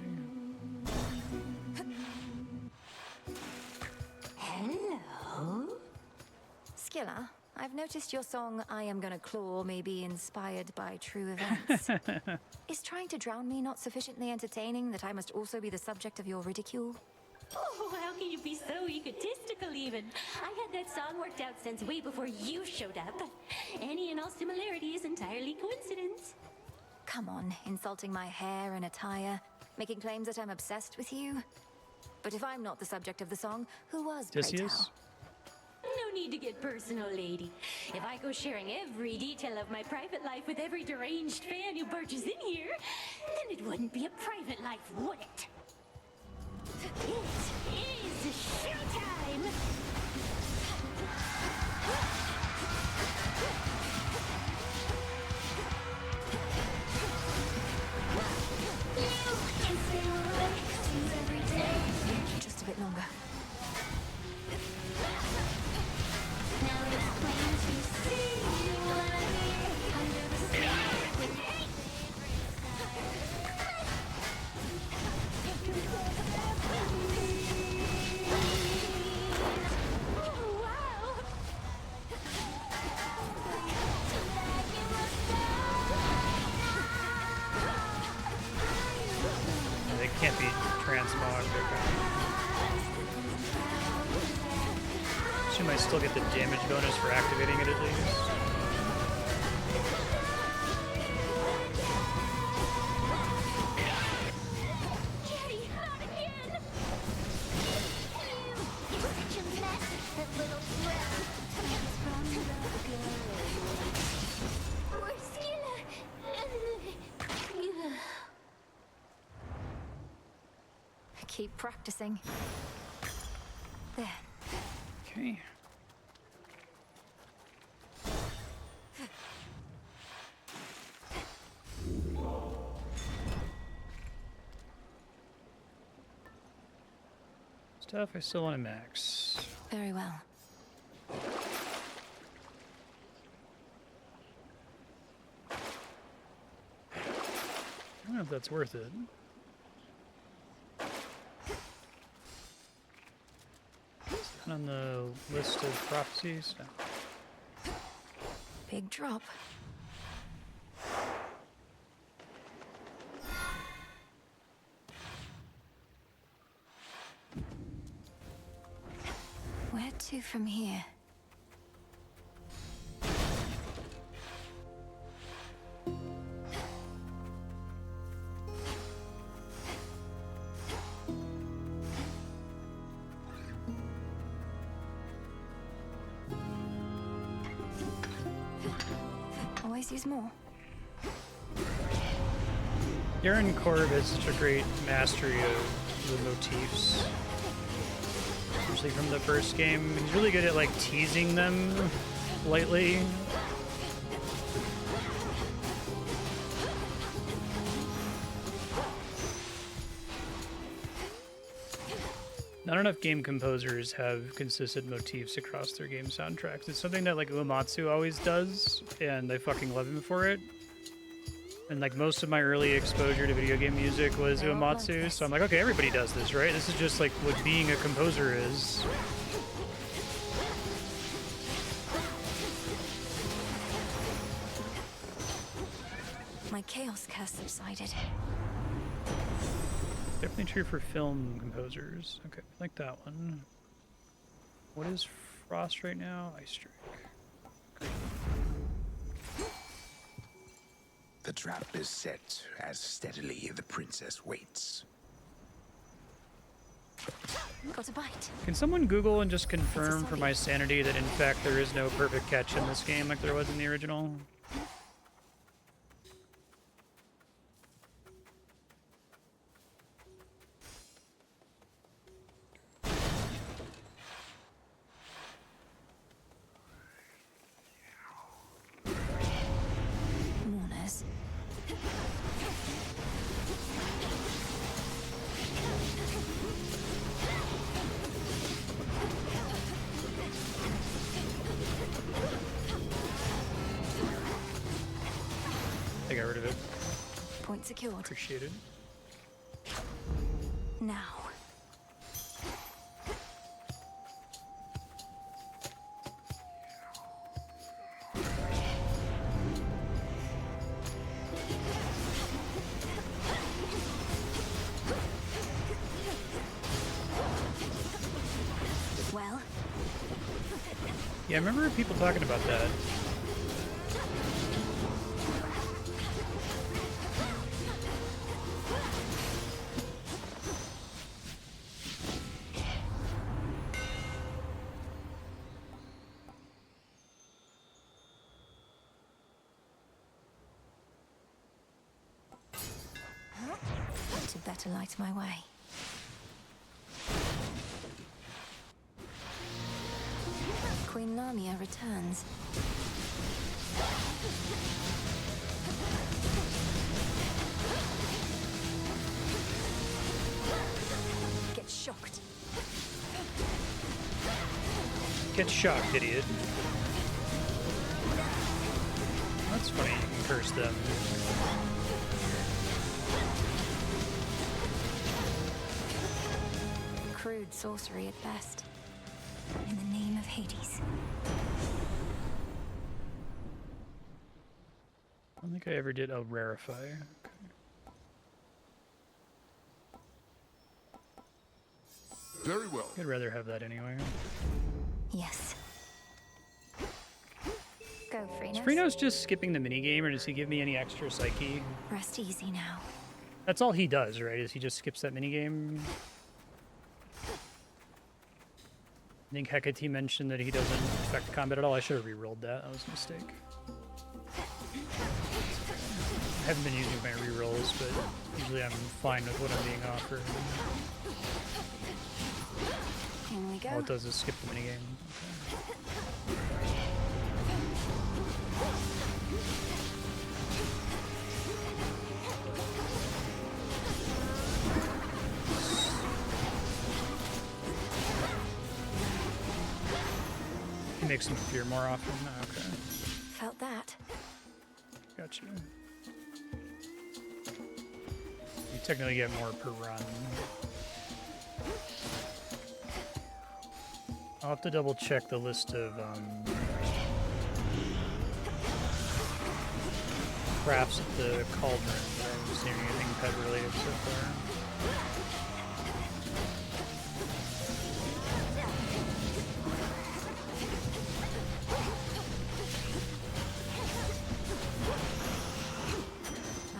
Hello? Skilla, I've noticed your song, I Am Gonna Claw, may be inspired by true events. Is trying to drown me not sufficiently entertaining that I must also be the subject of your ridicule? Oh, how can you be so egotistical even? I had that song worked out since way before you showed up. Any and all similarity is entirely coincidence. Come on, insulting my hair and attire, making claims that I'm obsessed with you. But if I'm not the subject of the song, who was, pray tell? No need to get personal, lady. If I go sharing every detail of my private life with every deranged fan who barges in here, then it wouldn't be a private life, would it? It is showtime! Just a bit longer. They can't be transmogged. Assume I still get the damage bonus for activating it at least. Jerry, not again! Keep practicing. There. Okay. Stuff I still want to max. Very well. know if that's worth it. Is that on the list of prophecies? No. Big drop. Where to from here? Always use more. Darren Korb has such a great mastery of the motifs, especially from the first game. He's really good at like teasing them lightly. Not enough game composers have consistent motifs across their game soundtracks. It's something that like Uematsu always does, and I fucking love him for it. And like most of my early exposure to video game music was Uematsu, so I'm like, okay, everybody does this, right? This is just like what being a composer is. My chaos curse subsided. Definitely true for film composers. Okay, like that one. What is Frost right now? Ice Strike. The trap is set as steadily the princess waits. Got a bite. Can someone Google and just confirm for my sanity that in fact there is no perfect catch in this game like there was in the original? Mourners. I got rid of it. Point secured. Appreciate it. Now. Well, Yeah, I remember people talking about that. to better light my way. Queen Lamia returns. Get shocked. Get shocked, idiot. That's funny, you can curse them. Crude sorcery at best. In the name of Hades. I don't think I ever did a rarefy. Okay. Very well. I'd rather have that anyway. Yes. Go, Is Freenos. Freenos just skipping the minigame, or does he give me any extra psyche? Rest easy now. That's all he does, right? Is he just skips that minigame? I think Hecate mentioned that he doesn't affect combat at all. I should have re-rolled that. That was a mistake. I haven't been using my re-rolls, but usually I'm fine with what I'm being offered. In we go. All it does is skip the minigame. He makes them appear more often. Oh, okay. Felt that. Gotcha. technically get more per run. I'll have to double check the list of crafts at the cauldron, but I haven't seen anything pet related so far.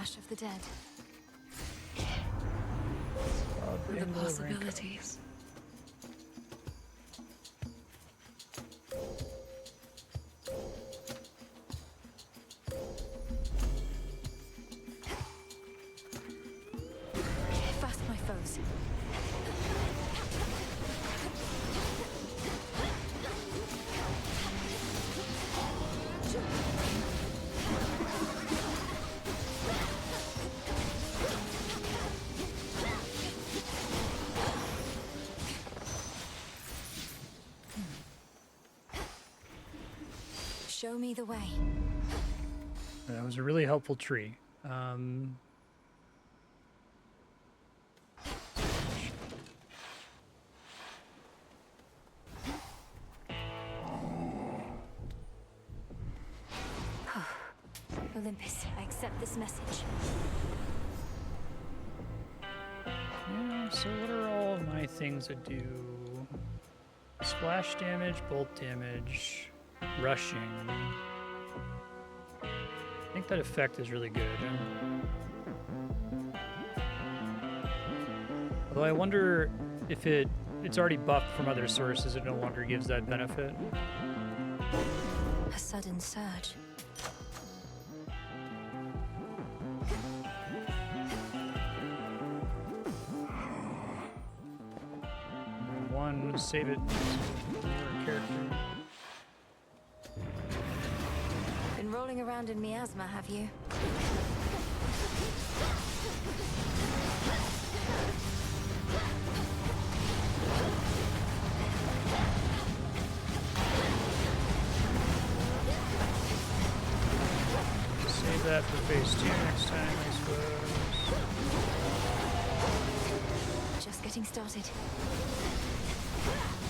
Ash of the dead. The possibilities. Fast, my foes. Show me the way. That was a really helpful tree. Olympus, I accept this message. Yeah, so what are all of my things that do splash damage, bolt damage, rushing? I think that effect is really good. Although I wonder if it's already buffed from other sources, it no longer gives that benefit. A sudden surge. One, save it. Character. Been rolling around in miasma, have you? Save that for phase 2 next time, I suppose. Just getting started.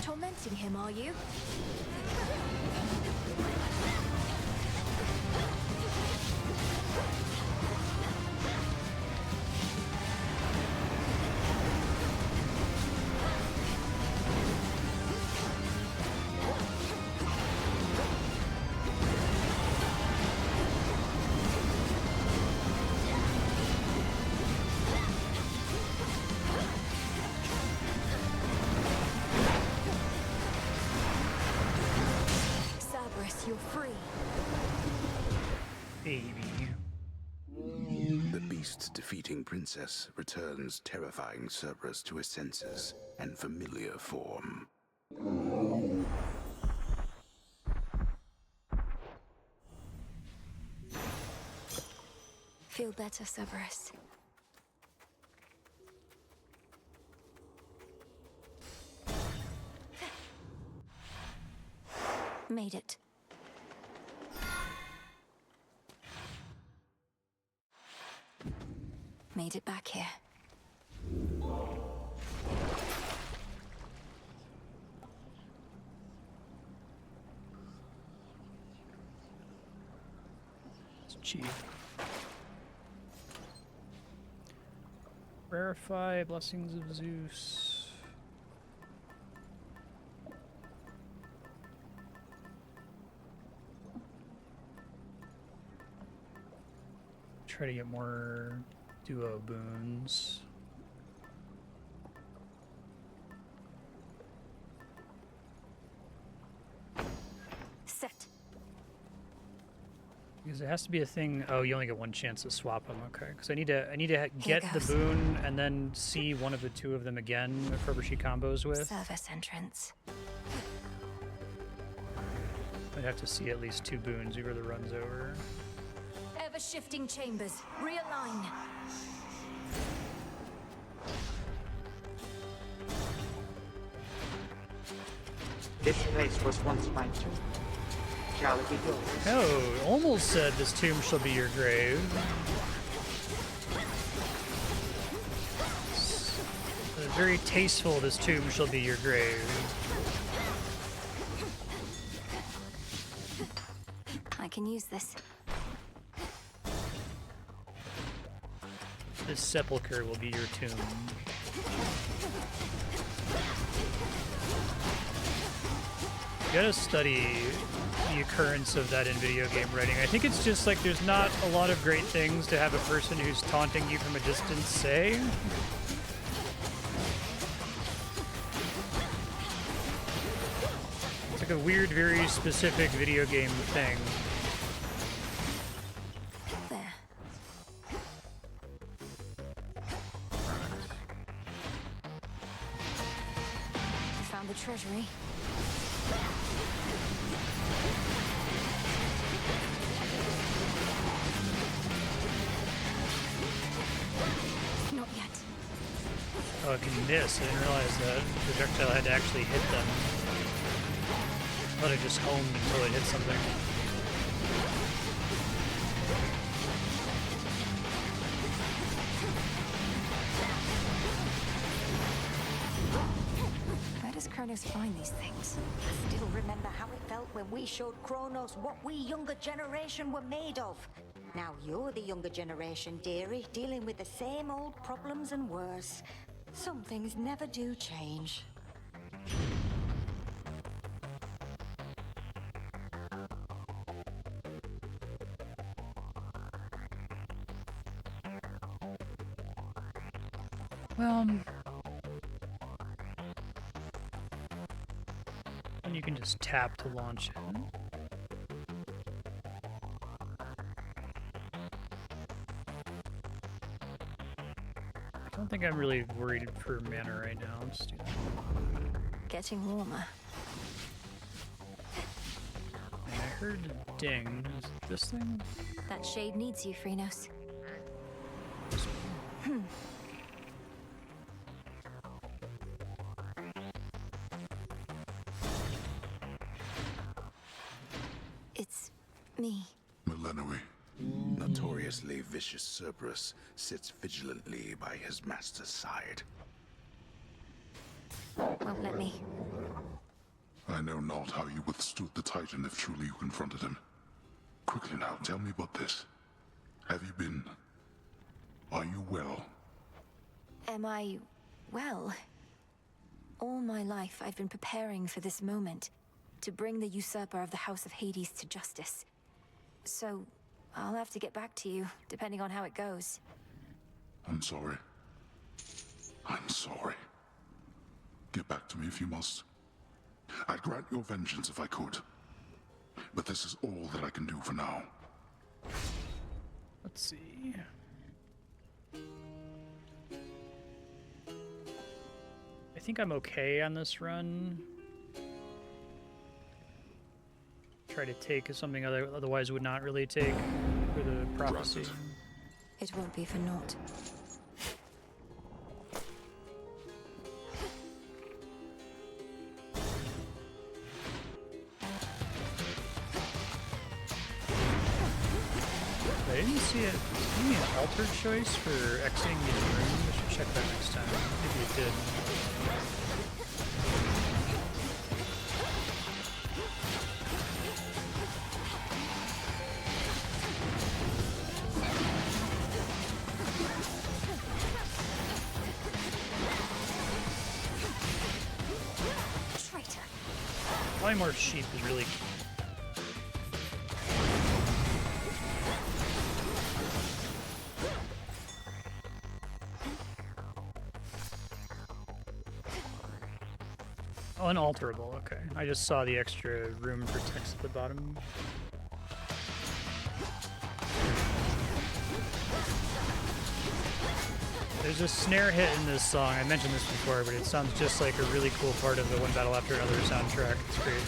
Tormenting him, are you? You're free. Baby. The beast's defeating princess returns terrifying Cerberus to his senses and familiar form. Feel better, Cerberus. Made it. Made it back here. It's cheap. Rarify Blessings of Zeus. Try to get more duo boons. Set. Because it has to be a thing. Oh, you only get one chance to swap them. Okay, because I need to get the boon and then see one of the two of them again for she combos with. Service entrance. I'd have to see at least 2 boons before the run's over. Ever-shifting chambers. Realign. This place was once my tomb. Shall it be yours? Oh, almost said this tomb shall be your grave. Very tasteful, this tomb shall be your grave. I can use this. This sepulcher will be your tomb. You gotta study the occurrence of that in video game writing. I think it's just like there's not a lot of great things to have a person who's taunting you from a distance say. It's like a weird, very specific video game thing. There. Found the treasury. Not yet. Oh, I can miss. I didn't realize that projectile had to actually hit them. I thought it just homed until it hit something. Where does Kronos find these things? I still remember how it felt when we showed Kronos what we younger generation were made of. Now you're the younger generation, dearie, dealing with the same old problems and worse. Some things never do change. Well, and you can just tap to launch it. I don't think I'm really worried for mana right now. Let's do that. Getting warmer. And I heard a ding. Is it this thing? That shade needs you, Phrynos. It's me. Millenoi. Notoriously vicious Cerberus sits vigilantly by his master's side. Won't let me. I know not how you withstood the Titan if truly you confronted him. Quickly now, tell me about this. Have you been... Are you well? Am I... well? All my life I've been preparing for this moment. To bring the usurper of the House of Hades to justice. So, I'll have to get back to you, depending on how it goes. I'm sorry. I'm sorry. Get back to me if you must. I'd grant your vengeance if I could. But this is all that I can do for now. Let's see. I think I'm okay on this run. Try to take something otherwise would not really take for the prophecy. It won't be for naught. I didn't see it. Maybe an altered choice for exiting these rooms. I should check that next time. Maybe it did. Traitor. Probably more sheep is really. Unalterable, okay. I just saw the extra room for text at the bottom. There's a snare hit in this song. I mentioned this before, but it sounds just like a really cool part of the One Battle After Another soundtrack. It's great.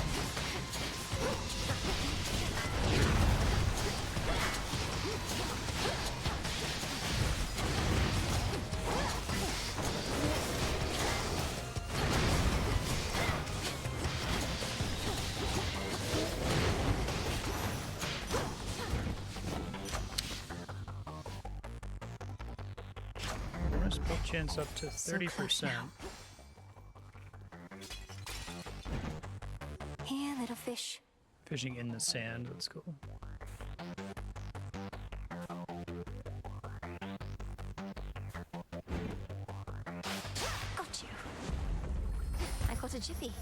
chance up to 30%. Here, little fish. Fishing in the sand, that's cool. Got you. I got a jiffy.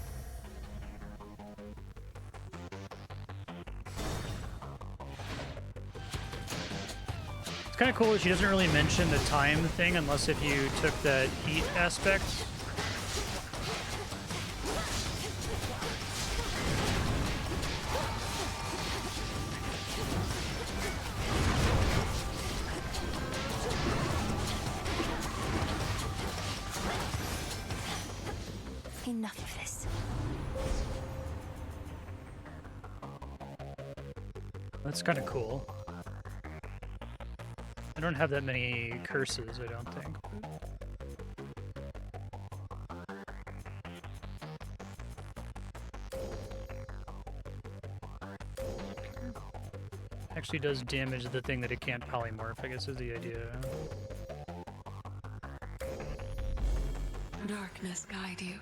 It's kind of cool that she doesn't really mention the time thing unless if you took that heat aspect. Enough of this. That's kind of cool. I don't have that many curses, I don't think. Actually does damage the thing that it can't polymorph, I guess is the idea. Darkness guide you.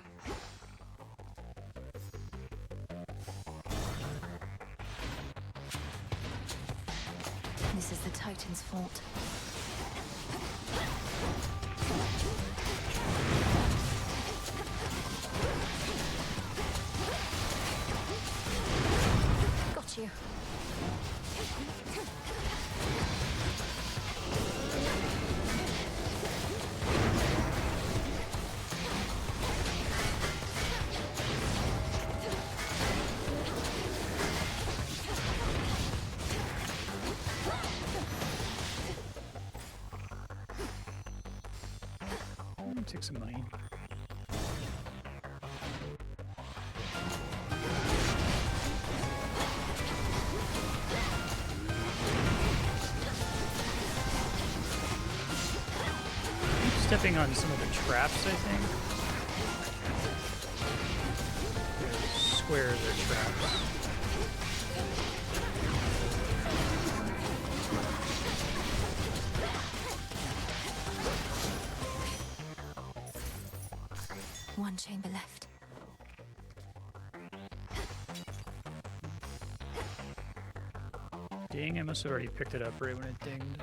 This is the Titan's fault. Got you. Take some money. Keep stepping on some of the traps, I think. Squares are traps. One chamber left. Ding, I must have already picked it up right when it dinged.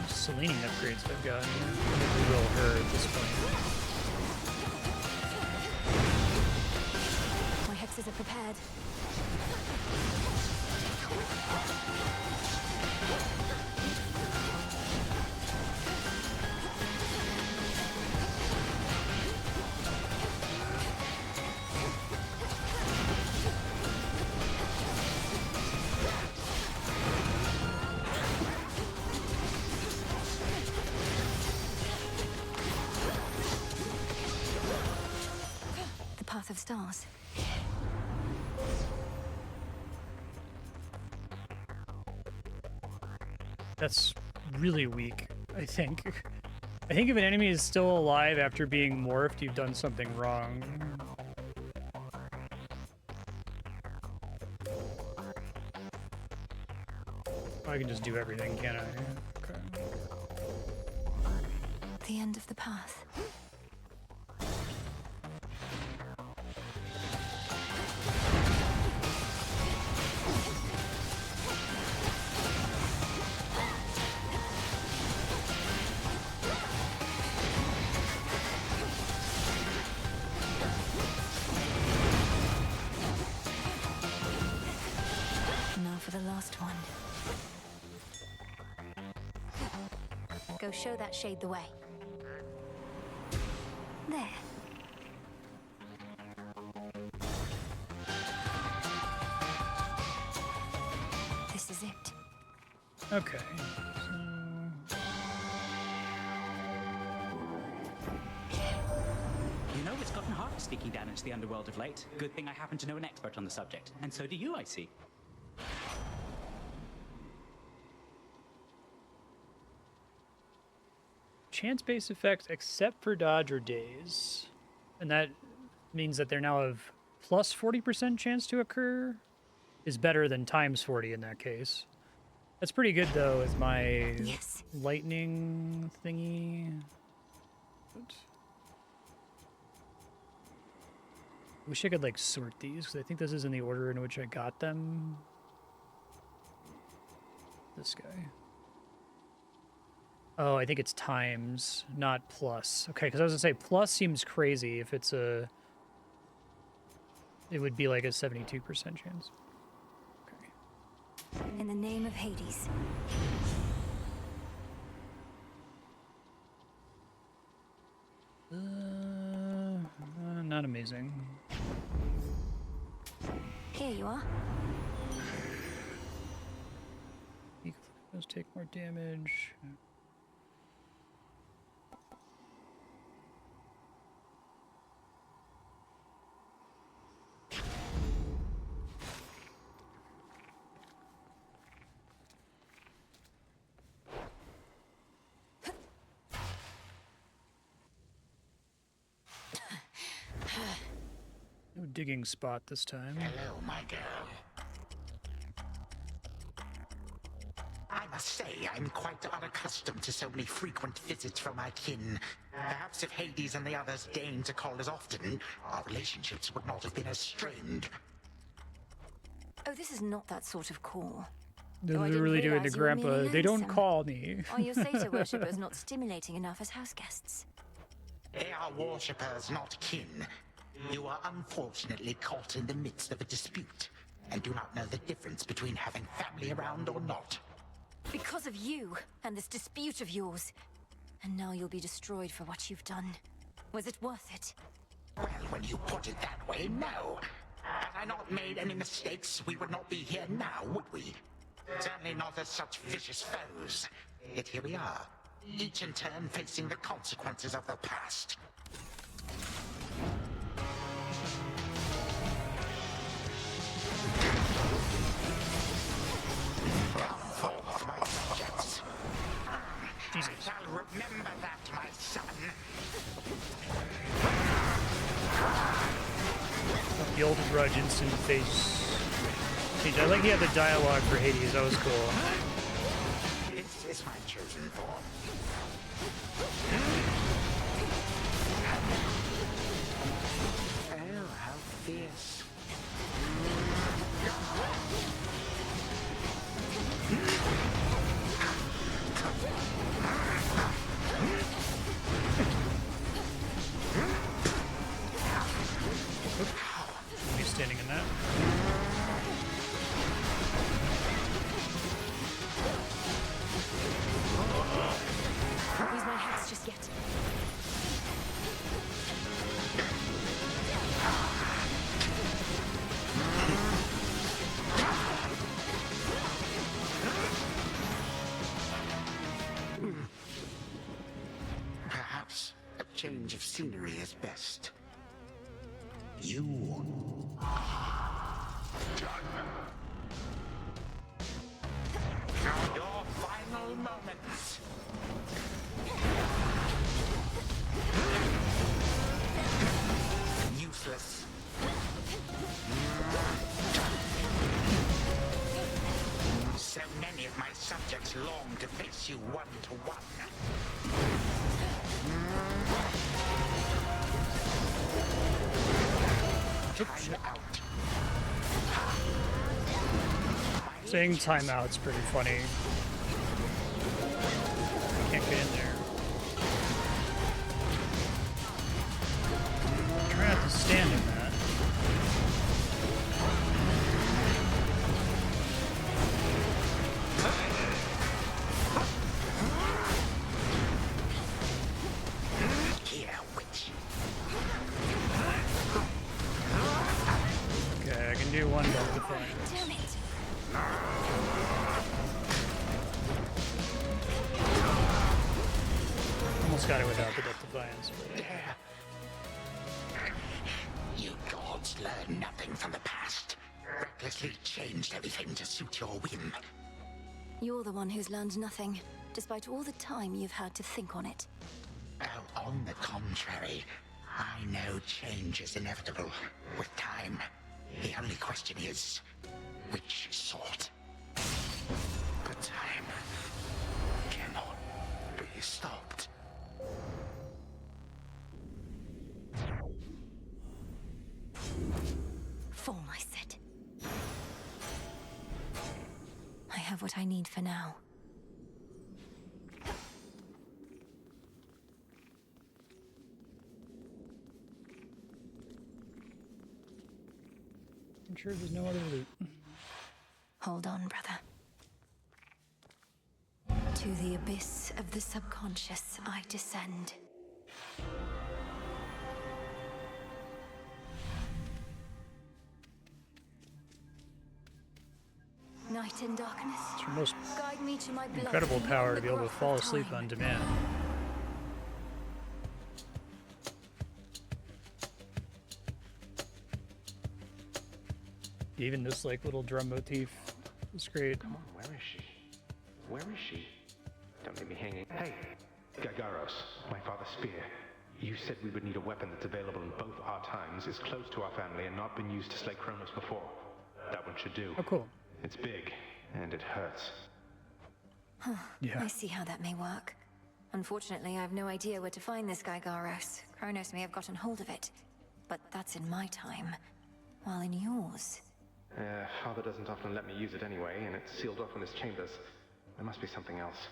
Selenium upgrades I've gotten. Maybe roll her at this point. My hexes are prepared. Path of stars. That's really weak, I think. I think if an enemy is still alive after being morphed, you've done something wrong. I can just do everything, can't I? Okay. The end of the path. Go show that shade the way. There. This is it. Okay. You know, it's gotten harder sneaking down into the underworld of late. Good thing I happen to know an expert on the subject. And so do you, I see. Chance-based effects except for dodge or daze. And that means that they now have plus 40% chance to occur is better than times 40 in that case. That's pretty good though with my lightning thingy. Oops. Wish I could like sort these because I think this is in the order in which I got them. This guy. Oh, I think it's times, not plus. Okay, because I was gonna say plus seems crazy if it's a. It would be like a 72% chance. In the name of Hades. Not amazing. Here you are. Those take more damage. No digging spot this time. Hello, my girl. I must say, I'm quite unaccustomed to so many frequent visits from my kin. Perhaps if Hades and the others deigned to call as often, our relationships would not have been as strained. Oh, this is not that sort of call. They're Oh, I didn't really doing the realize you were grandpa. merely They don't lonesome. call me. Are your satyr worshippers not stimulating enough as house guests? They are worshippers, not kin. You are unfortunately caught in the midst of a dispute, and do not know the difference between having family around or not. Because of you and this dispute of yours. And now you'll be destroyed for what you've done. Was it worth it? Well, when you put it that way, no. Had I not made any mistakes, we would not be here now, would we? Certainly not as such vicious foes. Yet here we are, each in turn facing the consequences of the past. Jesus. I shall remember that, my son. The old grudge instant face. Change. I like he had the dialogue for Hades. That was cool. This is my chosen form. Oh, how fierce. He's standing in that. Can't use my hex just yet. Perhaps a change of scenery is best. You are your final moments. Useless. So many of my subjects long to face you one-to-one. Time out. Saying timeout's pretty funny. Can't get in there. Try not to stand in that. Here, witch. Okay, I can do one belt defense. Damn it. Almost got it without the death defiance. You gods learn nothing from the past. Recklessly changed everything to suit your whim. You're the one who's learned nothing, despite all the time you've had to think on it. Oh, on the contrary, I know change is inevitable with time. The only question is, which sort? But Time cannot be stopped. Fall, I said. I have what I need for now. I'm sure there's no other loot. Hold on, brother. To the abyss of the subconscious I descend. Night and darkness. It's your most Guide me to my beloved incredible power to beyond be the able to growth fall of asleep time. on demand. Even this like little drum motif is great. Come on, where is she? Where is she? Don't leave me hanging. Hey, Gagaros, my father's spear. You said we would need a weapon that's available in both our times, is close to our family, and not been used to slay Kronos before. That one should do. Oh, cool. It's big, and it hurts. Huh. Yeah. I see how that may work. Unfortunately, I have no idea where to find this guy Garos. Kronos may have gotten hold of it. But that's in my time. While in yours... Father doesn't often let me use it anyway, and it's sealed off in his chambers. There must be something else.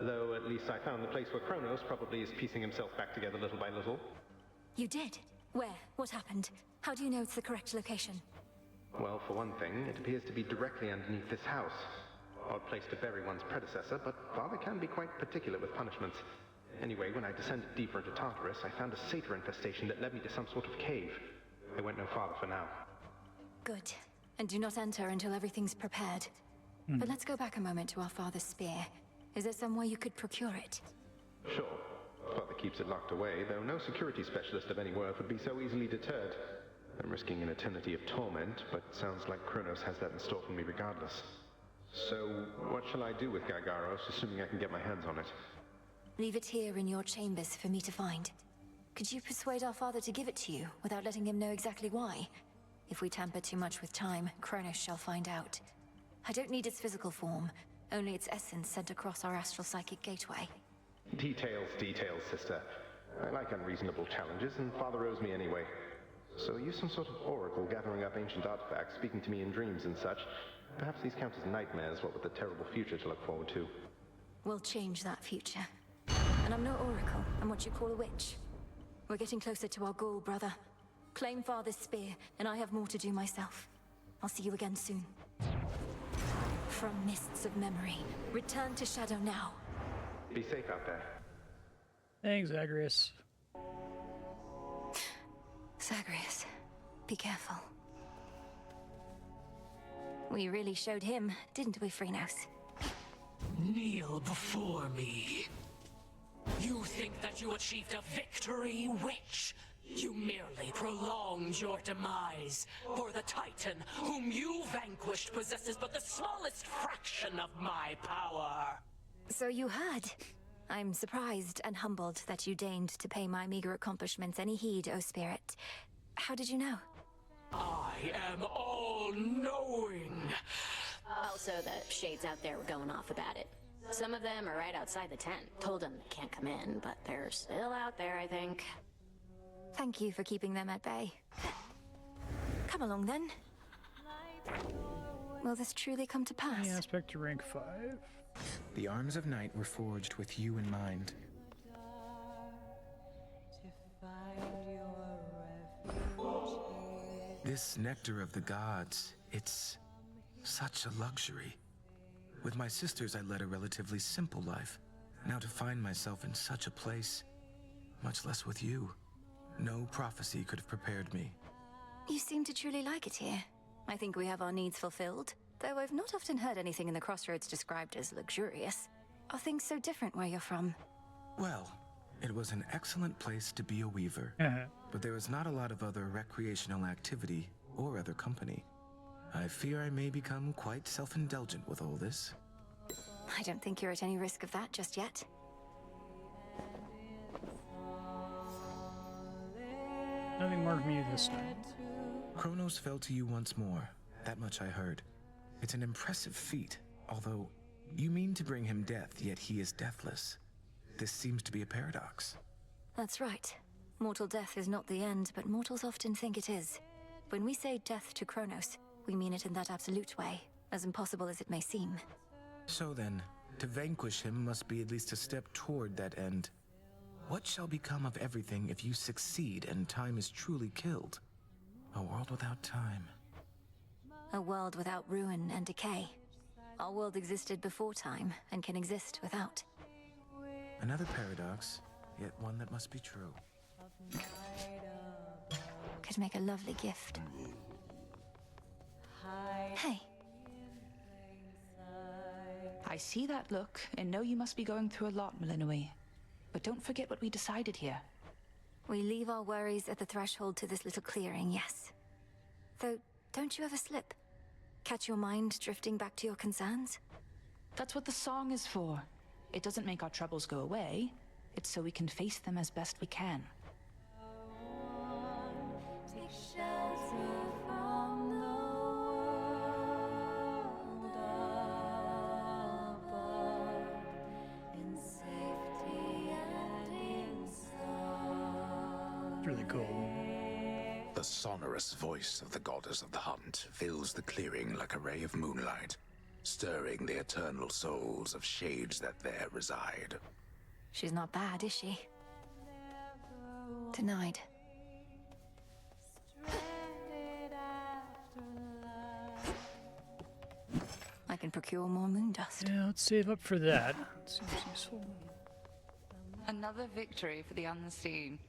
Though at least I found the place where Kronos probably is piecing himself back together little by little. You did? Where? What happened? How do you know it's the correct location? Well, for one thing, it appears to be directly underneath this house. Odd place to bury one's predecessor, but Father can be quite particular with punishments. Anyway, when I descended deeper into Tartarus, I found a satyr infestation that led me to some sort of cave. I went no farther for now. Good. And do not enter until everything's prepared. But let's go back a moment to our father's spear. Is there some way you could procure it? Sure. Father keeps it locked away, though no security specialist of any worth would be so easily deterred. I'm risking an eternity of torment, but sounds like Kronos has that in store for me regardless. So, what shall I do with Gargaros, assuming I can get my hands on it? Leave it here in your chambers for me to find. Could you persuade our father to give it to you, without letting him know exactly why? If we tamper too much with time, Kronos shall find out. I don't need its physical form, only its essence sent across our astral psychic gateway. Details, sister. I like unreasonable challenges, and Father owes me anyway. So use some sort of oracle gathering up ancient artifacts, speaking to me in dreams and such. Perhaps these count as nightmares, what with the terrible future to look forward to. We'll change that future. And I'm no oracle, I'm what you call a witch. We're getting closer to our goal, brother. Claim Father's spear, and I have more to do myself. I'll see you again soon. From mists of memory, return to Shadow now. Be safe out there. Thanks, Zagreus. Zagreus, be careful. We really showed him, didn't we, Phrynos? Kneel before me. You think that you achieved a victory, witch? You merely prolonged your demise, for the Titan whom you vanquished possesses but the smallest fraction of my power. So you heard. I'm surprised and humbled that you deigned to pay my meager accomplishments any heed, O Spirit. How did you know? I am all-knowing. Also, the shades out there were going off about it. Some of them are right outside the tent. Told them they can't come in, but they're still out there, I think. Thank you for keeping them at bay. Come along, then. Will this truly come to pass? Any aspect to rank 5. The arms of night were forged with you in mind. This nectar of the gods, it's such a luxury. With my sisters, I led a relatively simple life. Now to find myself in such a place, much less with you, no prophecy could have prepared me. You seem to truly like it here. I think we have our needs fulfilled, though I've not often heard anything in the Crossroads described as luxurious. Are things so different where you're from? Well, it was an excellent place to be a weaver, but there was not a lot of other recreational activity or other company. I fear I may become quite self-indulgent with all this. I don't think you're at any risk of that just yet. Nothing more from you this time. Kronos fell to you once more. That much I heard. It's an impressive feat, although You mean to bring him death, yet he is deathless. This seems to be a paradox. That's right. Mortal death is not the end, but mortals often think it is. When we say death to Kronos, we mean it in that absolute way, as impossible as it may seem. So then, to vanquish him must be at least a step toward that end. What shall become of everything if you succeed and time is truly killed? A world without time. A world without ruin and decay. Our world existed before time and can exist without. Another paradox, yet one that must be true. Could make a lovely gift. Hey. I see that look and know you must be going through a lot, Malinui. But don't forget what we decided here. We leave our worries at the threshold to this little clearing, yes. Though, don't you ever slip? Catch your mind drifting back to your concerns? That's what the song is for. It doesn't make our troubles go away. It's so we can face them as best we can. Take shelter from the world above, in safety and in sorrow. It's really cool. The sonorous voice of the goddess of the hunt fills the clearing like a ray of moonlight, stirring the eternal souls of shades that there reside. She's not bad, is she? Denied. I can procure more moon dust. Yeah, let's save up for that. Seems useful. Another victory for the unseen.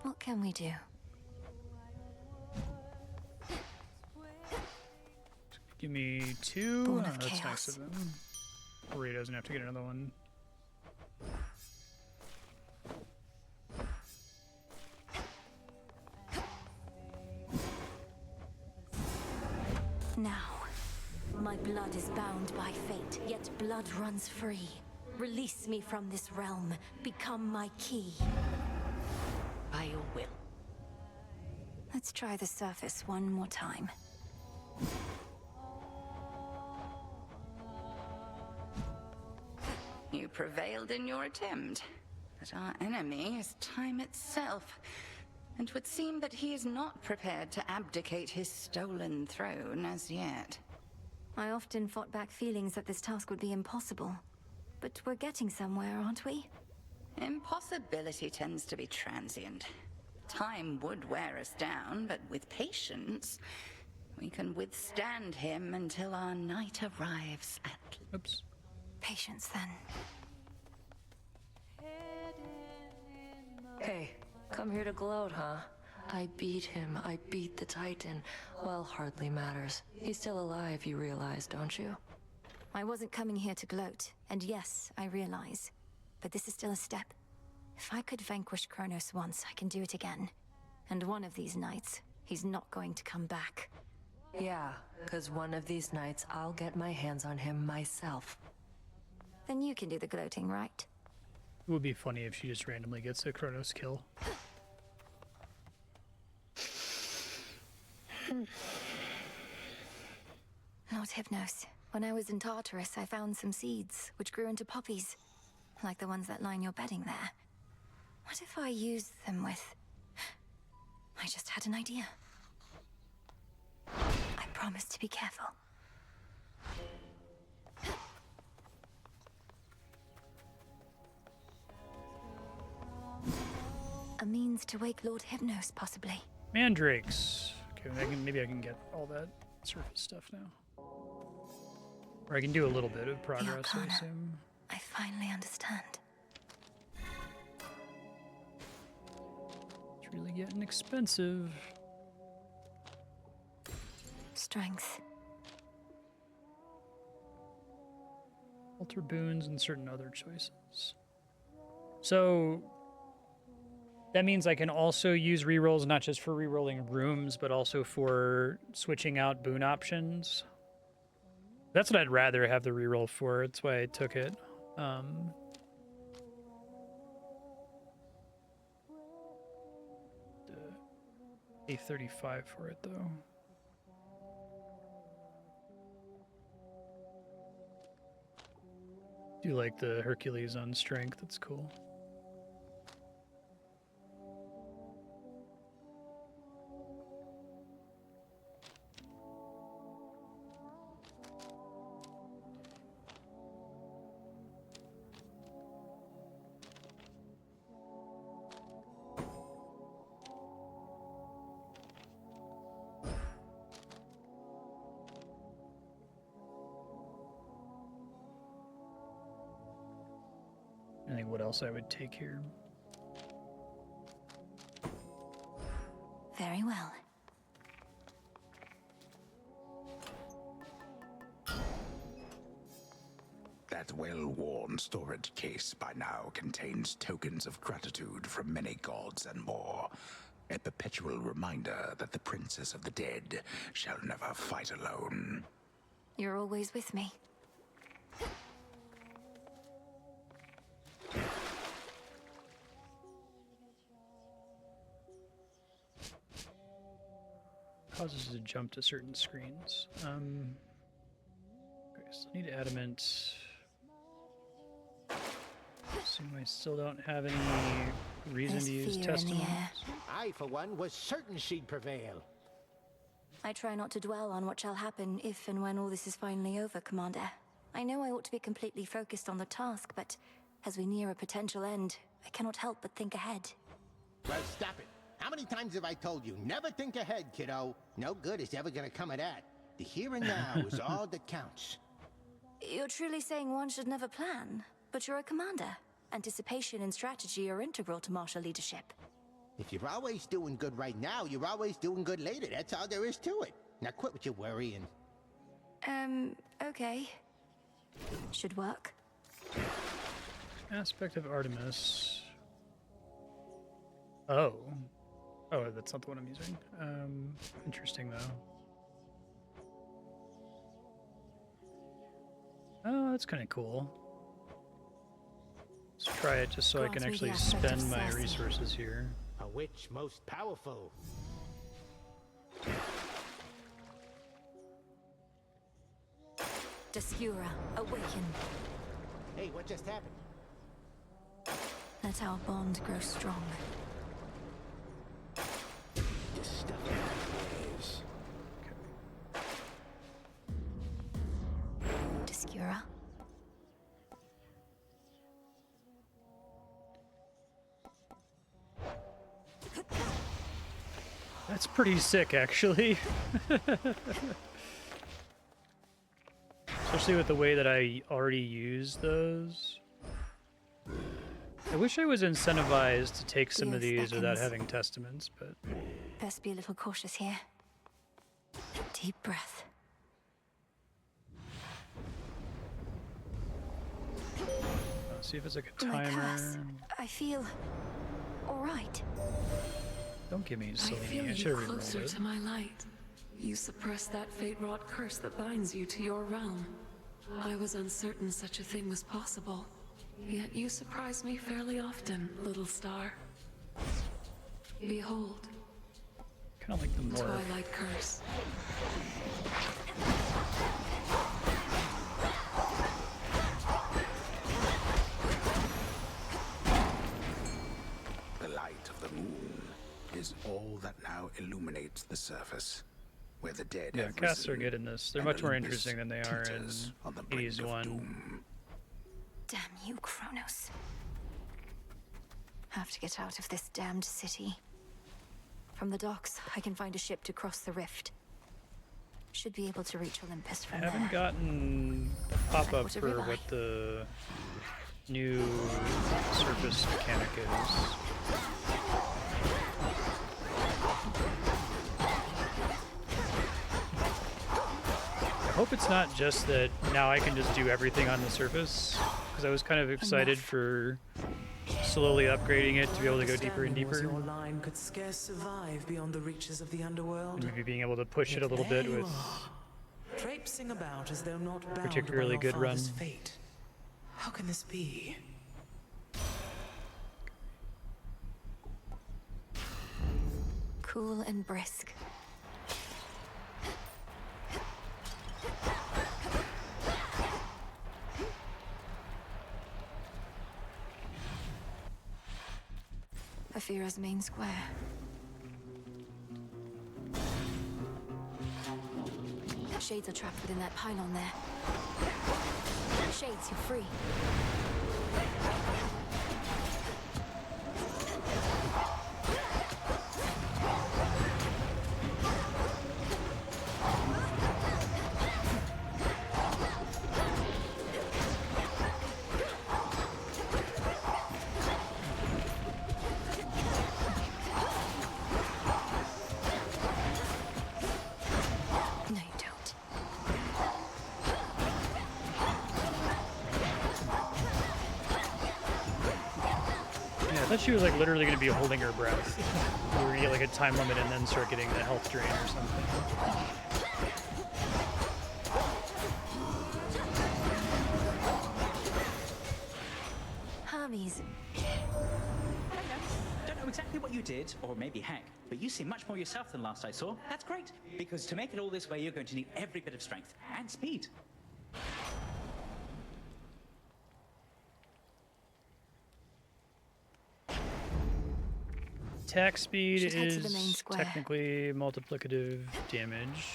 What can we do? Give me 2. Born Oh, of that's chaos. nice of them. Ray doesn't have to get another one. Now, my blood is bound by fate, yet blood runs free. Release me from this realm. Become my key. By your will. Let's try the surface one more time. You prevailed in your attempt, but our enemy is time itself. And 'twould seem that he is not prepared to abdicate his stolen throne as yet. I often fought back feelings that this task would be impossible. But we're getting somewhere, aren't we? Impossibility tends to be transient. Time would wear us down, but with patience, we can withstand him until our night arrives at... Oops. Patience, then. Hey, come here to gloat, huh? I beat him. I beat the Titan. Well, hardly matters. He's still alive, you realize, don't you? I wasn't coming here to gloat, and yes, I realize. But this is still a step. If I could vanquish Kronos once, I can do it again. And one of these nights, he's not going to come back. Yeah, because one of these nights I'll get my hands on him myself. Then you can do the gloating, right? It would be funny if she just randomly gets a Kronos kill. Lord Hypnos, when I was in Tartarus, I found some seeds, which grew into poppies. Like the ones that line your bedding there. What if I used them with... I just had an idea. I promise to be careful. A means to wake Lord Hypnos, possibly. Mandrakes. Okay, maybe I can get all that surface stuff now. Or I can do a little bit of progress, I assume. I finally understand. It's really getting expensive. Strength. Alter boons and certain other choices. So that means I can also use rerolls not just for rerolling rooms, but also for switching out boon options. That's what I'd rather have the reroll for. That's why I took it. A35 for it though. Do like the Hercules on strength, that's cool. I think what else I would take here. Very well. That well-worn storage case by now contains tokens of gratitude from many gods and more. A perpetual reminder that the Princess of the Dead shall never fight alone. You're always with me. Causes to jump to certain screens. Okay, so I need adamant. Assume I still don't have any reason to use testament. I, for one, was certain she'd prevail. I try not to dwell on what shall happen if and when all this is finally over, Commander. I know I ought to be completely focused on the task, but as we near a potential end, I cannot help but think ahead. Well, stop it. How many times have I told you, never think ahead, kiddo? No good is ever gonna come of that. The here and now is all that counts. You're truly saying one should never plan, but you're a commander. Anticipation and strategy are integral to martial leadership. If you're always doing good right now, you're always doing good later. That's all there is to it. Now quit with your worrying. Okay. Should work. Aspect of Artemis. Oh. Oh, that's not the one I'm using. Interesting though. Oh, that's kind of cool. Let's try it just so I can actually spend my resources here. A witch most powerful. Descura, awaken. Hey, what just happened? Let our bond grow strong. Descura. That's pretty sick, actually. Especially with the way that I already use those. I wish I was incentivized to take some of these without having testaments, but... Best be a little cautious here. Deep breath. Let's see if it's like a My curse. timer. I feel all right. Don't give me I silly. feel I you should have closer rerolled it. to my light. You suppressed that fate-wrought curse that binds you to your realm. I was uncertain such a thing was possible. Yet you surprise me fairly often, little star. Behold. Kind of like the more. Twilight curse. The light of the moon is all that now illuminates the surface, where the dead Yeah, have casts are risen, good in this. They're and much more Olympus interesting than they are in teeters on the brink Hades of 1. doom. Damn you, Kronos. Have to get out of this damned city. From the docks, I can find a ship to cross the rift. Should be able to reach Olympus I from haven't there. gotten a pop-up What a for rely. what the new surface mechanic is. I hope it's not just that now I can just do everything on the surface, because I was kind of excited for slowly upgrading it to be able to go deeper and Understanding was deeper. Your line could scarce survive beyond the reaches of the underworld. And maybe being able to push it a little There bit you with are, traipsing about as though not bound particularly by your good run. father's fate. How can this be? Cool and brisk. Ophira's main square. Shades are trapped within that pylon there. Shades, you're free. I thought she was like literally going to be holding her breath. We were going to get like a time limit and then start getting the health drain or something. Hermes. Don't know exactly what you did, or maybe heck, but you seem much more yourself than last I saw. That's great, because to make it all this way, you're going to need every bit of strength and speed. Attack speed Should head to the main is square. technically multiplicative damage.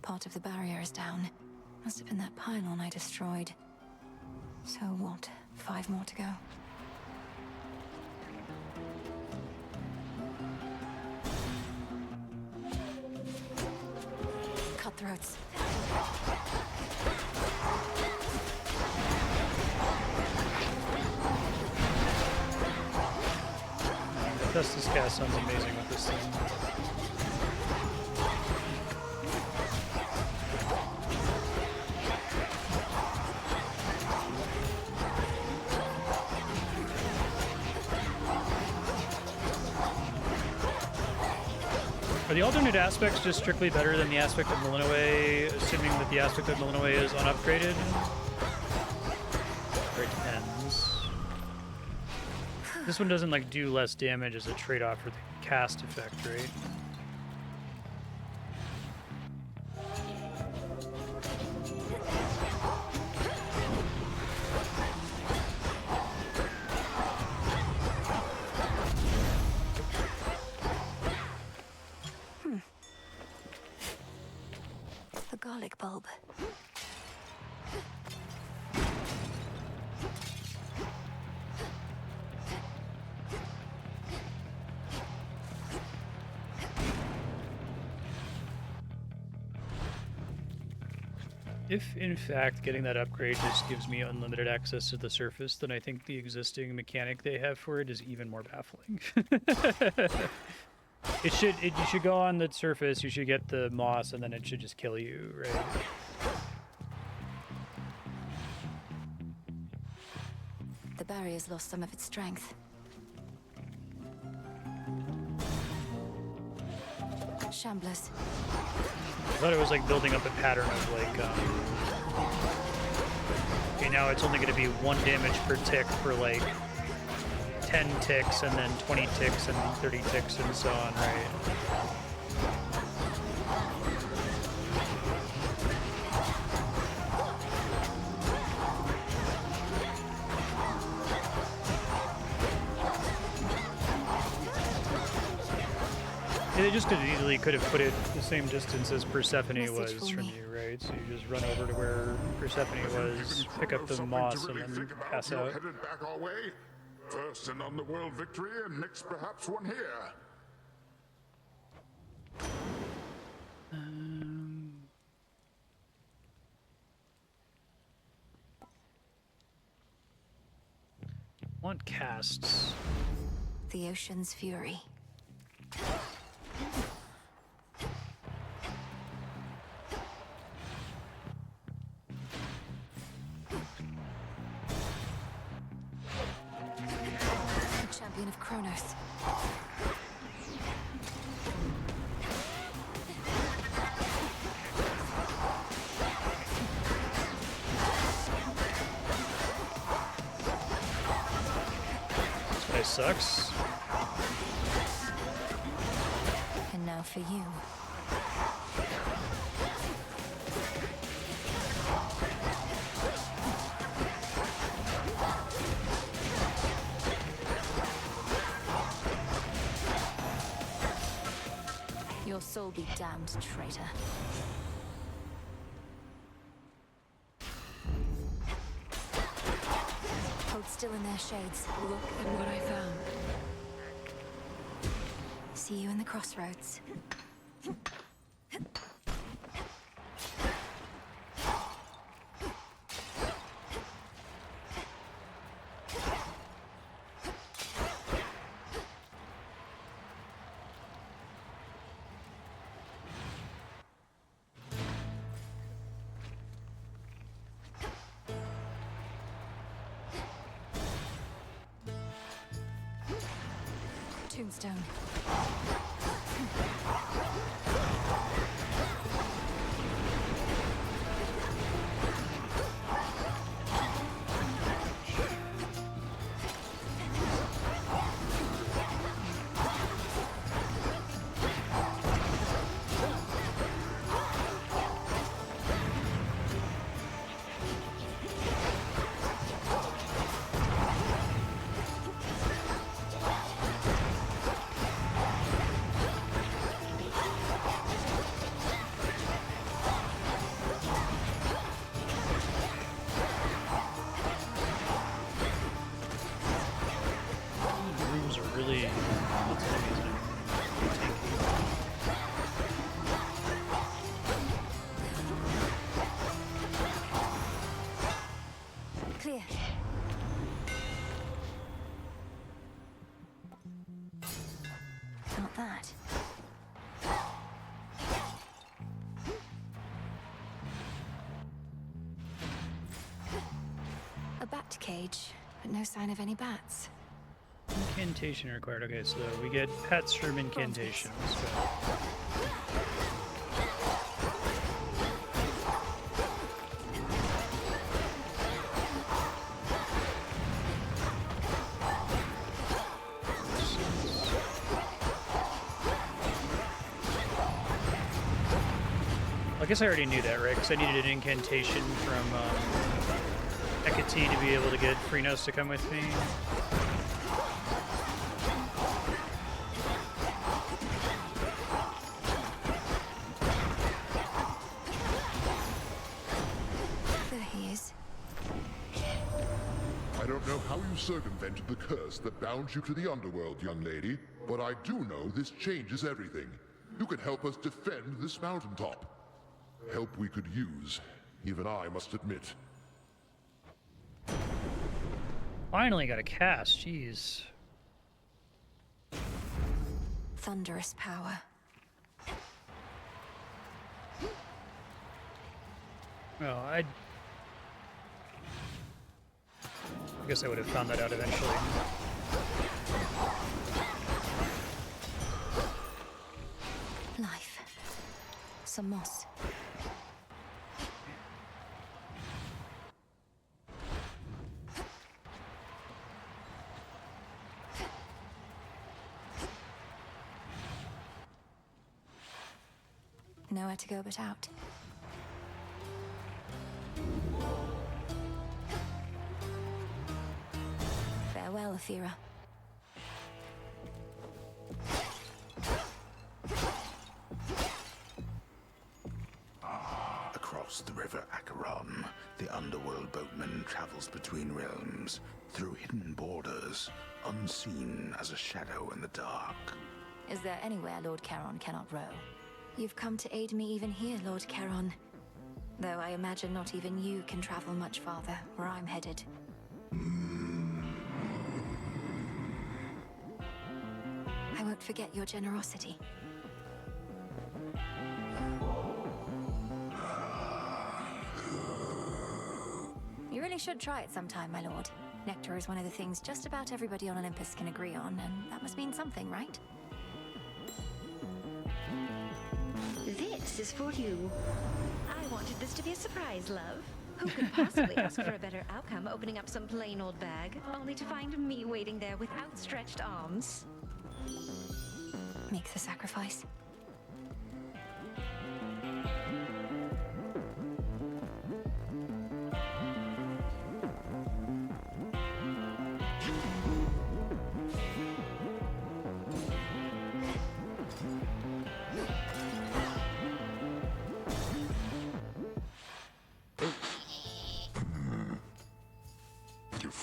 Part of the barrier is down. Must have been that pylon I destroyed. So what? 5 more to go. Cutthroats. Festus cast sounds amazing with this thing. Are the alternate aspects just strictly better than the aspect of Malinois, assuming that the aspect of Malinois is unupgraded? Or it depends. This one doesn't like do less damage as a trade-off for the cast effect, right? The garlic bulb. If, in fact, getting that upgrade just gives me unlimited access to the surface, then I think the existing mechanic they have for it is even more baffling. You should go on the surface, you should get the moss, and then it should just kill you, right? The barrier's lost some of its strength. Shamblers. I thought it was like building up a pattern of like, okay, now it's only going to be 1 damage per tick for like 10 ticks, and then 20 ticks, and 30 ticks, and so on, right? They just could have put it the same distance as Persephone was from you, right? So you just run over to where Persephone was, pick up the moss, and then pass out. Headed back our way? First an underworld victory, and next perhaps one here. Want casts. The ocean's fury. The champion of Kronos. This guy sucks. And now for you. soul be damned, traitor. Hold still in their shades. Look at what I found. See you in the crossroads. Tombstone. Really, Clear. Not that. A bat cage, but no sign of any bats. Incantation required. Okay, so we get pets from incantations. I guess I already knew that, right? Because I needed an incantation from Hecate to be able to get Freenos to come with me. I don't know how you circumvented the curse that bound you to the underworld, young lady, but I do know this changes everything. You can help us defend this mountaintop. Help we could use, even I must admit. Finally got a cast, jeez. Thunderous power. Well, I guess I would have found that out eventually. Life. Some moss. Nowhere to go but out. Farewell, Athera. Across the river Acheron, the underworld boatman travels between realms, through hidden borders, unseen as a shadow in the dark. Is there anywhere Lord Charon cannot row? You've come to aid me even here, Lord Charon. Though I imagine not even you can travel much farther, where I'm headed. I won't forget your generosity. You really should try it sometime, my lord. Nectar is one of the things just about everybody on Olympus can agree on, and that must mean something, right? This is for you. I wanted this to be a surprise, love. Who could possibly ask for a better outcome opening up some plain old bag, only to find me waiting there with outstretched arms? Make the sacrifice.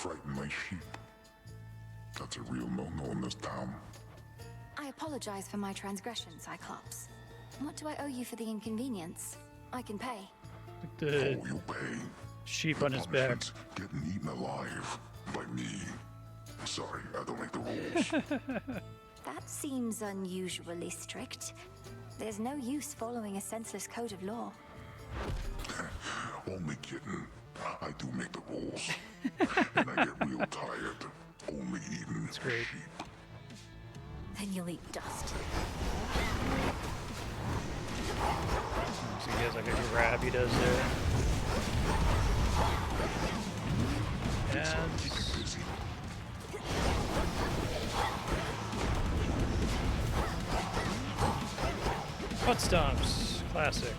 frighten my sheep. That's a real no-no in this town. I apologize for my transgression, Cyclops. What do I owe you for the inconvenience? I can pay. The Oh, you pay. sheep on his back. Punishment's getting eaten alive by me. Sorry, I don't make the rules. That seems unusually strict. There's no use following a senseless code of law. Only kidding. I do make the rules. And I get real tired. Only eating sheep. Then you'll eat dust. So he has like a grab he does there. And butt stomps, classic.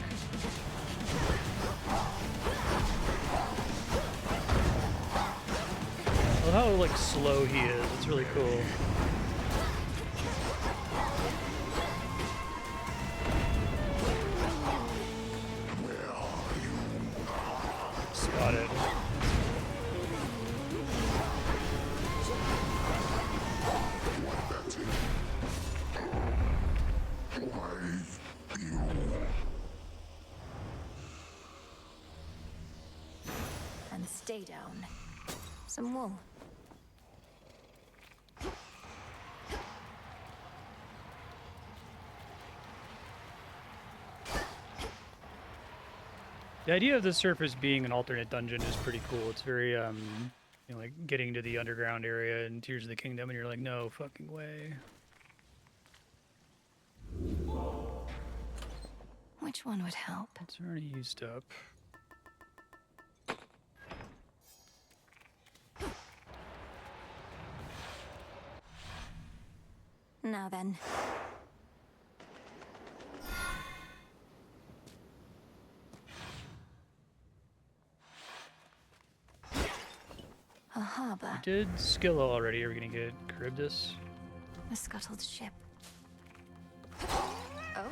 I love how like slow he is. It's really cool. Spotted. And stay down. Some wool. The idea of the surface being an alternate dungeon is pretty cool. It's very, you know, like getting to the underground area in Tears of the Kingdom, and you're like, no fucking way. Which one would help? It's already used up. Now then. A harbor. We did Skillo already. Are we gonna get Charybdis? A scuttled ship. Oh?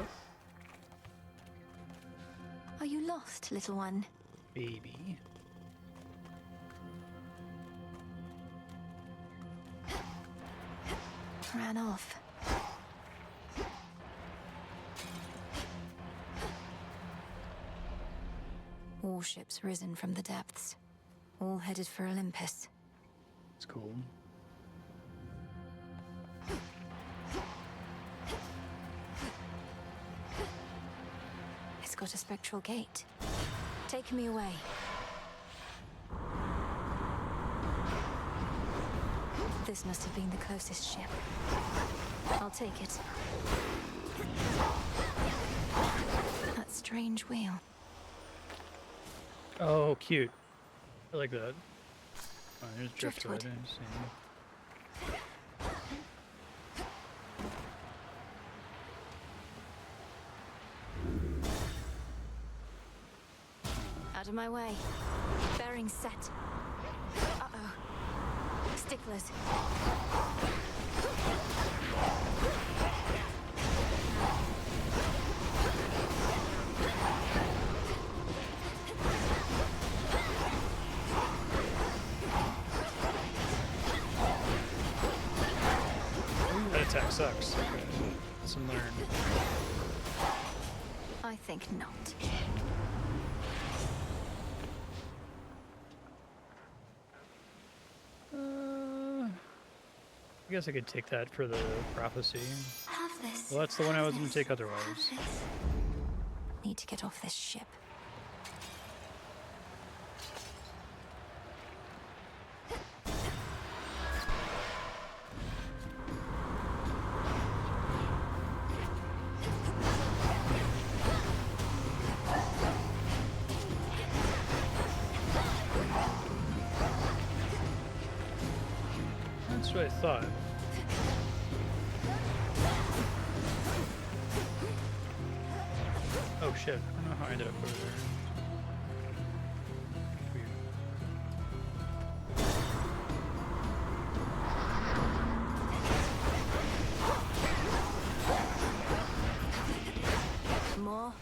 Are you lost, little one? Baby. Ran off. Warships risen from the depths, all headed for Olympus. It's cool. It's got a spectral gate. Take me away. This must have been the closest ship. I'll take it. That strange wheel. Oh, cute. I like that. Oh, here's Driftwood. Driftwood. I see. Out of my way. Bearing set. Uh-oh. Sticklers. That attack sucks. Okay. Lesson learned. I think not. I guess I could take that for the prophecy. Have this. Well, that's the one I was going to take otherwise. Need to get off this ship. That's what I thought. Oh shit, I don't know how I ended up over there. Weird. More.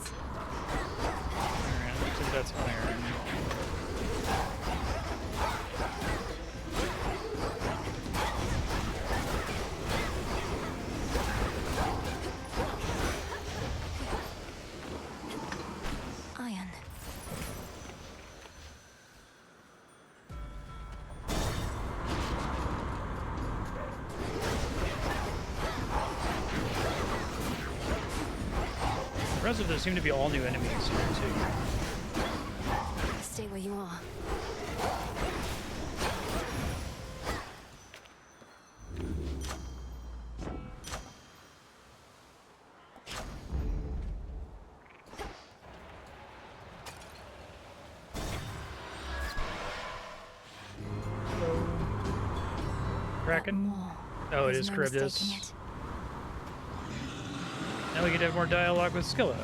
fates. Alright, looks like that's iron. Iron. The rest of those seem to be all new enemies here too. Stay where you are. Kraken? Oh, it There's is no Charybdis. mistaking it. Now we get to have more dialogue with Scylla.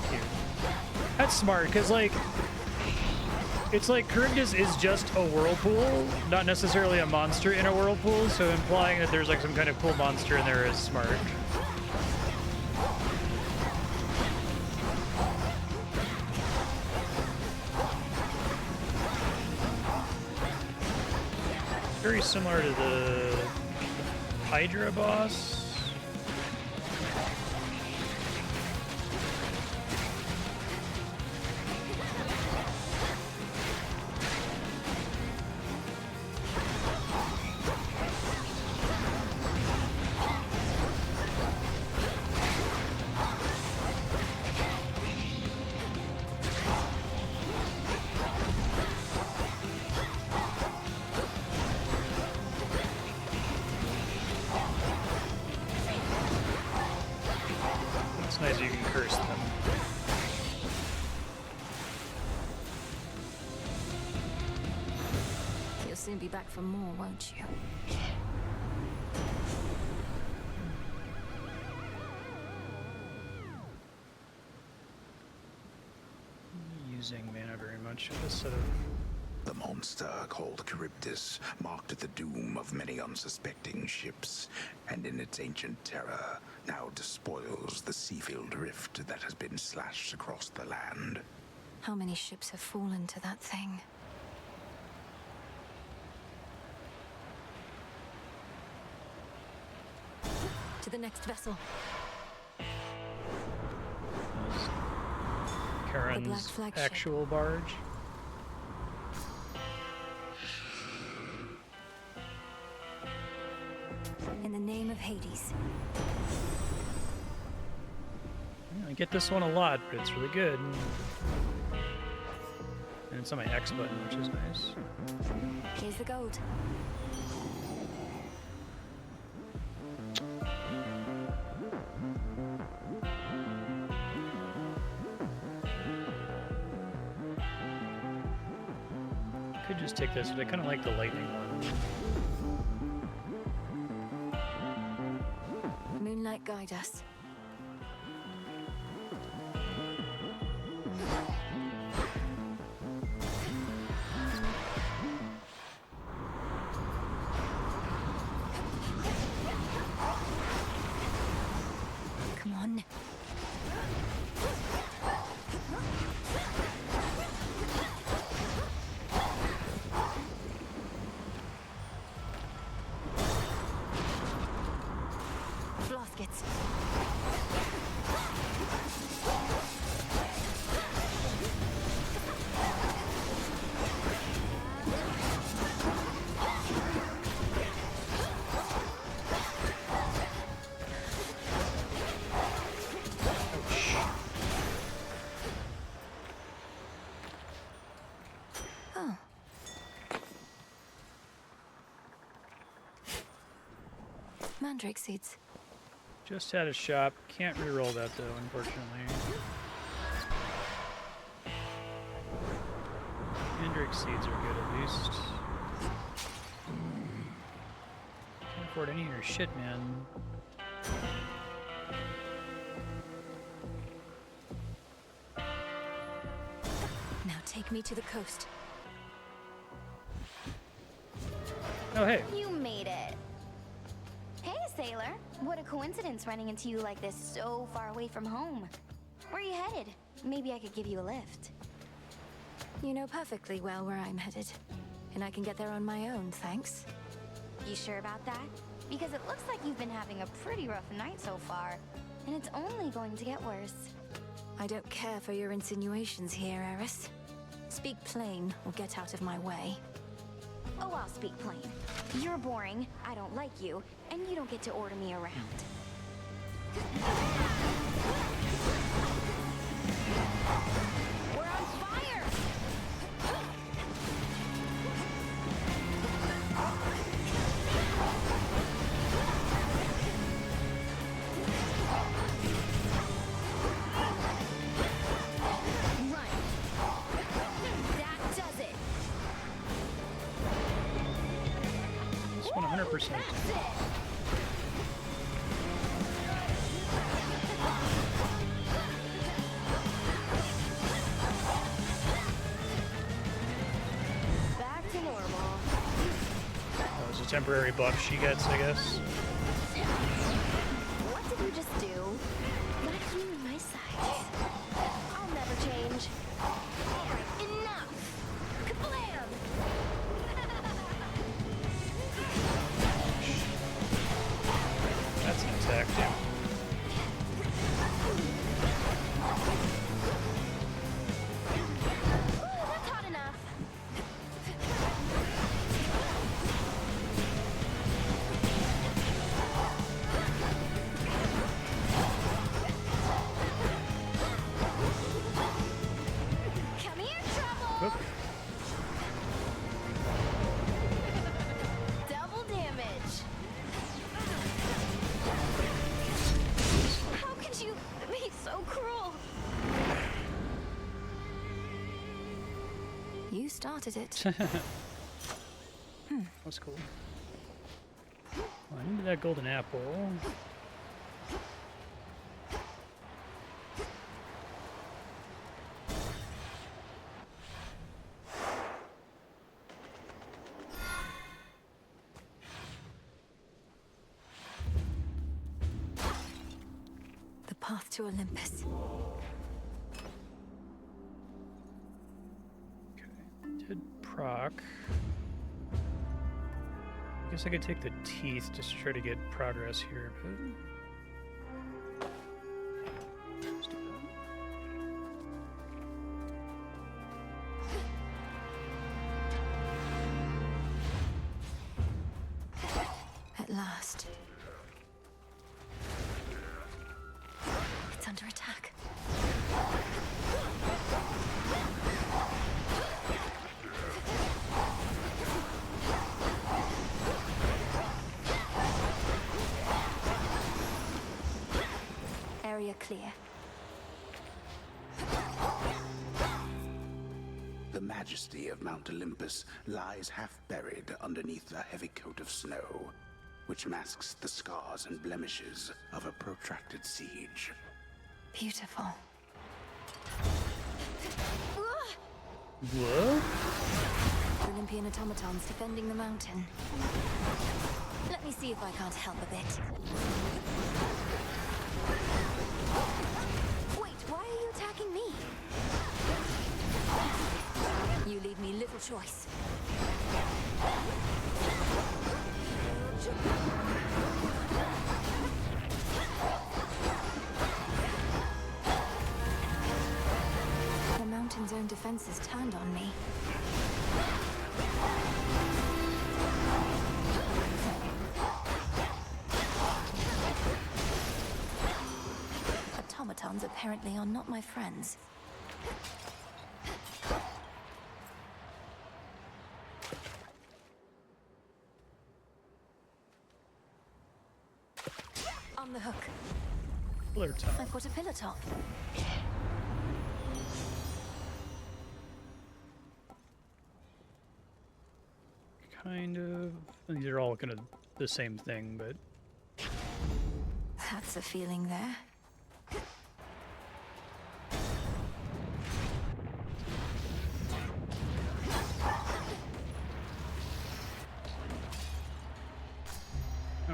Cute. That's smart, because, like, it's like Charybdis is just a whirlpool, not necessarily a monster in a whirlpool, so implying that there's, like, some kind of cool monster in there is smart. Very similar to the Hydra boss. It's nice you can curse them. You'll soon be back for more, won't you? Using mana very much. Just sort of. The monster called Charybdis marked the doom of many unsuspecting ships, and in its ancient terror now despoils the sea-filled rift that has been slashed across the land. How many ships have fallen to that thing? To the next vessel. Karen's flagship. actual barge. In the name of Hades. I get this one a lot, but it's really good. And it's on my X button, which is nice. Here's the gold. Could just take this, but I kind of like the lightning one. Moonlight guide us. Come on. Blaskets. Oh. Mandrake seeds. Just had a shop. Can't re-roll that though, unfortunately. Mandrake seeds are good at least. Can't afford any of your shit, man. Now take me to the coast. Oh, hey. You made it. Hey, sailor. What a coincidence running into you like this so far away from home. Where are you headed? Maybe I could give you a lift. You know perfectly well where I'm headed. And I can get there on my own, thanks. You sure about that? Because it looks like you've been having a pretty rough night so far. And it's only going to get worse. I don't care for your insinuations here, Eris. Speak plain or get out of my way. Oh, I'll speak plain. You're boring, I don't like you, and you don't get to order me around. We're on fire! Run! That does it! It's 100%. That's it! Back to normal. That was a temporary buff she gets, I guess. What did you just do? Not you in my sights. I'll never change. Alright, enough! Kablam! That's an attack, too. Ooh, that's hot enough. Come here, trouble! Oop. Double damage. How could you be so cruel? You started it. That was cool. Well, I needed that golden apple. The path to Olympus. Did proc. I guess I could take the teeth just to try to get progress here, but let's do At last. It's under attack. Area clear. The majesty of Mount Olympus lies half buried underneath a heavy coat of snow, which masks the scars and blemishes of a protracted siege. Beautiful. What? Olympian automatons defending the mountain. Let me see if I can't help a bit. Wait, why are you attacking me? You leave me little choice. The mountain's own defenses turned on me. Automatons apparently are not my friends. On the hook. Pillar top. I've got a pillar top. Kind of. These are all kind of the same thing, but That's a feeling there.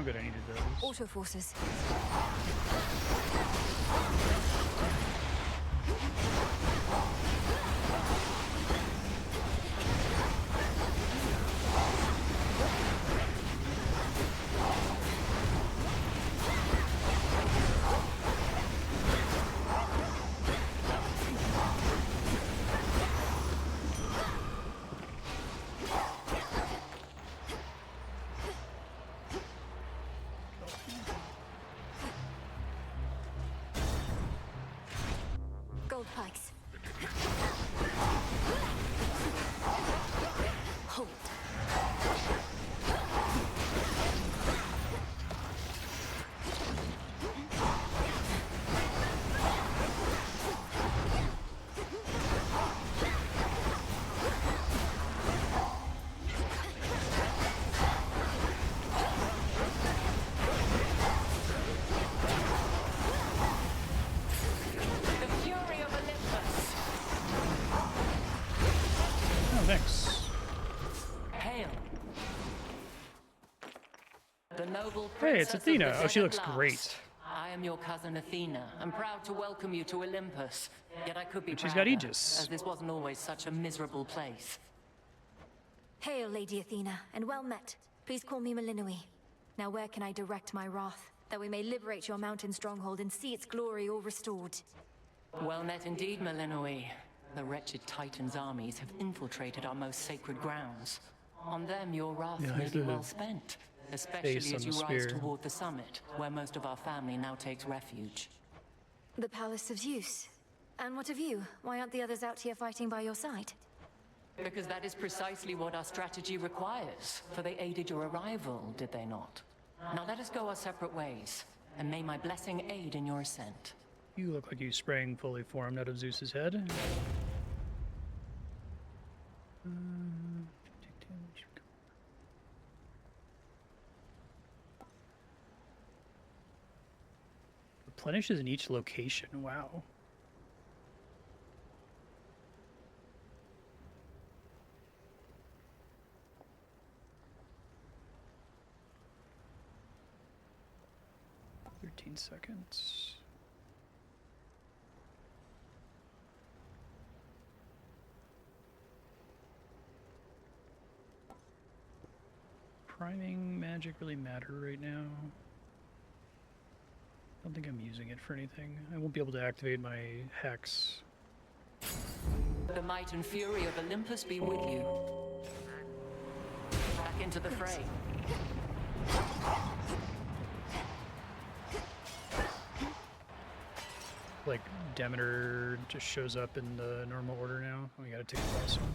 good, I needed those. Auto forces. Gold pikes. Hold. Hey, it's Athena. Oh, she looks great. I am your cousin Athena. I'm proud to welcome you to Olympus. Yet I could be And she's prouder, got Aegis. as this wasn't always such a miserable place. Hail, Lady Athena, and well met. Please call me Malinui. Now where can I direct my wrath, that we may liberate your mountain stronghold and see its glory all restored? Well met indeed, Malinui. The wretched Titan's armies have infiltrated our most sacred grounds. On them, your wrath Yeah, may he's be the well spent, especially face on as the you rise spear. toward the summit, where most of our family now takes refuge. The Palace of Zeus. And what of you? Why aren't the others out here fighting by your side? Because that is precisely what our strategy requires, for they aided your arrival, did they not? Now let us go our separate ways, and may my blessing aid in your ascent. You look like you sprang fully formed out of Zeus's head. Replenishes in each location. Wow. Seconds. Priming magic really matter right now? I don't think I'm using it for anything. I won't be able to activate my hex. The might and fury of Olympus be with you. Back into the fray. Like Demeter just shows up in the normal order now. We gotta take the last one.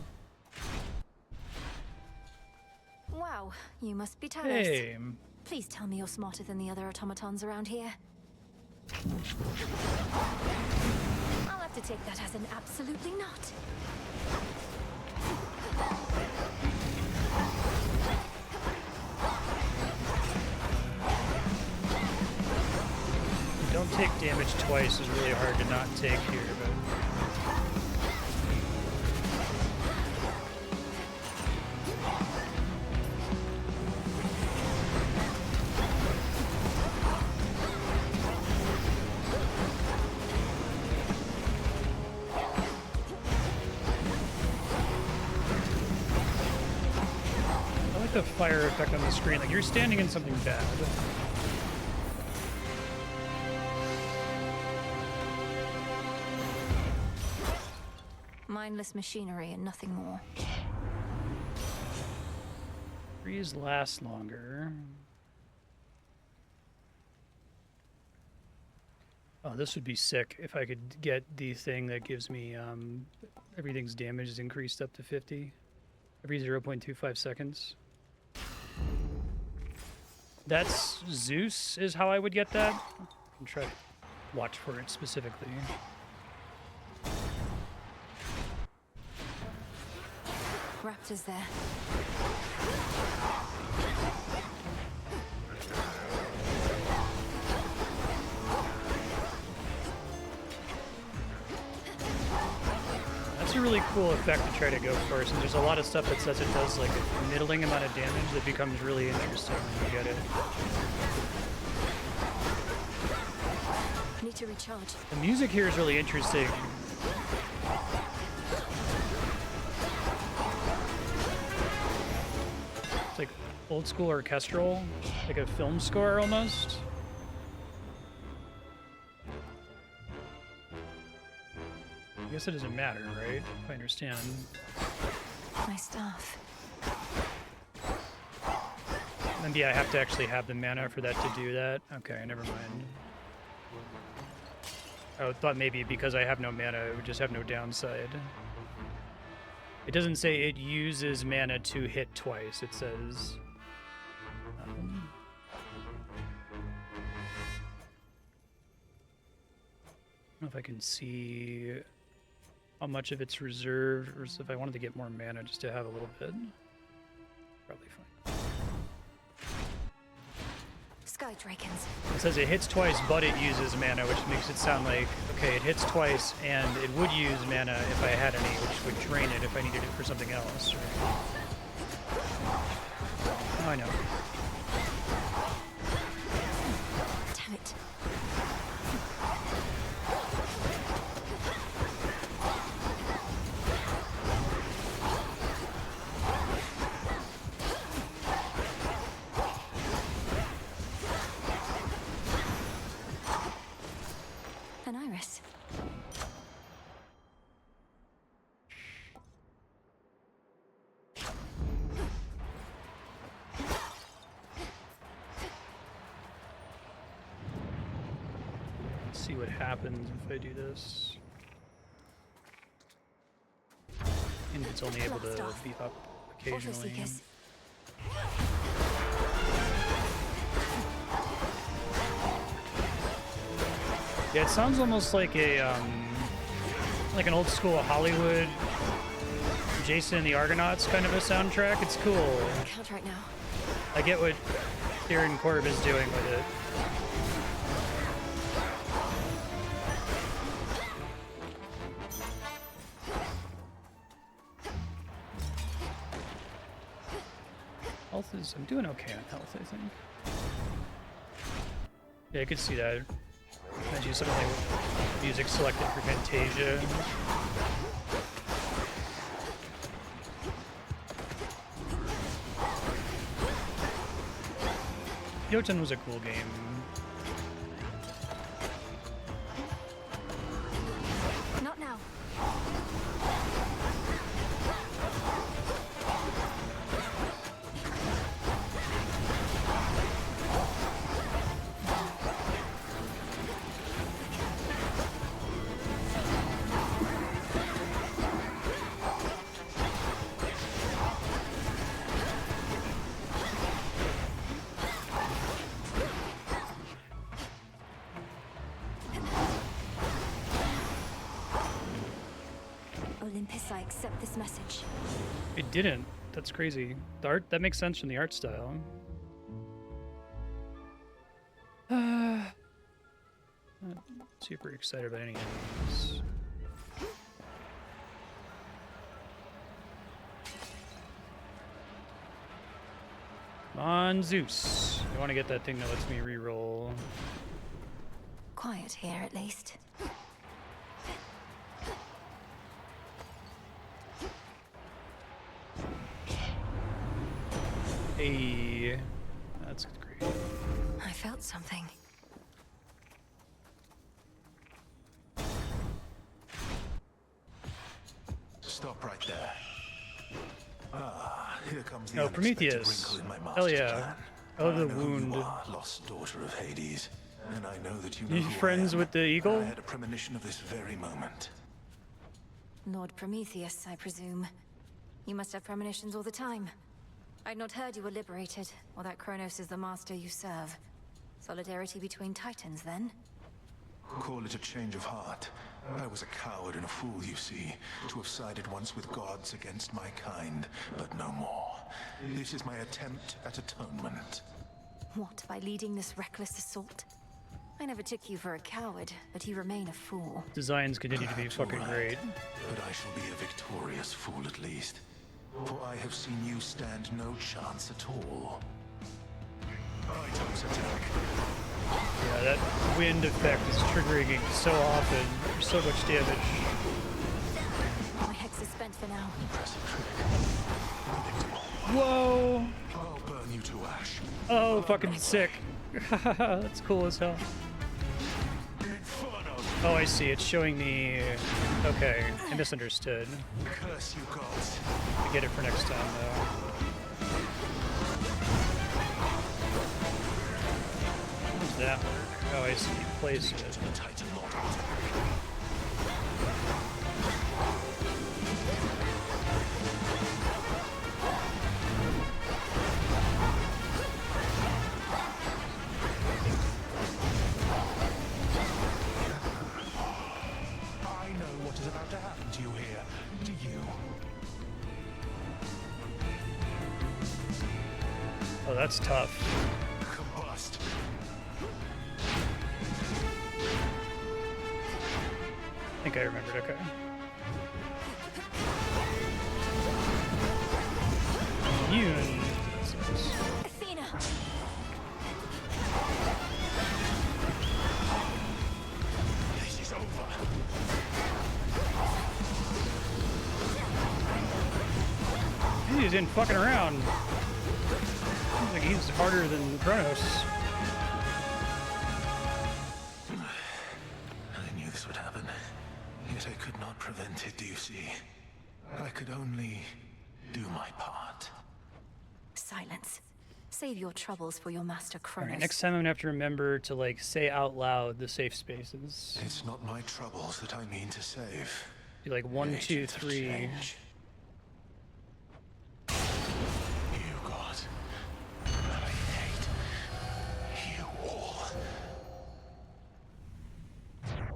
Wow, you must be Talos. Hey. Please tell me you're smarter than the other automatons around here. I'll have to take that as an absolutely not. Don't take damage twice is really hard to not take here, but... I like the fire effect on the screen. Like, you're standing in something bad. Mindless machinery and nothing more. Freeze lasts longer. Oh, this would be sick if I could get the thing that gives me everything's damage is increased up to 50 every 0.25 seconds. That's Zeus is how I would get that. I'm try to watch for it specifically. Raptors there. That's a a really cool effect to try to go for, since there's a lot of stuff that says it does like a middling amount of damage that becomes really interesting when you get it. I need to recharge. The music here is really interesting. It's like old school orchestral, like a film score almost. I guess it doesn't matter, right? If I understand. My staff. And yeah, I have to actually have the mana for that to do that. Okay, never mind. I thought maybe because I have no mana, it would just have no downside. It doesn't say it uses mana to hit twice. It says... I don't know if I can see how much of it's reserved, or if I wanted to get more mana just to have a little bit. Probably fine. Sky Dragons. It says it hits twice, but it uses mana, which makes it sound like, okay, it hits twice, and it would use mana if I had any, which would drain it if I needed it for something else. Right? Oh, I know. Damn it. An iris. Let's see what happens if I do this. And it's only able to beef up occasionally. Yeah, it sounds almost like a like an old school Hollywood Jason and the Argonauts kind of a soundtrack. It's cool. Count right now. I get what Kieran Korb is doing with it. Health is... I'm doing okay on health, I think. Yeah, I could see that. I'd use something like music selected for Fantasia. Jotun was a cool game. Not now. Olympus, I accept this message. It didn't. That's crazy. The art, that makes sense from the art style. Not super excited about any of these. Come on, Zeus. I want to get that thing that lets me reroll. Quiet here, at least. Hey, that's great. I felt something. Stop right there. Ah, here comes the Oh, unexpected Prometheus. wrinkle in my Hell master yeah. plan. I love the know who wound. You are, lost daughter of Hades, and I know that you know You who I friends am. with the eagle? I had a premonition of this very moment. Lord Prometheus, I presume. You must have premonitions all the time. I'd not heard you were liberated, or that Kronos is the master you serve. Solidarity between titans, then? Call it a change of heart. I was a coward and a fool, you see, to have sided once with gods against my kind, but no more. This is my attempt at atonement. What, by leading this reckless assault? I never took you for a coward, but you remain a fool. Designs continue to be fucking great. But I shall be a victorious fool at least. For I have seen you stand no chance at all. Items attack. Yeah, that wind effect is triggering so often. There's so much damage. My hex is spent for now. Whoa! I'll burn you to ash. Oh, fucking sick. That's cool as hell. Oh, I see. It's showing me... Okay, I misunderstood. Curse you gods. I get it for next time, though. How does that work? Oh, I see. Place it. What is about to happen to you here? Do you? Oh, that's tough. Combust. I think I remembered. Okay. Immune. Athena. This is over. He's in fucking around. Seems like he's harder than Kronos. I knew this would happen, yet I could not prevent it, do you see? I could only do my part. Silence. Save your troubles for your master Kronos. Alright, next time I'm gonna have to remember to, like, say out loud the safe spaces. It's not my troubles that I mean to save. Be like 1, 2, 3. You God. I hate you all.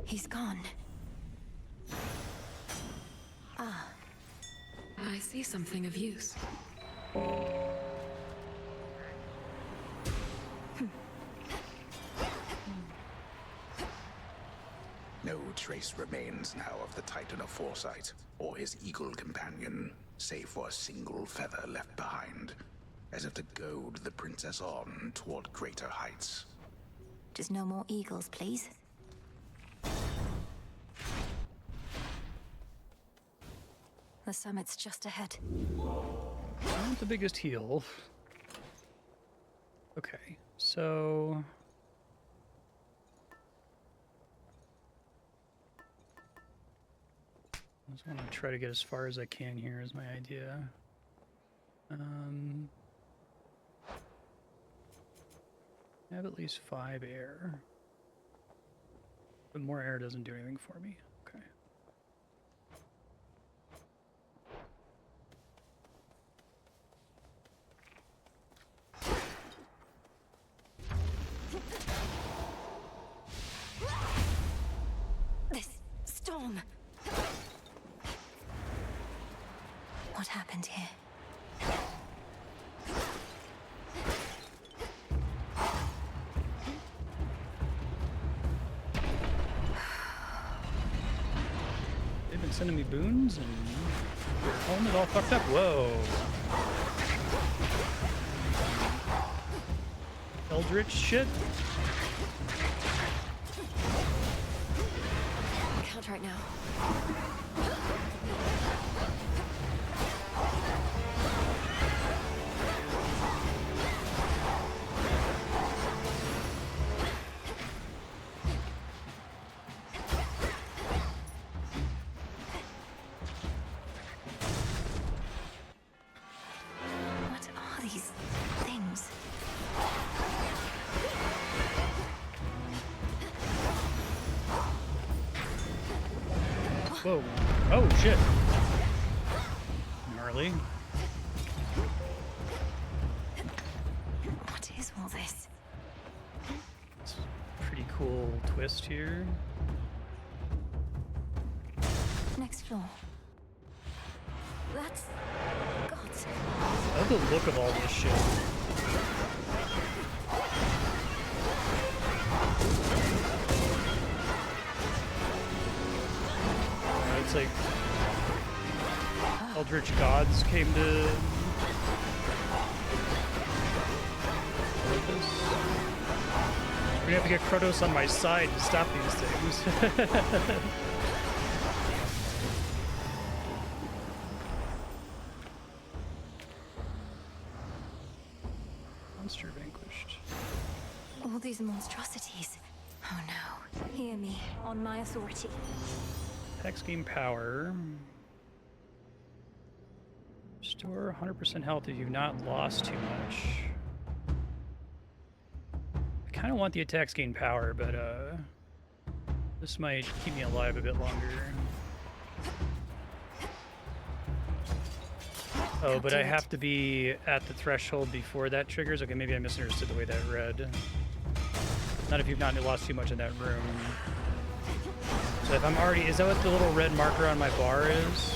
He's gone. Ah. I see something of use. No trace remains now of the Titan of Foresight, or his eagle companion, save for a single feather left behind, as if to goad the princess on toward greater heights. Just no more eagles, please. The summit's just ahead. Not the biggest heal. Okay, so... I just want to try to get as far as I can here is my idea. I have at least 5 air. But more air doesn't do anything for me. Okay. This storm. What happened here? They've been sending me boons and their home is all fucked up. Whoa. Eldritch shit? Can't right now. What are these things? Whoa. Oh, shit. Gnarly. What is all this? It's a pretty cool twist here. Next floor. That's... gods. I love the look of all this shit. It's like eldritch gods came to Olympus. We're gonna have to get Kratos on my side to stop these things. Monster vanquished. All these monstrosities. Oh no. Hear me, on my authority. Text game power. Restore 100% health if you've not lost too much. I kind of want the attacks gain power, but this might keep me alive a bit longer. Oh, but I have to be at the threshold before that triggers? Okay, maybe I misunderstood the way that read. Not if you've not lost too much in that room. So if I'm already... Is that what the little red marker on my bar is?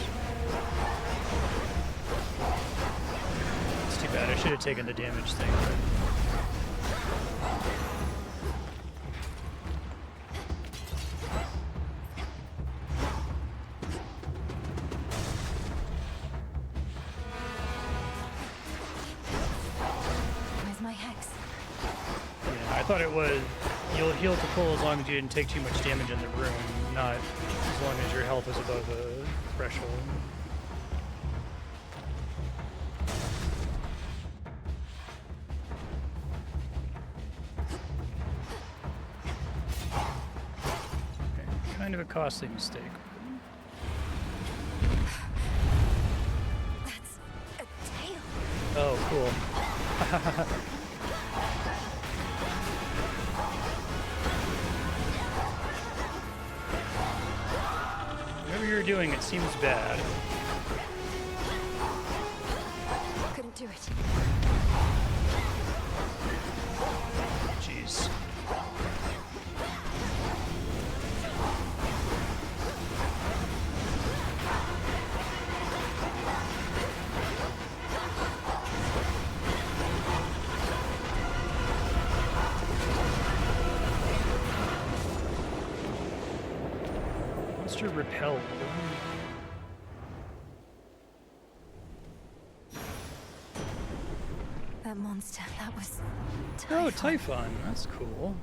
It's too bad. I should have taken the damage thing. Where's my hex? Yeah, I thought it was... You'll heal to full as long as you didn't take too much damage in the room, not as long as your health is above a threshold. Okay, kind of a costly mistake. That's a tail. Oh, cool. Whatever you're doing, it seems bad. Couldn't do it. Jeez. Monster repelled. That monster, that was... Oh, Typhon. That's cool.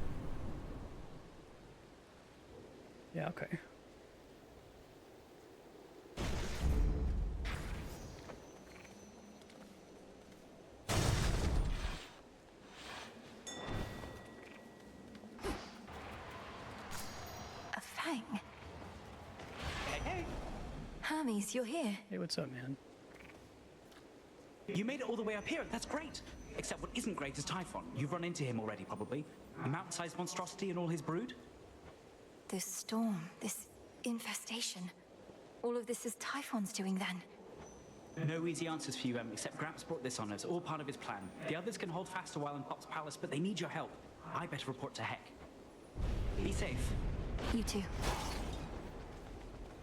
Yeah, okay. A fang. Hey. Hermes, you're here. Hey, what's up, man? You made it all the way up here. That's great. Except what isn't great is Typhon. You've run into him already, probably. A mountain-sized monstrosity and all his brood? This storm, this infestation. All of this is Typhon's doing then. No easy answers for you, except Gramps brought this on us, all part of his plan. The others can hold fast a while in Pop's palace, but they need your help. I better report to Heck. Be safe. You too.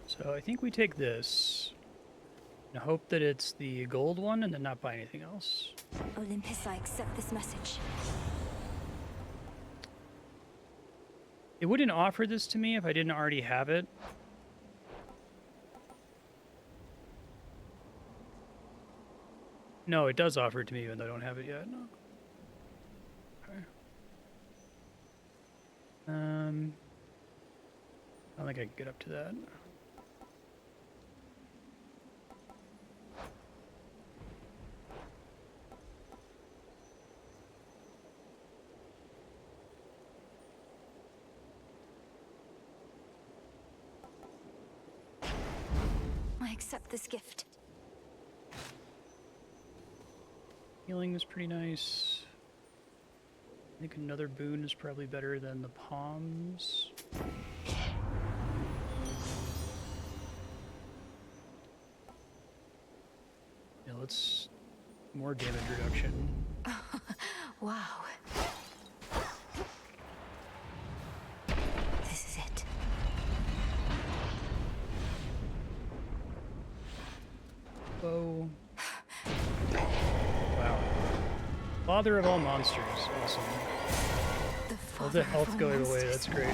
So I think we take this and hope that it's the gold one and then not buy anything else. Olympus, I accept this message. It wouldn't offer this to me if I didn't already have it. No, it does offer it to me even though I don't have it yet. No. Okay. I don't think I can get up to that. I accept this gift. Healing is pretty nice. I think another boon is probably better than the palms. Yeah, let's... more damage reduction. Wow. This is it. Bow. Wow. Father of all monsters. Awesome. All the health going away. That's great.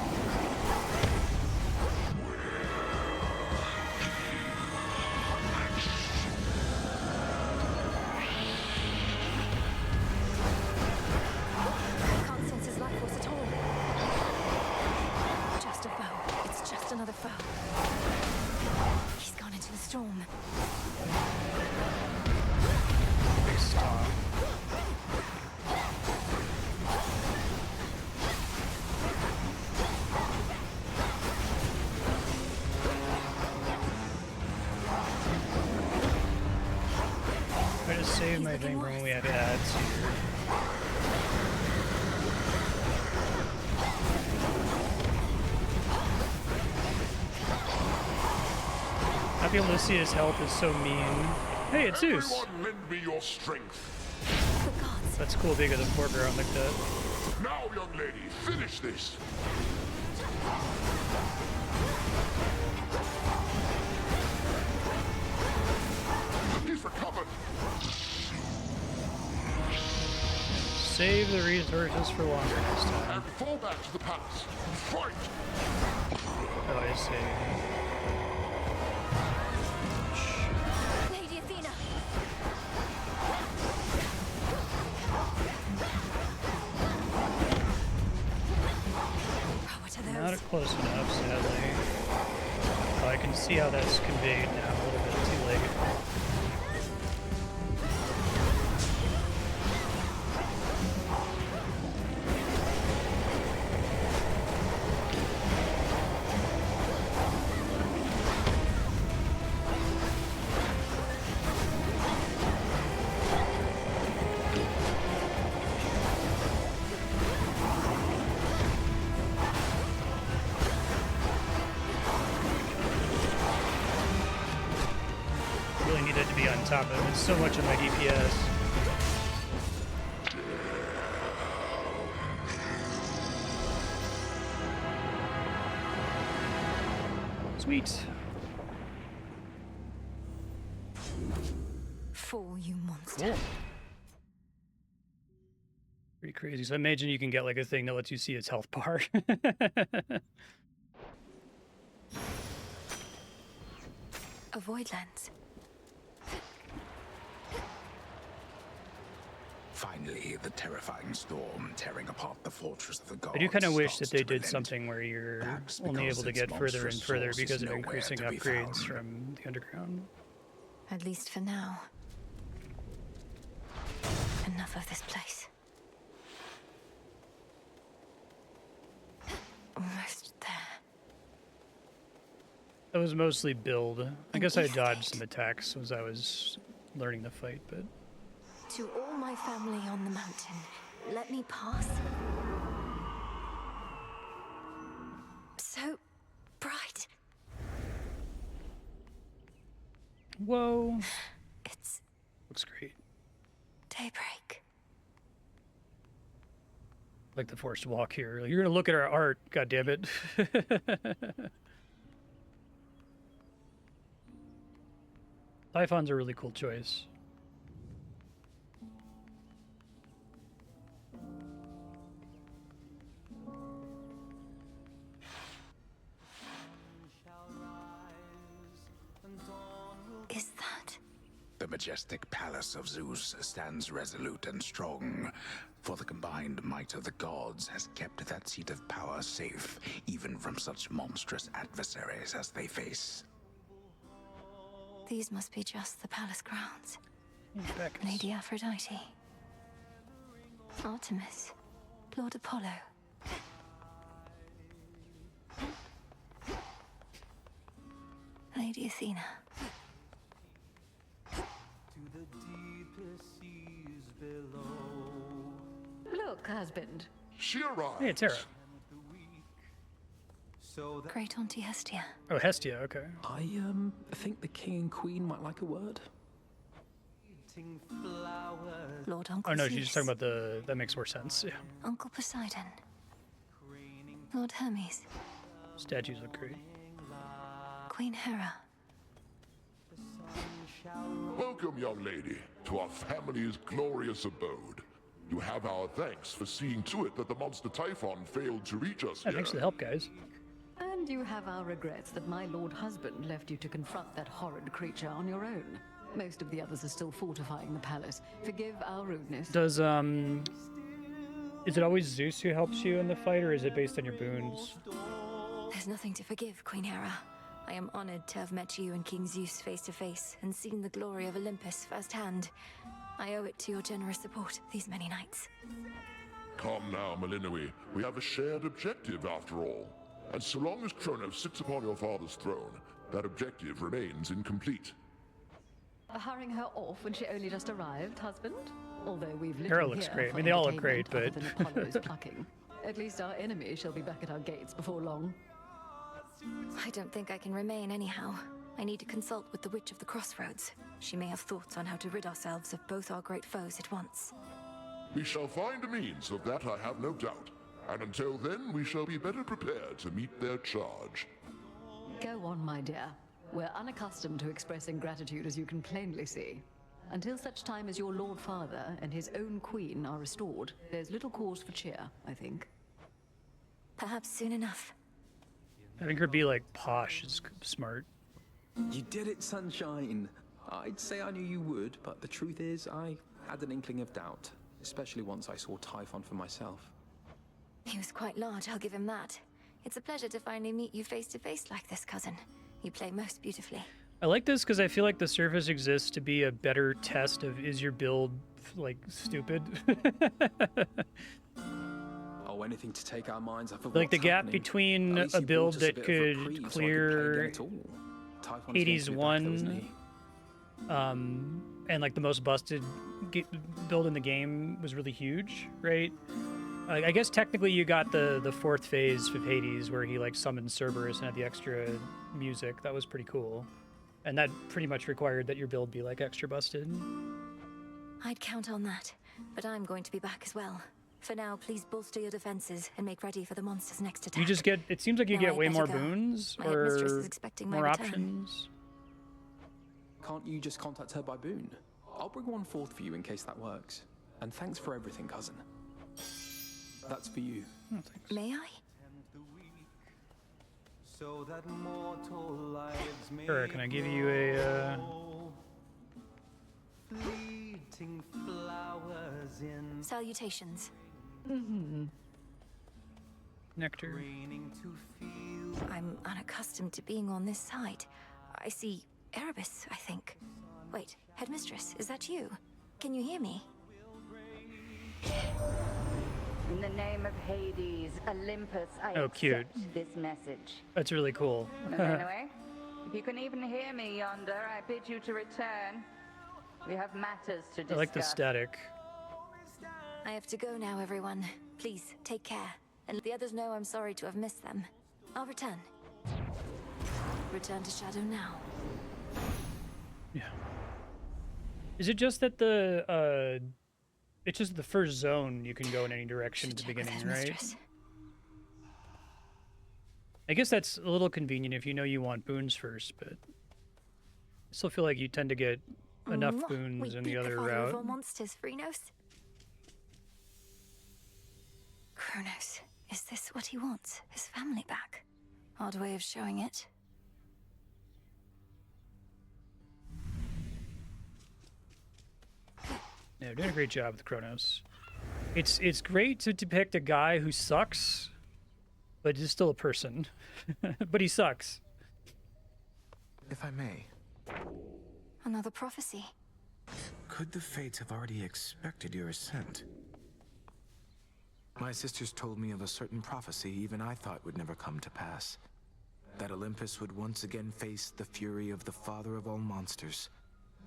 save my thing from when we have ads here. I feel Lucia's health is so mean. Hey, it's Zeus! Everyone lend me your strength. That's cool being in the foreground like that. Now, young lady, finish this. He's recovered. Save the resources for longer this time. And fall back to the palace. Fight! Oh, I see. Lady Athena! Not close enough, sadly. Oh, I can see how that's conveyed now, a little bit too late. Really needed to be on top of it. It's so much of my DPS. Sweet. Fall, you monster. Cool. Pretty crazy. So I imagine you can get like a thing that lets you see its health bar. A void lens. Finally, the terrifying storm tearing apart the fortress of the gods. I do kind of wish that starts they to did relent. something where you're Perhaps only because able to its get further and monstrous further source is because of nowhere increasing to be upgrades found. from the underground. At least for now. Enough of this place. Almost there. That was mostly build. I guess I dodged some attacks as I was learning the fight, but... To all my family on the mountain, let me pass. So bright. Whoa. It's Looks great. daybreak. Like the forced walk here. You're gonna look at our art, goddammit. Typhon's a really cool choice. Is that? The majestic palace of Zeus stands resolute and strong, for the combined might of the gods has kept that seat of power safe, even from such monstrous adversaries as they face. These must be just the palace grounds. Bacchus. Lady Aphrodite. Artemis. Lord Apollo. Lady Athena. Look, husband. She arrived. Hey, it's Hera. Great Auntie Hestia. Oh, Hestia, okay. I think the king and queen might like a word. Lord Uncle Oh no, Zeus. she's just talking about the... That makes more sense, yeah. Uncle Poseidon. Lord Hermes. Statues look great. Queen Hera. Welcome, young lady, to our family's glorious abode. You have our thanks for seeing to it that the monster Typhon failed to reach us Yeah, here. thanks for the help, guys. And you have our regrets that my lord husband left you to confront that horrid creature on your own. Most of the others are still fortifying the palace. Forgive our rudeness. Does, is it always Zeus who helps you in the fight, or is it based on your boons? There's nothing to forgive, Queen Hera. I am honored to have met you and King Zeus face to face and seen the glory of Olympus firsthand. I owe it to your generous support these many nights. Come now, Melinoe. We have a shared objective after all. And so long as Kronos sits upon your father's throne, that objective remains incomplete. Hurrying her off when she only just arrived, husband? Although we've Hera little looks here great. I for mean, they all look entertainment great, other but than Apollo's plucking. At least our enemy shall be back at our gates before long. I don't think I can remain anyhow. I need to consult with the Witch of the Crossroads. She may have thoughts on how to rid ourselves of both our great foes at once. We shall find a means of that, I have no doubt. And until then, we shall be better prepared to meet their charge. Go on, my dear. We're unaccustomed to expressing gratitude, as you can plainly see. Until such time as your Lord Father and his own queen are restored, there's little cause for cheer, I think. Perhaps soon enough. having her be like posh is smart. You did it, Sunshine. I'd say I knew you would, but the truth is, I had an inkling of doubt, especially once I saw Typhon for myself. He was quite large, I'll give him that. It's a pleasure to finally meet you face to face like this, cousin. You play most beautifully. I like this because I feel like the surface exists to be a better test of is your build like stupid. Oh, anything to take our minds off of Like the what's gap happening. between At least a he build brought us a that bit of could reprieve so I could play clear again at all. Typhon's going Hades to be back though, isn't 1 he? and like the most busted build in the game was really huge, right? I guess technically you got the fourth phase of Hades where he like summoned Cerberus and had the extra music. That was pretty cool. And that pretty much required that your build be like extra busted. I'd count on that, but I'm going to be back as well. For now, please bolster your defenses and make ready for the monster's next attack. You just get, it seems like you Now get I'd way better more go. boons My headmistress is or expecting my more return. options. Can't you just contact her by boon? I'll bring one forth for you in case that works. And thanks for everything, cousin. That's for you. Oh, thanks. May I? So that mortal lives may Sure, can I give you a fleeting flowers in Salutations. nectar? raining to feel I'm unaccustomed to being on this side. I see Erebus, I think. Wait, headmistress, is that you? Can you hear me? In the name of Hades, Olympus, I Oh, cute. accept this message. That's really cool. And anyway, if you can even hear me yonder, I bid you to return. We have matters to discuss. I like the static. I have to go now, everyone. Please, take care. And let the others know I'm sorry to have missed them. I'll return. Return to Shadow now. Yeah. Is it just that the it's just the first zone you can go in any direction at the beginning, right? Headmistress. I guess that's a little convenient if you know you want boons first, but I still feel like you tend to get enough Mwah. boons We in beat the other father of all route. monsters, Phrynos. Kronos, is this what he wants? His family back? Odd way of showing it. Yeah, doing a great job with Kronos. It's great to depict a guy who sucks, but is still a person. But he sucks. If I may, Another prophecy. could the fates have already expected your ascent? My sisters told me of a certain prophecy even I thought would never come to pass. That Olympus would once again face the fury of the father of all monsters,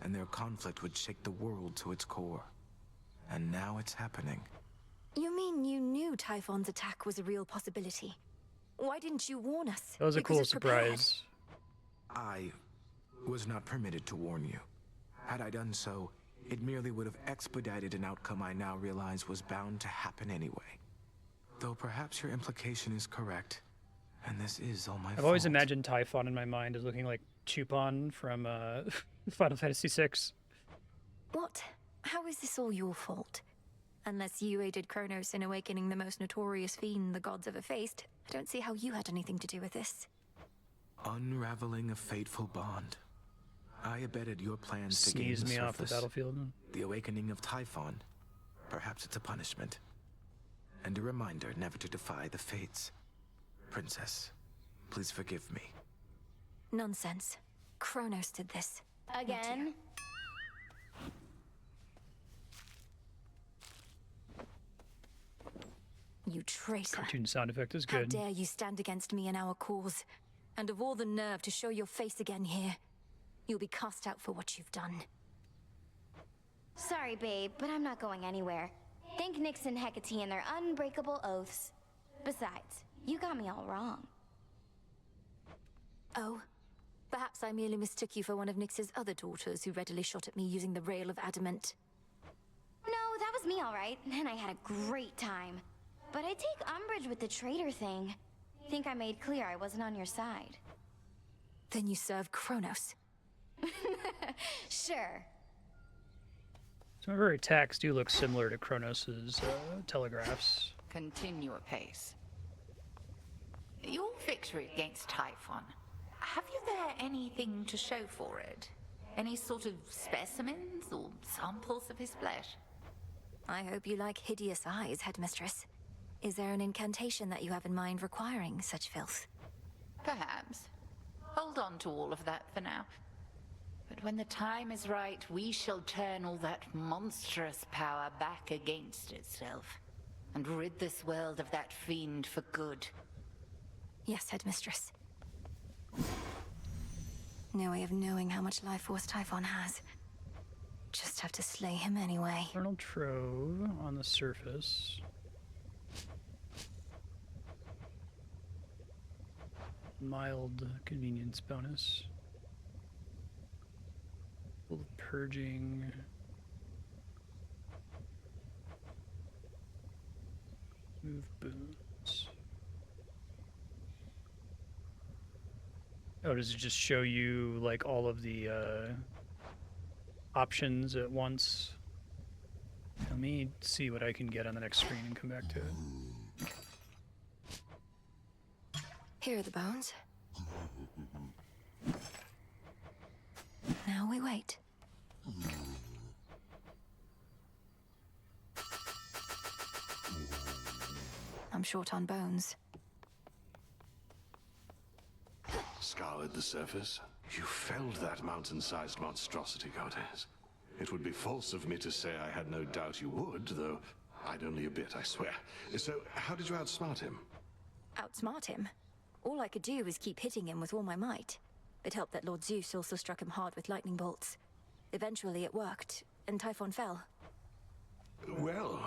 and their conflict would shake the world to its core. And now it's happening. You mean you knew Typhon's attack was a real possibility? Why didn't you warn us? That was a You could cool have prepared. surprise. I was not permitted to warn you. Had I done so, it merely would have expedited an outcome I now realize was bound to happen anyway. Though perhaps your implication is correct, and this is all my fault. I've always imagined Typhon in my mind as looking like Chupon from Final Fantasy VI. What? How is this all your fault? Unless you aided Kronos in awakening the most notorious fiend the gods ever faced, I don't see how you had anything to do with this. Unraveling a fateful bond. I abetted your plans to gain Sneeze the me off the surface. battlefield. The awakening of Typhon. Perhaps it's a punishment. And a reminder never to defy the fates. Princess, please forgive me. Nonsense. Kronos did this. Again? You traitor. Cartoon sound effect is How good. dare you stand against me and our cause? And of all the nerve to show your face again here. You'll be cast out for what you've done. Sorry, babe, but I'm not going anywhere. Thank Nyx and Hecate and their unbreakable oaths. Besides, you got me all wrong. Oh? Perhaps I merely mistook you for one of Nyx's other daughters who readily shot at me using the rail of adamant. No, that was me all right, and I had a great time. But I take umbrage with the traitor thing. Think I made clear I wasn't on your side. Then you serve Kronos. Sure. Some of her attacks do look similar to Kronos's telegraphs. Continue apace. Your victory against Typhon. Have you there anything to show for it? Any sort of specimens or samples of his flesh? I hope you like hideous eyes, Headmistress. Is there an incantation that you have in mind requiring such filth? Perhaps. Hold on to all of that for now. But when the time is right, we shall turn all that monstrous power back against itself, and rid this world of that fiend for good. Yes, Headmistress. No way of knowing how much life force Typhon has. Just have to slay him anyway. Arnold Trove on the surface. Mild convenience bonus. Full of purging. Move boots. Oh, does it just show you like all of the options at once? Let me see what I can get on the next screen and come back to it. Here are the bones. Now we wait. I'm short on bones. Scoured the surface. You felled that mountain-sized monstrosity, Goddess. It would be false of me to say I had no doubt you would, though I'd only a bit, I swear. So, how did you outsmart him? Outsmart him? All I could do was keep hitting him with all my might. It helped that Lord Zeus also struck him hard with lightning bolts. Eventually it worked, and Typhon fell. Well,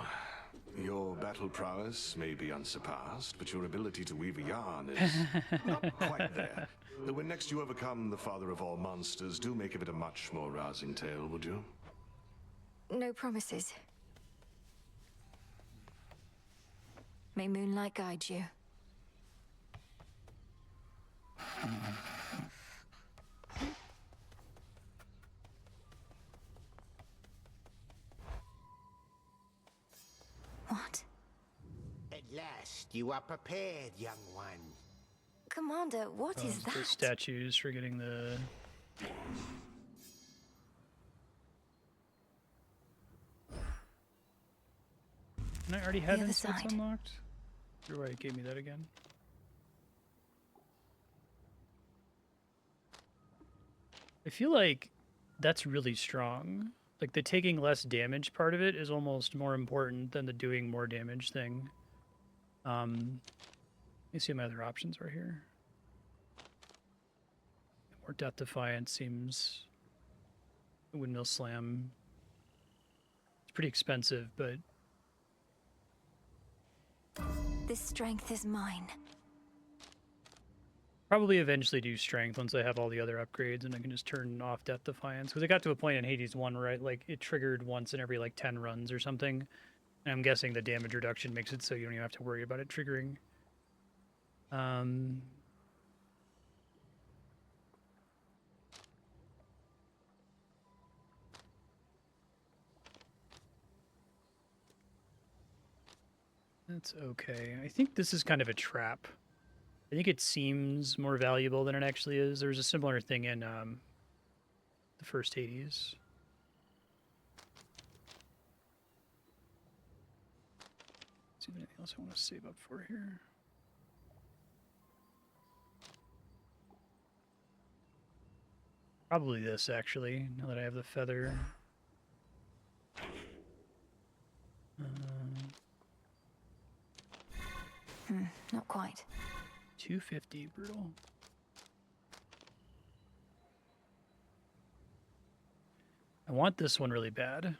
your battle prowess may be unsurpassed, but your ability to weave a yarn is not quite there. When next you overcome the father of all monsters, do make of it a much more rousing tale, would you? No promises. May moonlight guide you. What? At last, you are prepared, young one. Commander, what is The that? statues for getting the... Didn't I already have The other inserts side. unlocked? Or why it gave me that again? I feel like that's really strong. Like the taking less damage part of it is almost more important than the doing more damage thing. Let me see what my other options are here. More Death Defiant seems... Windmill Slam. It's pretty expensive, but... This strength is mine. Probably eventually do Strength once I have all the other upgrades and I can just turn off Death Defiance. Because it got to a point in Hades 1 where it triggered once in every 10 runs or something. And I'm guessing the damage reduction makes it so you don't even have to worry about it triggering. That's okay. I think this is kind of a trap. I think it seems more valuable than it actually is. There was a similar thing in the first Hades. See if anything else I want to save up for here. Probably this, actually, now that I have the feather. Not quite. 250, brutal. I want this one really bad.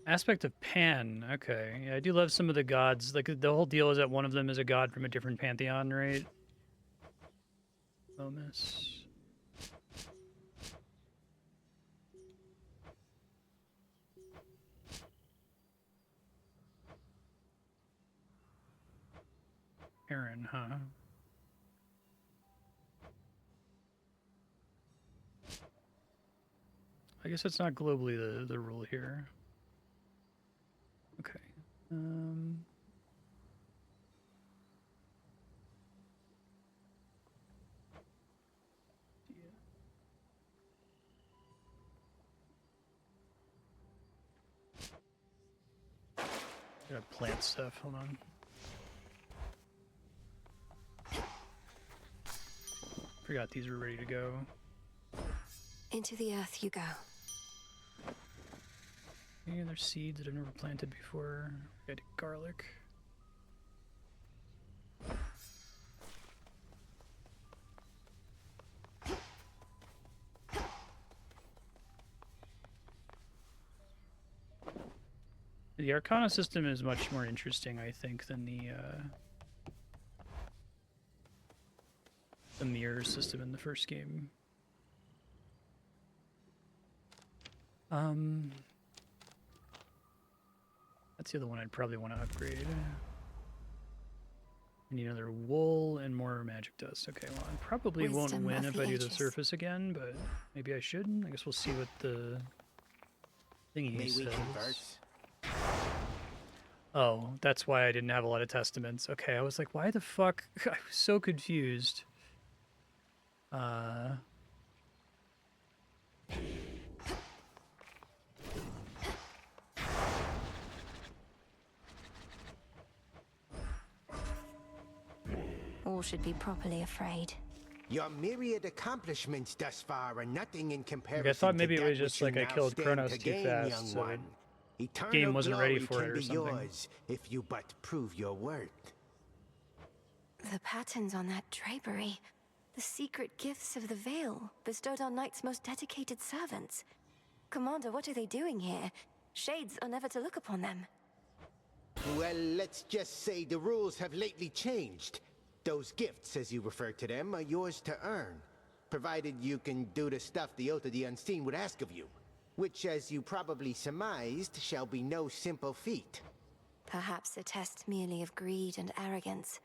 Aspect of Pan. Okay. Yeah, I do love some of the gods. Like, the whole deal is that one of them is a god from a different pantheon, right? Momus. Aaron, huh? I guess that's not globally the rule here. Okay. Gotta plant stuff. Hold on. Forgot these were ready to go. Into the earth you go. Yeah, there's seeds that I've never planted before. Got garlic. The Arcana system is much more interesting, I think, than the mirror system in the first game. That's the other one I'd probably want to upgrade. I need another wool and more magic dust. Okay, well, I probably won't win if I do the surface again, but maybe I should. I guess we'll see what the thingy says. Oh, that's why I didn't have a lot of testaments. Okay, I was like, why the fuck? I was so confused. All should be properly afraid. Your myriad accomplishments thus far are nothing in comparison I thought maybe to it that was just which like I you now killed stand Kronos to too gain, fast, young so one. Eternal game wasn't ready glory for it can or be something. yours if you but prove your worth. The patterns on that drapery. The secret gifts of the Veil, bestowed on Knight's most dedicated servants. Commander, what are they doing here? Shades are never to look upon them. Well, let's just say the rules have lately changed. Those gifts, as you refer to them, are yours to earn, provided you can do the stuff the Oath of the Unseen would ask of you, which, as you probably surmised, shall be no simple feat. Perhaps a test merely of greed and arrogance.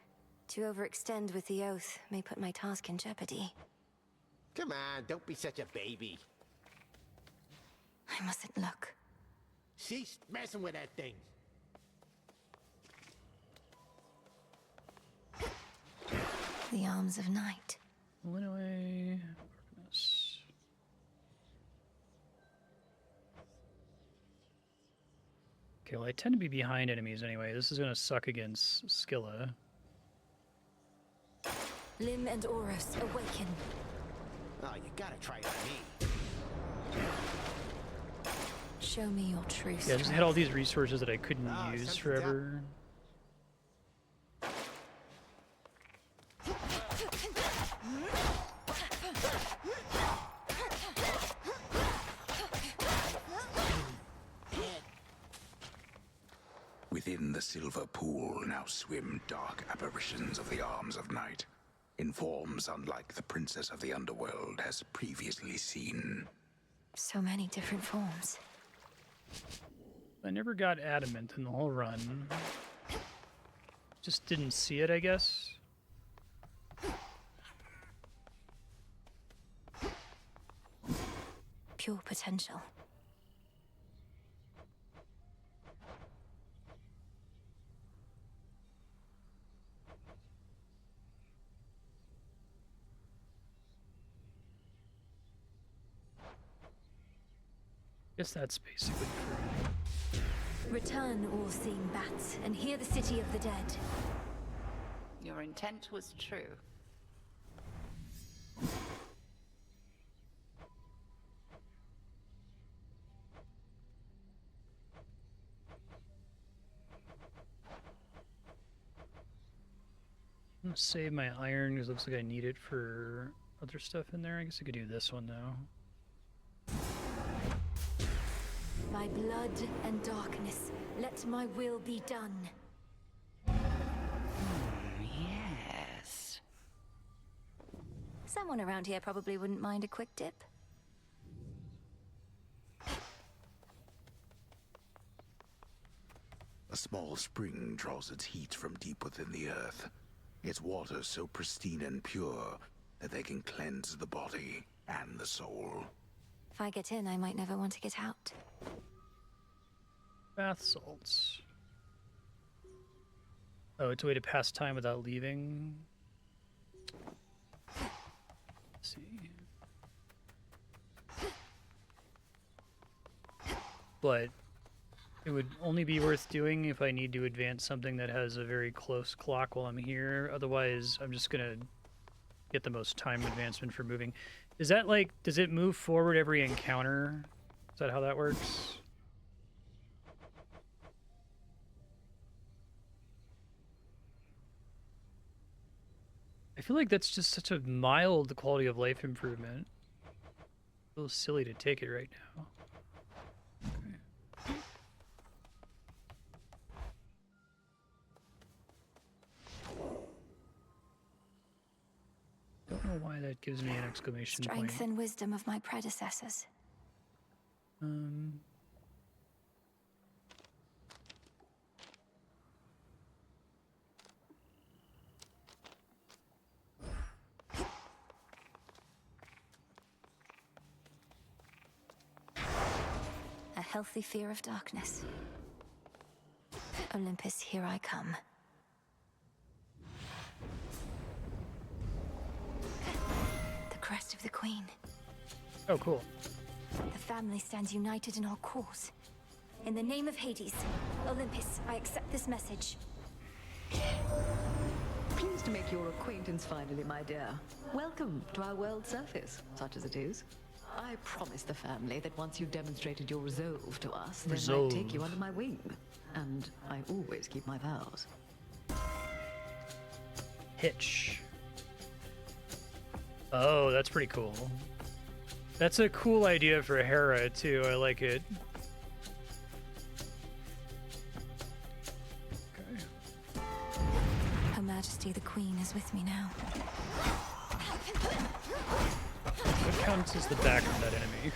To overextend with the Oath may put my task in jeopardy. Come on, don't be such a baby. I mustn't look. Cease messing with that thing. The arms of night. Illinois. Darkness. Okay, well, I tend to be behind enemies anyway. This is gonna suck against Scylla. Lim and Oros, awaken. Oh, you gotta try it on me. Show me your true Yeah, I strength. just had all these resources that I couldn't use forever. Within the silver pool now swim dark apparitions of the arms of night, in forms unlike the princess of the underworld has previously seen. So many different forms. I never got adamant in the whole run. Just didn't see it, I guess. Pure potential. Guess that's basically Return, all-seeing bats, and hear the city of the dead. Your intent was true. I'm gonna save my iron because it looks like I need it for other stuff in there. I guess I could do this one though. My blood and darkness, let my will be done. Yes. Someone around here probably wouldn't mind a quick dip. A small spring draws its heat from deep within the earth. Its waters so pristine and pure that they can cleanse the body and the soul. If I get in, I might never want to get out. Bath salts. Oh, it's a way to pass time without leaving. Let's see. But it would only be worth doing if I need to advance something that has a very close clock while I'm here. Otherwise, I'm just gonna get the most time advancement for moving. Is that like, does it move forward every encounter? Is that how that works? I feel like that's just such a mild quality of life improvement. A little silly to take it right now. Okay. Don't know why that gives me an exclamation point. Strength and wisdom of my predecessors. A healthy fear of darkness. Olympus, here I come. The crest of the Queen. Oh, cool. The family stands united in our cause. In the name of Hades, Olympus, I accept this message. Pleased to make your acquaintance finally, my dear. Welcome to our world surface, such as it is. I promised the family that once you demonstrated your resolve to us, then I'd take you under my wing. And I always keep my vows. Hitch. Oh, that's pretty cool. That's a cool idea for Hera, too. I like it. Okay. Her Majesty the Queen is with me now. What counts as the back of that enemy?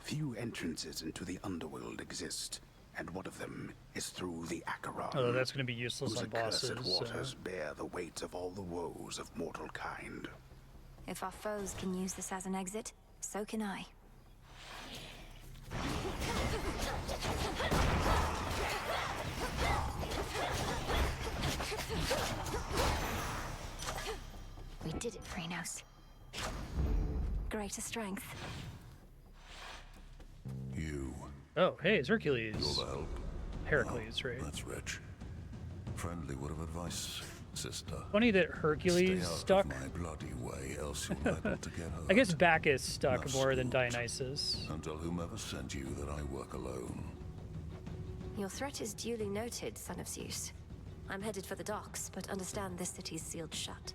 Few entrances into the underworld exist, and one of them is through the Acheron. Oh, that's going to be useless on bosses. Whose accursed waters bear the weight of all the woes of mortal kind. If our foes can use this as an exit, so can I. We did it, Phrynos. Greater strength. You. Oh, hey, it's Hercules. You're the help. Heracles, right? That's rich. Friendly word of advice, sister. Funny that Hercules Stay out stuck. of my bloody way, else you're liable to get hurt. I guess Bacchus stuck more than Dionysus. And tell whomever sent you that I work alone. Your threat is duly noted, son of Zeus. I'm headed for the docks, but understand this city's sealed shut.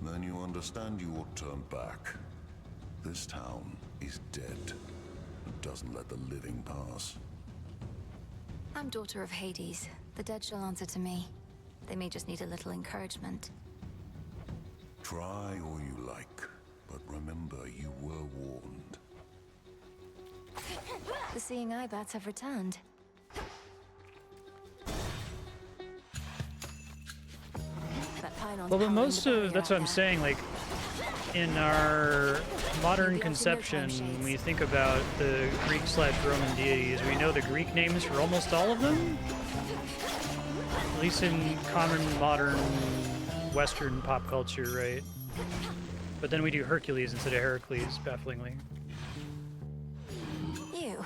Then you understand you ought to turn back. This town is dead. It doesn't let the living pass. I'm daughter of Hades. The dead shall answer to me. They may just need a little encouragement. Try all you like, but remember you were warned. The seeing eye bats have returned. That pylon's Well, but powering most the of barrier that's out what I'm there. saying. Like in our modern conception, when we think about the Greek/Roman deities, we know the Greek names for almost all of them. At least in common modern Western pop culture, right? But then we do Hercules instead of Heracles, bafflingly. You.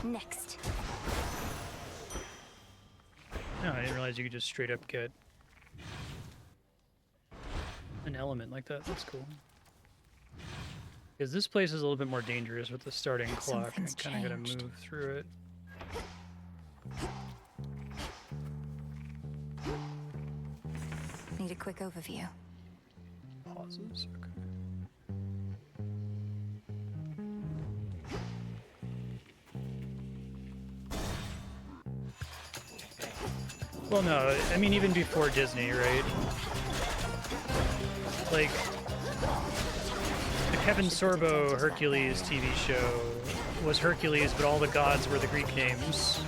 Next. No, I didn't realize you could just straight up get an element like that. That's cool. Because this place is a little bit more dangerous with the starting clock. I kind of gotta move through it. Need a quick overview. Pauses. Okay. Well, no, I mean even before Disney, right? Like the Kevin Sorbo Hercules TV show was Hercules, but all the gods were the Greek names.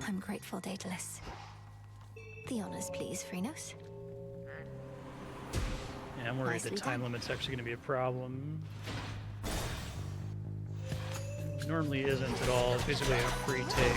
I'm grateful, Daedalus. The honors, please, Phrynos. Yeah, I'm worried Nicely the time done. limit's actually going to be a problem. It normally isn't at all. It's basically a free take.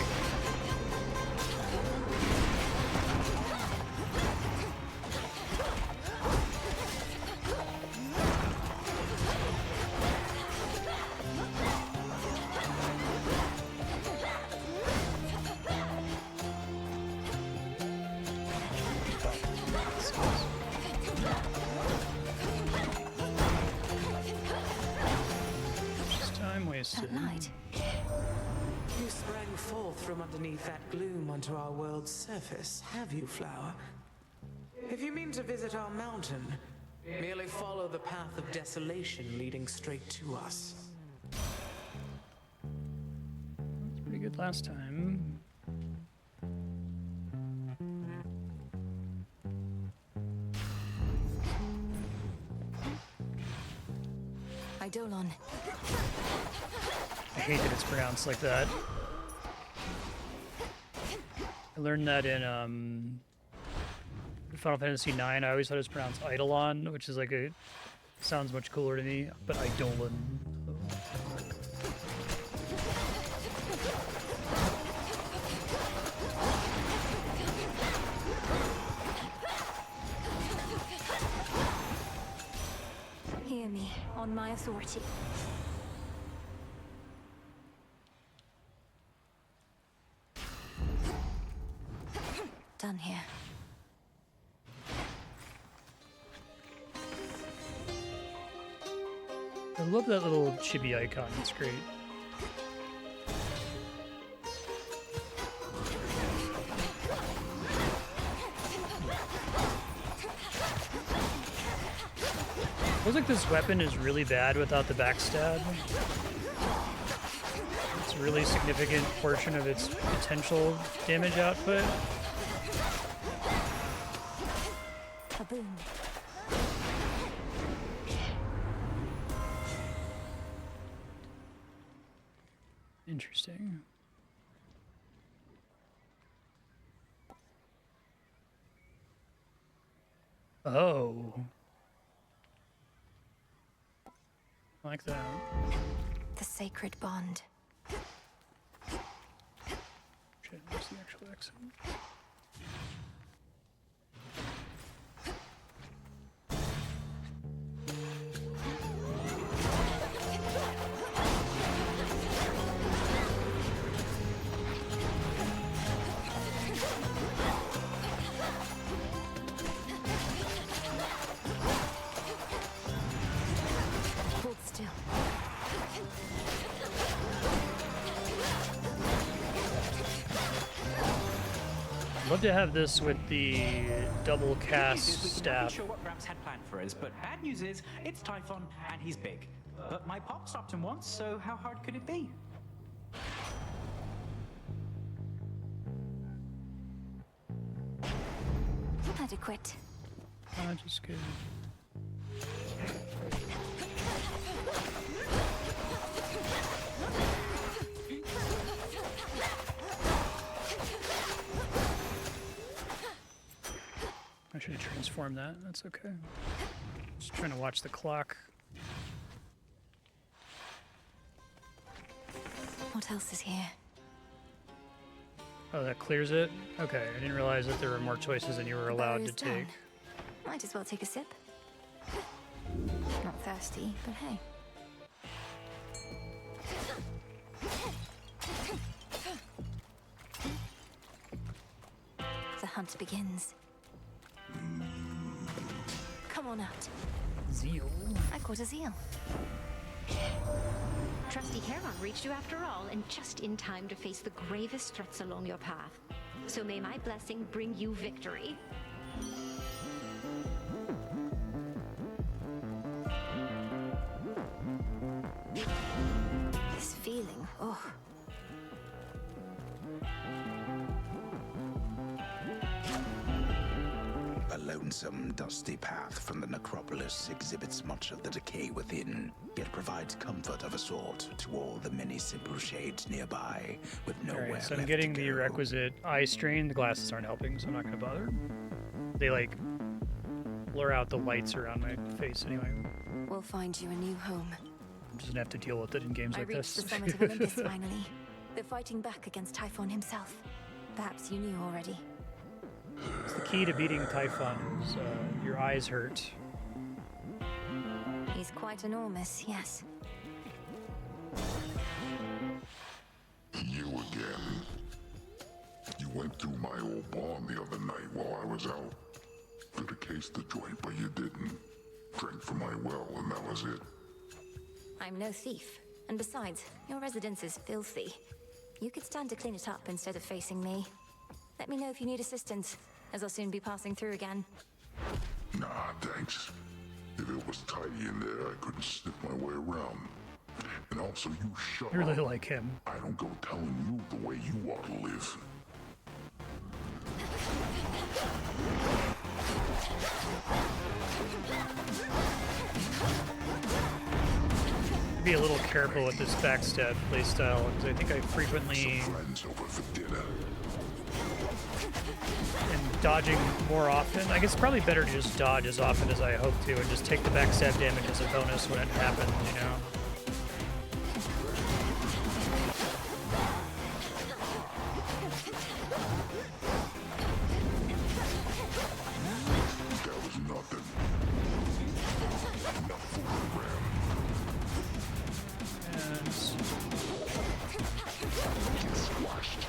At night. You sprang forth from underneath that gloom onto our world's surface, have you, Flower? If you mean to visit our mountain, merely follow the path of desolation leading straight to us. That's pretty good last time. Eidolon. I hate that it's pronounced like that. I learned that in Final Fantasy IX. I always thought it was pronounced Eidolon, which is like sounds much cooler to me, but Eidolon. Hear me, on my authority. Done here. I love that little chibi icon. It's great. Feels like this weapon is really bad without the backstab. It's a really significant portion of its potential damage output. Kaboom. Interesting. Oh. I like that. The sacred bond. Shit, where's the actual exit? Hold still. I'd love to have this with the double cast We're not staff. sure what Gramps had planned for us, but bad news is it's Typhon and he's big. But my pop stopped him once, so how hard could it be? Adequate. Just good. I should have transformed that. That's okay. Let's try trying to watch the clock. What else is here? Oh, that clears it? Okay, I didn't realize that there were more choices than you were allowed to Burrow's down. take. Might as well take a sip. Not thirsty, but hey. The hunt begins. Come on out. Zeal. I caught a zeal. Trusty Heron reached you after all, and just in time to face the gravest threats along your path. So may my blessing bring you victory. This feeling, oh. A lonesome, dusty path from the necropolis exhibits much of the decay within, yet provides comfort of a sort to all the many simple shades nearby, with nowhere Alright, so I'm left getting to the go. requisite eye strain. The glasses aren't helping, so I'm not gonna bother. They, like, blur out the lights around my face anyway. We'll find you a new home. I'm just gonna have to deal with it in games I like reached this. the summit of Olympus finally. They're fighting back against Typhon himself. Perhaps you knew already. It's the key to beating Typhon is your eyes hurt. He's quite enormous, yes. You again. You went through my old barn the other night while I was out. Could have cased the joint, but you didn't. Drank from my well, and that was it. I'm no thief. And besides, your residence is filthy. You could stand to clean it up instead of facing me. Let me know if you need assistance, as I'll soon be passing through again. Nah, thanks. If it was tidy in there, I couldn't sniff my way around. And also, you shut I really up. like him. I don't go telling you the way you ought to live. Be a little careful with this backstab playstyle, because I think I frequently Friends over for dinner. am dodging more often. I guess it's probably better to just dodge as often as I hope to and just take the backstab damage as a bonus when it happens, you know? That was nothing. Enough for the ram. Get squashed.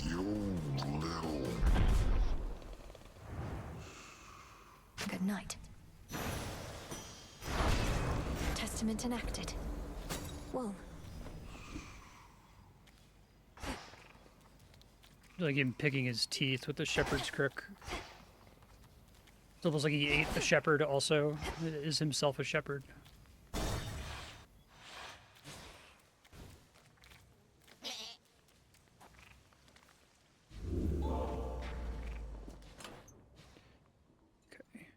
You little... Good night. Testament enacted. Wool. Like him picking his teeth with the shepherd's crook. It's almost like he ate the shepherd also. Is himself a shepherd. Okay.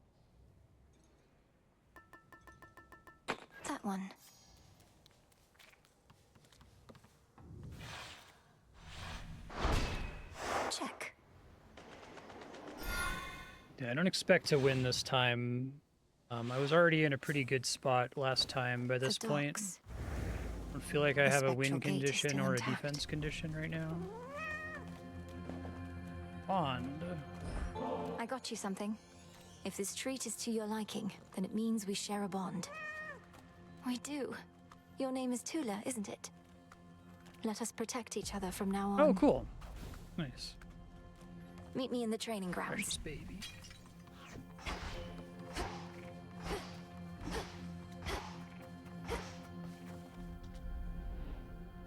That one. Check. Yeah, I don't expect to win this time. I was already in a pretty good spot last time by this point. docks. I don't feel like I The have a spectral win gate is condition still or a intact. defense condition right now. Bond. I got you something. If this treat is to your liking, then it means we share a bond. We do. Your name is Tula, isn't it? Let us protect each other from now on. Oh, cool. Nice. Meet me in the training grounds. Precious baby.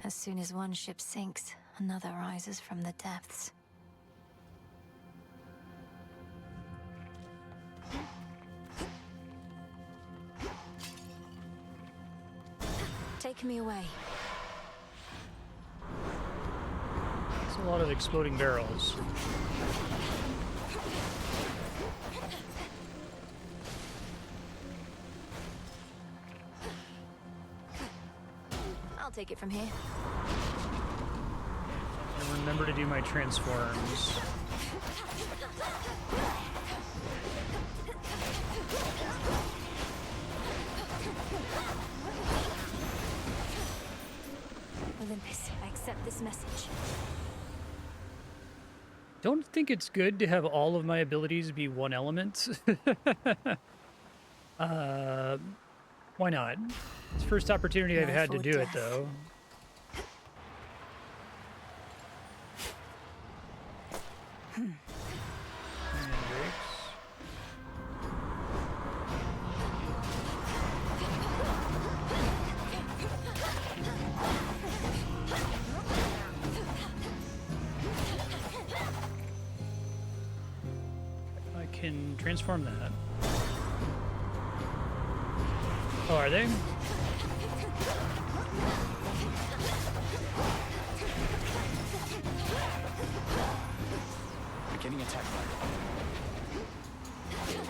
As soon as one ship sinks, another rises from the depths. Take me away. It's a lot of exploding barrels. I'll take it from here. remember to do my transforms. Olympus, I accept this message. Don't think it's good to have all of my abilities be one element. Why not? It's the first opportunity I've had to do it, though. I can transform that. Oh, are they? We're getting attacked by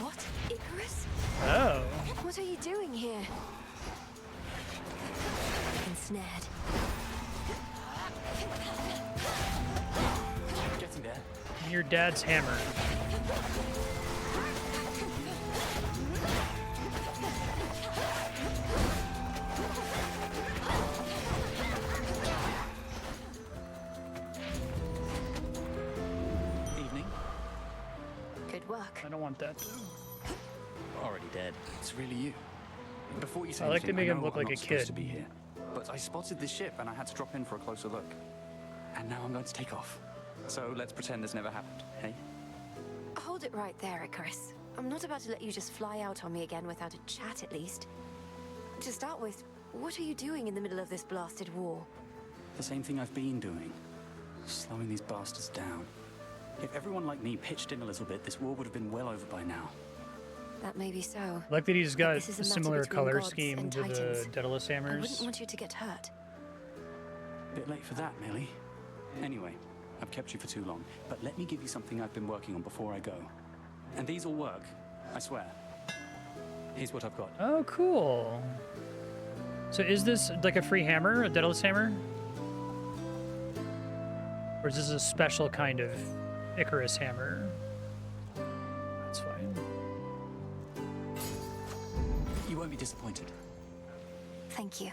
What? Icarus? Oh. What are you doing here? Ensnared. Getting there. Your dad's hammer. Evening. Good work. I don't want that. Already dead. It's really you. Before you say I like to anything, make I him know look I'm like a not supposed kid. to be here, but I spotted this ship and I had to drop in for a closer look. And now I'm going to take off. So let's pretend this never happened, hey? Hold it right there, Icarus. I'm not about to let you just fly out on me again without a chat, at least. To start with, what are you doing in the middle of this blasted war? The same thing I've been doing. Slowing these bastards down. If everyone like me pitched in a little bit, this war would have been well over by now. That may be so. I like that he's got This is a a matter similar between color gods scheme and to the titans. Daedalus I wouldn't hammers. want you to get hurt. Bit late for that, Millie. Anyway, I've kept you for too long, but let me give you something I've been working on before I go. And these will work, I swear. Here's what I've got. Oh, cool. So is this like a free hammer, a Daedalus hammer? Or is this a special kind of Icarus hammer? That's fine. You won't be disappointed. Thank you.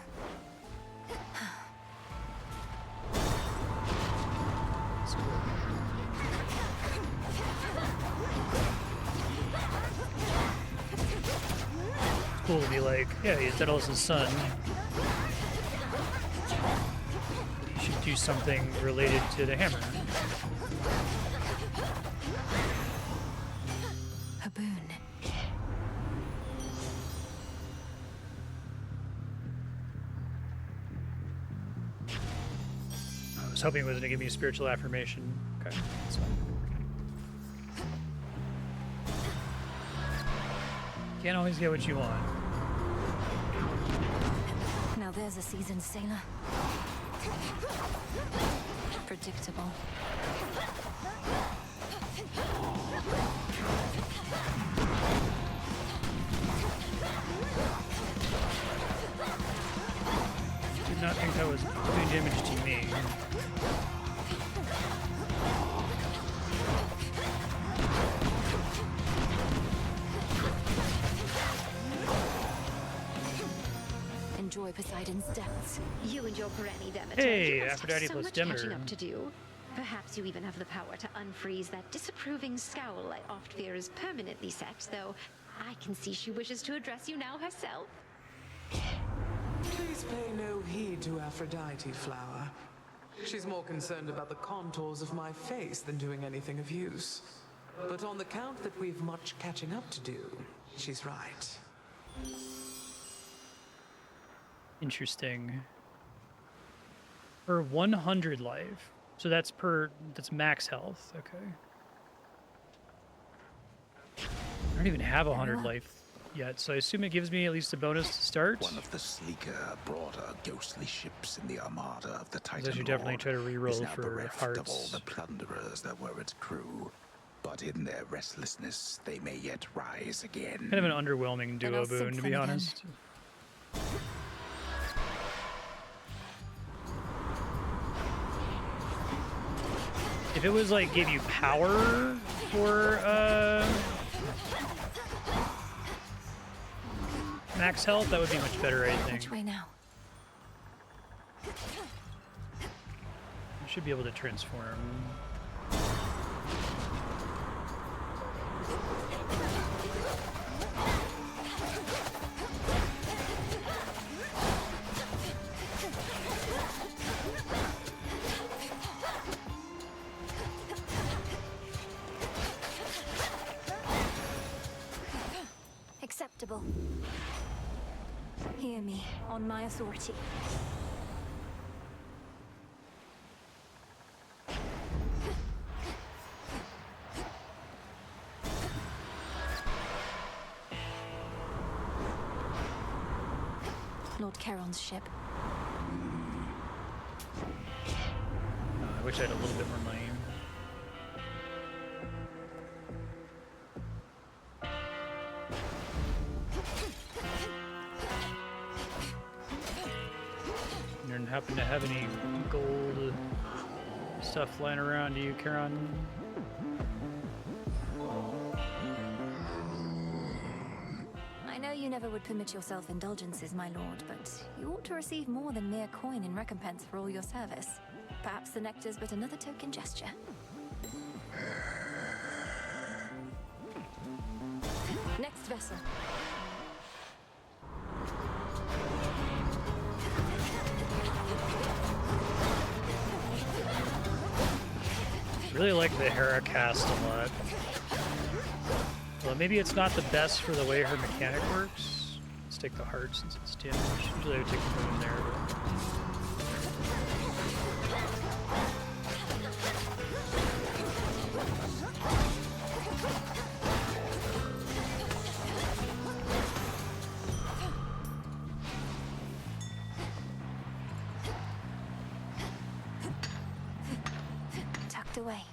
Cool to be like, yeah, he's Daedalus' son. You should do something related to the hammer. A boon. I was hoping it was going to give me a spiritual affirmation. Okay, that's fine. Can't always get what you want. Now there's a seasoned sailor. Predictable. Did not think that was doing damage to me. Enjoy Poseidon's depths. You and your granny Demeter. Hey, you must Aphrodite have so plus much Demeter. catching up to do. Perhaps you even have the power to unfreeze that disapproving scowl I oft fear is permanently set, though I can see she wishes to address you now herself. Please pay no heed to Aphrodite, Flower. She's more concerned about the contours of my face than doing anything of use. But on the count that we've much catching up to do, she's right. Interesting. For 100 life. So that's max health. Okay. I don't even have 100 life yet, so I assume it gives me at least a bonus to start. One of the sleeker, broader, ghostly ships in the armada of the Titan I should definitely Lord try to is reroll now for bereft of all hearts. the plunderers that were its crew. But in their restlessness, they may yet rise again. Kind of an underwhelming duo boon, to be honest. If it was like gave you power for max health, that would be much better, I think. Which way now? You should be able to transform. Acceptable. Hear me, on my authority. Lord Charon's ship. I wish I had a little bit more money. You don't happen to have any gold stuff lying around, do you, Charon? I know you never would permit yourself indulgences, my lord, but you ought to receive more than mere coin in recompense for all your service. Perhaps the nectar's but another token gesture. Next vessel. Really like the Hera cast a lot. Well, maybe it's not the best for the way her mechanic works. Let's take the heart since it's damage. Usually I would take the moon there, but... Tucked away.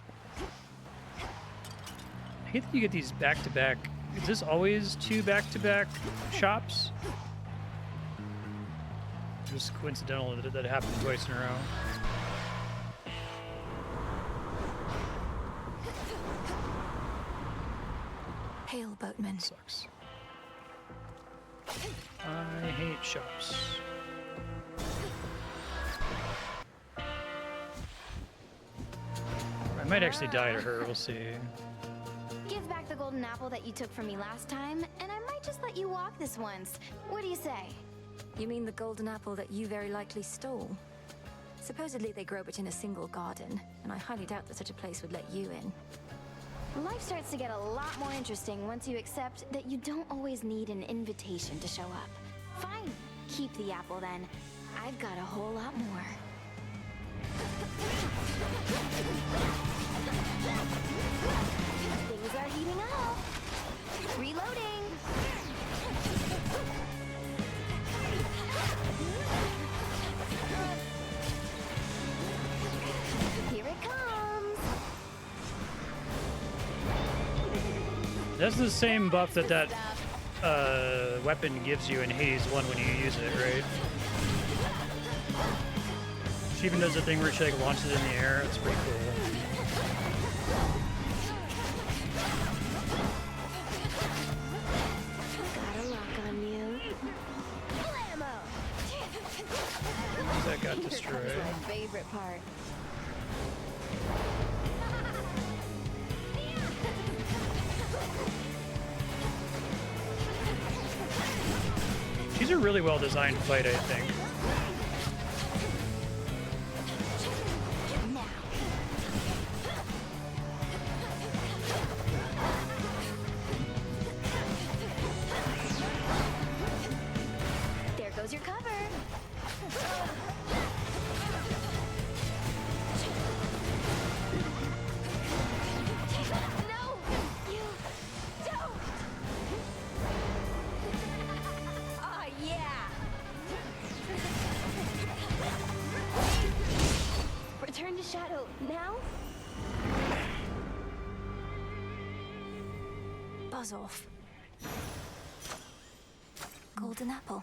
I hate that you get these back-to-back. Is this always 2 back-to-back shops? Just coincidental that that happened twice in a row. Hail, boatman. Sucks. I hate shops. I might actually die to her, we'll see. Give back the golden apple that you took from me last time, and I might just let you walk this once. What do you say? You mean the golden apple that you very likely stole? Supposedly they grow but in a single garden, and I highly doubt that such a place would let you in. Life starts to get a lot more interesting once you accept that you don't always need an invitation to show up. Fine, keep the apple then. I've got a whole lot more. Things are heating up. Reloading. Here it comes. That's the same buff that weapon gives you in Hades 1 when you use it, right? She even does a thing where she like launches it in the air. It's pretty cool. Got a lock on you. Blammo! That got destroyed. That's my favorite part. She's a really well designed fight, I think. There goes your cover. No, you don't. Ah, yeah. Return to shadow now. Buzz off. Golden apple.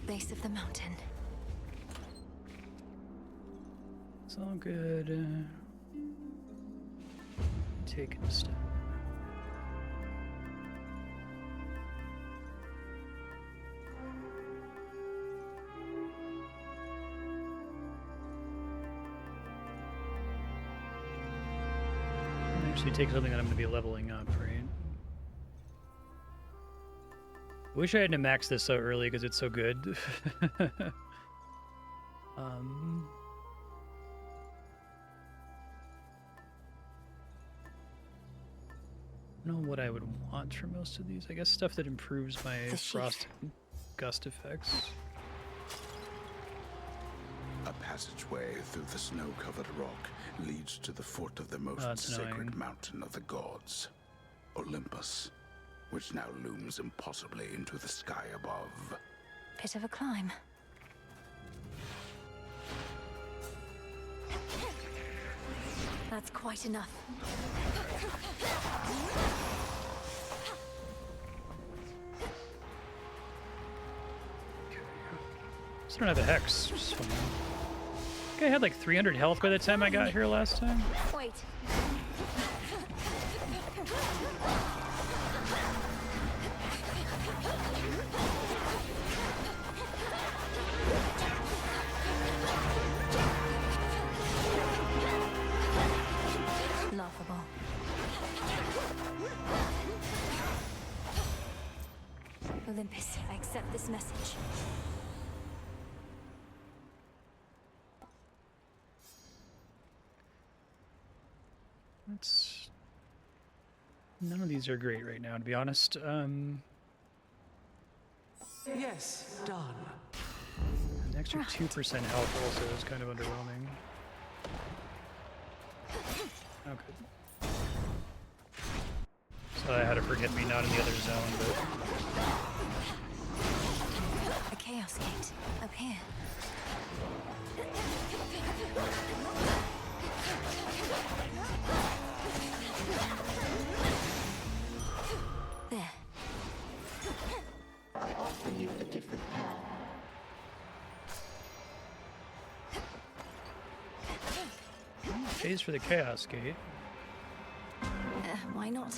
base of the mountain. It's all good. Taking a step. Actually take something that I'm going to be leveling up, right? I wish I hadn't maxed this so early because it's so good. I don't know what I would want for most of these. I guess stuff that improves my frost gust effects. A passageway through the snow-covered rock leads to the foot of the most sacred mountain of the gods, Olympus, which now looms impossibly into the sky above. Bit of a climb. That's quite enough. Still don't have a hex. Just fine. I think I had like 300 health by the time I got here last time. Wait. Laughable. Olympus, I accept this message. None of these are great right now, to be honest. Yes, done. An extra 2% health also is kind of underwhelming. Okay. So I had to forget me not in the other zone, but... A chaos gate up here. There. I offer you a different path. Pays for the Chaos Gate. Why not?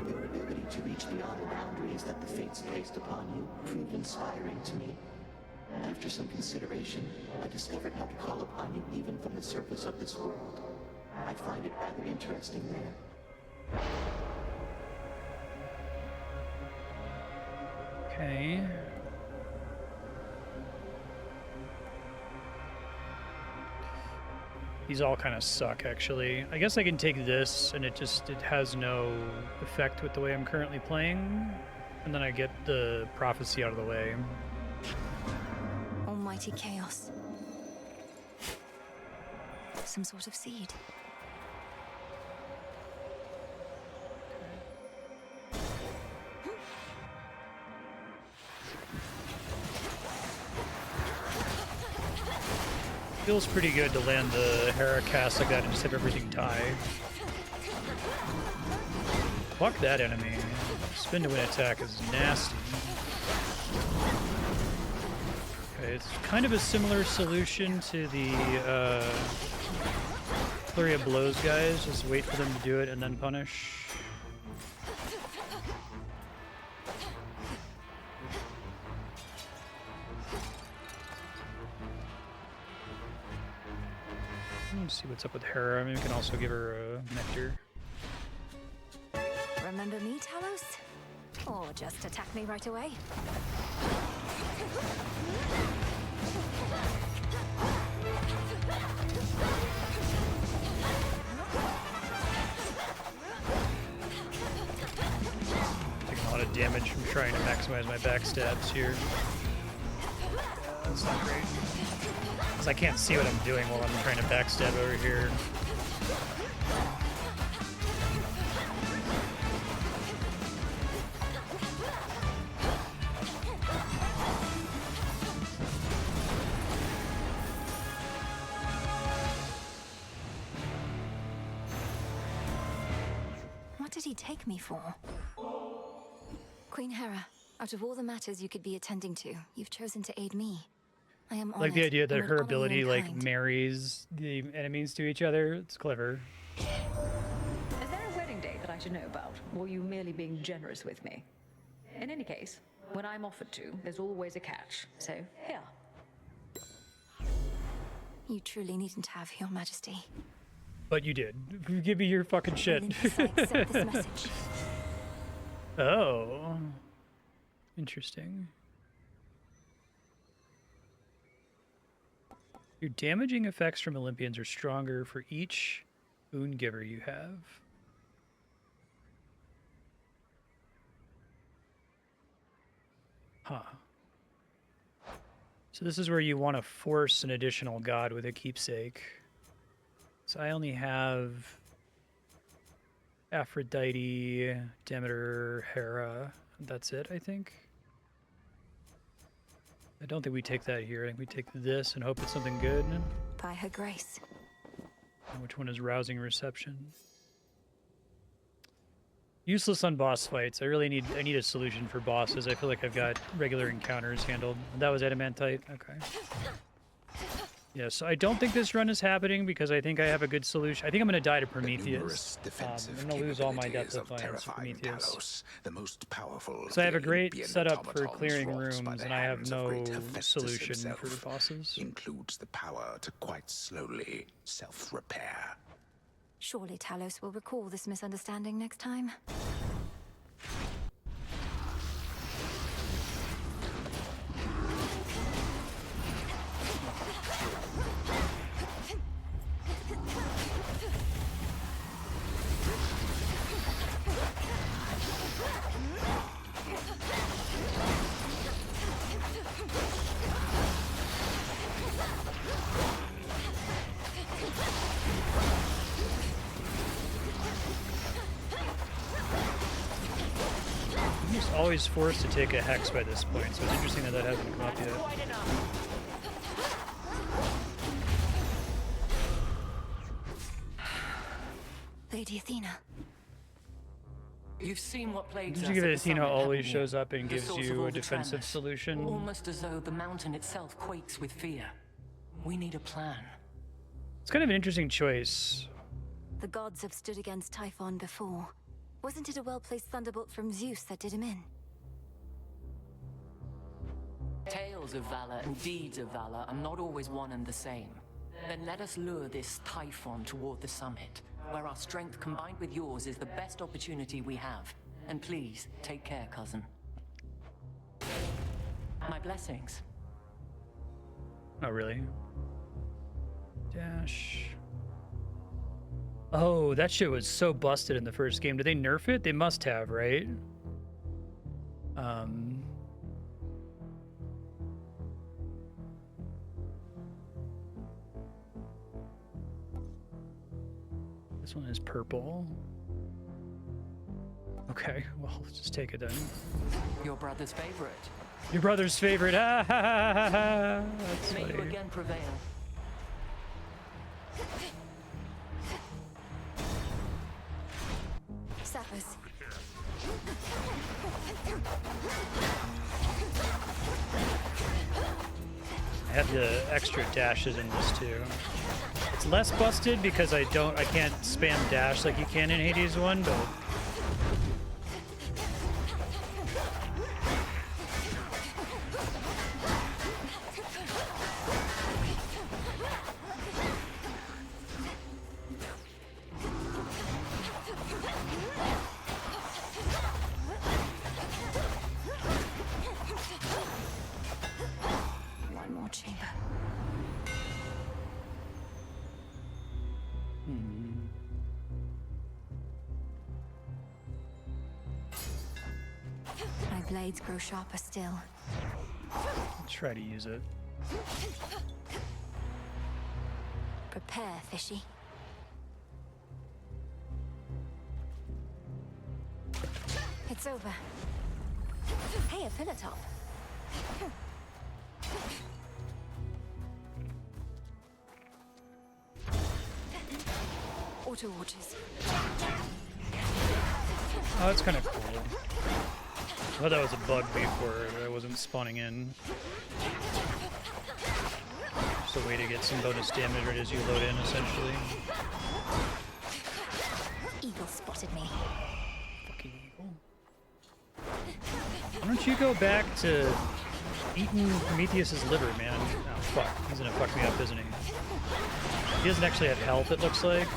Your ability to reach beyond the boundaries that the fates placed upon you proved inspiring to me. After some consideration, I discovered how to call upon you even from the surface of this world. I find it rather interesting there. Okay. These all kind of suck, actually. I guess I can take this, and it has no effect with the way I'm currently playing. And then I get the prophecy out of the way. Almighty chaos. Some sort of seed. Feels pretty good to land the Hera cast like that and just have everything die. Fuck that enemy. Spin to win attack is nasty. Okay, it's kind of a similar solution to the Flurry of Blows guys. Just wait for them to do it and then punish. Let's see what's up with Hera. Maybe we can also give her a nectar. Remember me, Talos? Or just attack me right away? Taking a lot of damage from trying to maximize my backstabs here. That's not great. Because I can't see what I'm doing while I'm trying to backstab over here. did he take me for? Queen Hera, out of all the matters you could be attending to, you've chosen to aid me. I am honored. Like the idea that and her would honor you ability in like kind. marries the enemies to each other. It's clever. Is there a wedding date that I should know about, or are you merely being generous with me? In any case, when I'm offered to, there's always a catch. So, here. You truly needn't have, Your Majesty. But you did. Give me your fucking shit. Sent this message. Oh. Interesting. Your damaging effects from Olympians are stronger for each boon giver you have. Huh. So this is where you want to force an additional god with a keepsake. So I only have Aphrodite, Demeter, Hera. That's it, I think. I don't think we take that here. I think we take this and hope it's something good. By her grace. Which one is rousing reception? Useless on boss fights. I need a solution for bosses. I feel like I've got regular encounters handled. That was adamantite. Okay. Yeah, so I don't think this run is happening because I think I have a good solution. I think I'm going to die to Prometheus. I'm going to lose all my depth of defiance to Prometheus. The most powerful So I have a great setup for clearing rooms, and I have no solution for bosses. Includes the power to quite slowly self-repair. Surely Talos will recall this misunderstanding next time. I'm just always forced to take a hex by this point, so it's interesting that hasn't come up yet. Lady Athena. You've seen what plagues Did us you give at it the Athena summit, always haven't you? shows up and The gives source of you all a the defensive tremors. solution? Almost as though the mountain itself quakes with fear. We need a plan. It's kind of an interesting choice. The gods have stood against Typhon before. Wasn't it a well-placed thunderbolt from Zeus that did him in? Tales of valor and deeds of valor are not always one and the same. Then let us lure this Typhon toward the summit, where our strength combined with yours is the best opportunity we have. And please, take care, cousin. My blessings. Oh, really? Dash. Oh, that shit was so busted in the first game. Did they nerf it? They must have, right? This one is purple. Okay, well, let's just take it then. Your brother's favorite. Your brother's favorite. Ah, ha, ha, ha, ha. That's May you funny. again prevail. Sappers. I have the extra dashes in this too. It's less busted because I can't spam dash like you can in Hades 1, but One more chamber. My blades grow sharper still. I'll try to use it. Prepare, fishy. It's over. Hey, a pillar top. Auto watches. Oh, that's kind of cool. I thought that was a bug before, that I wasn't spawning in. Just a way to get some bonus damage right as you load in, essentially. Eagle spotted me. Fucking eagle. Why don't you go back to eating Prometheus's liver, man? Oh, fuck. He's gonna fuck me up, isn't he? He doesn't actually have health, it looks like.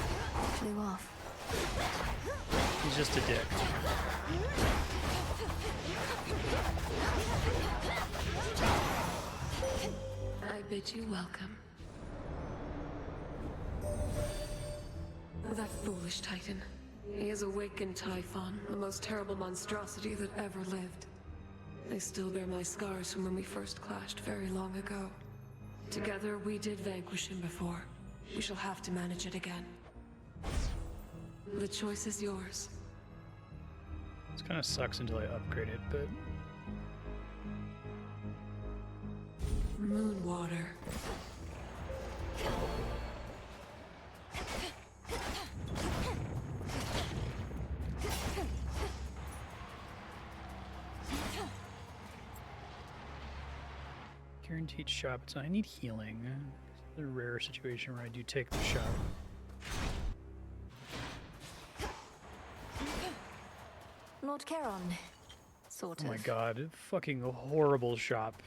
Flew off. He's just a dick. I bid you welcome. That foolish Titan. He has awakened Typhon, the most terrible monstrosity that ever lived. I still bear my scars from when we first clashed very long ago. Together, we did vanquish him before. We shall have to manage it again. The choice is yours. This kind of sucks until I upgrade it, but... Moonwater. Guaranteed shot, but I need healing. It's a rare situation where I do take the shot. Lord Charon. Sort Oh of. my god, fucking horrible shop.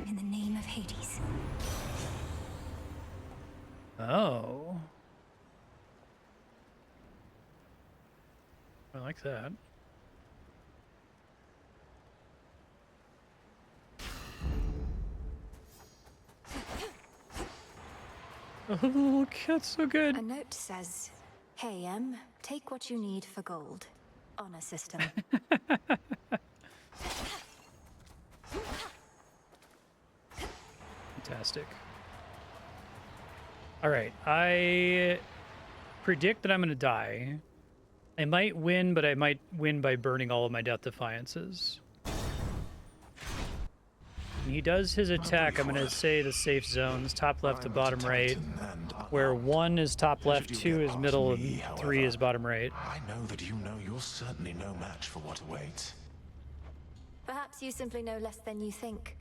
In the name of Hades. Oh. I like that. Oh, that's so good. A note says, "Hey, take what you need for gold. Honor system." Fantastic. Alright, I predict that I'm gonna die. I might win, but I might win by burning all of my Death Defiances. When he does his attack, I'm gonna say the safe zones, top left to bottom right, where 1 is top left, 2 is middle, and 3 is bottom right. I know that you know you're certainly no match for what awaits. Perhaps you simply know less than you think.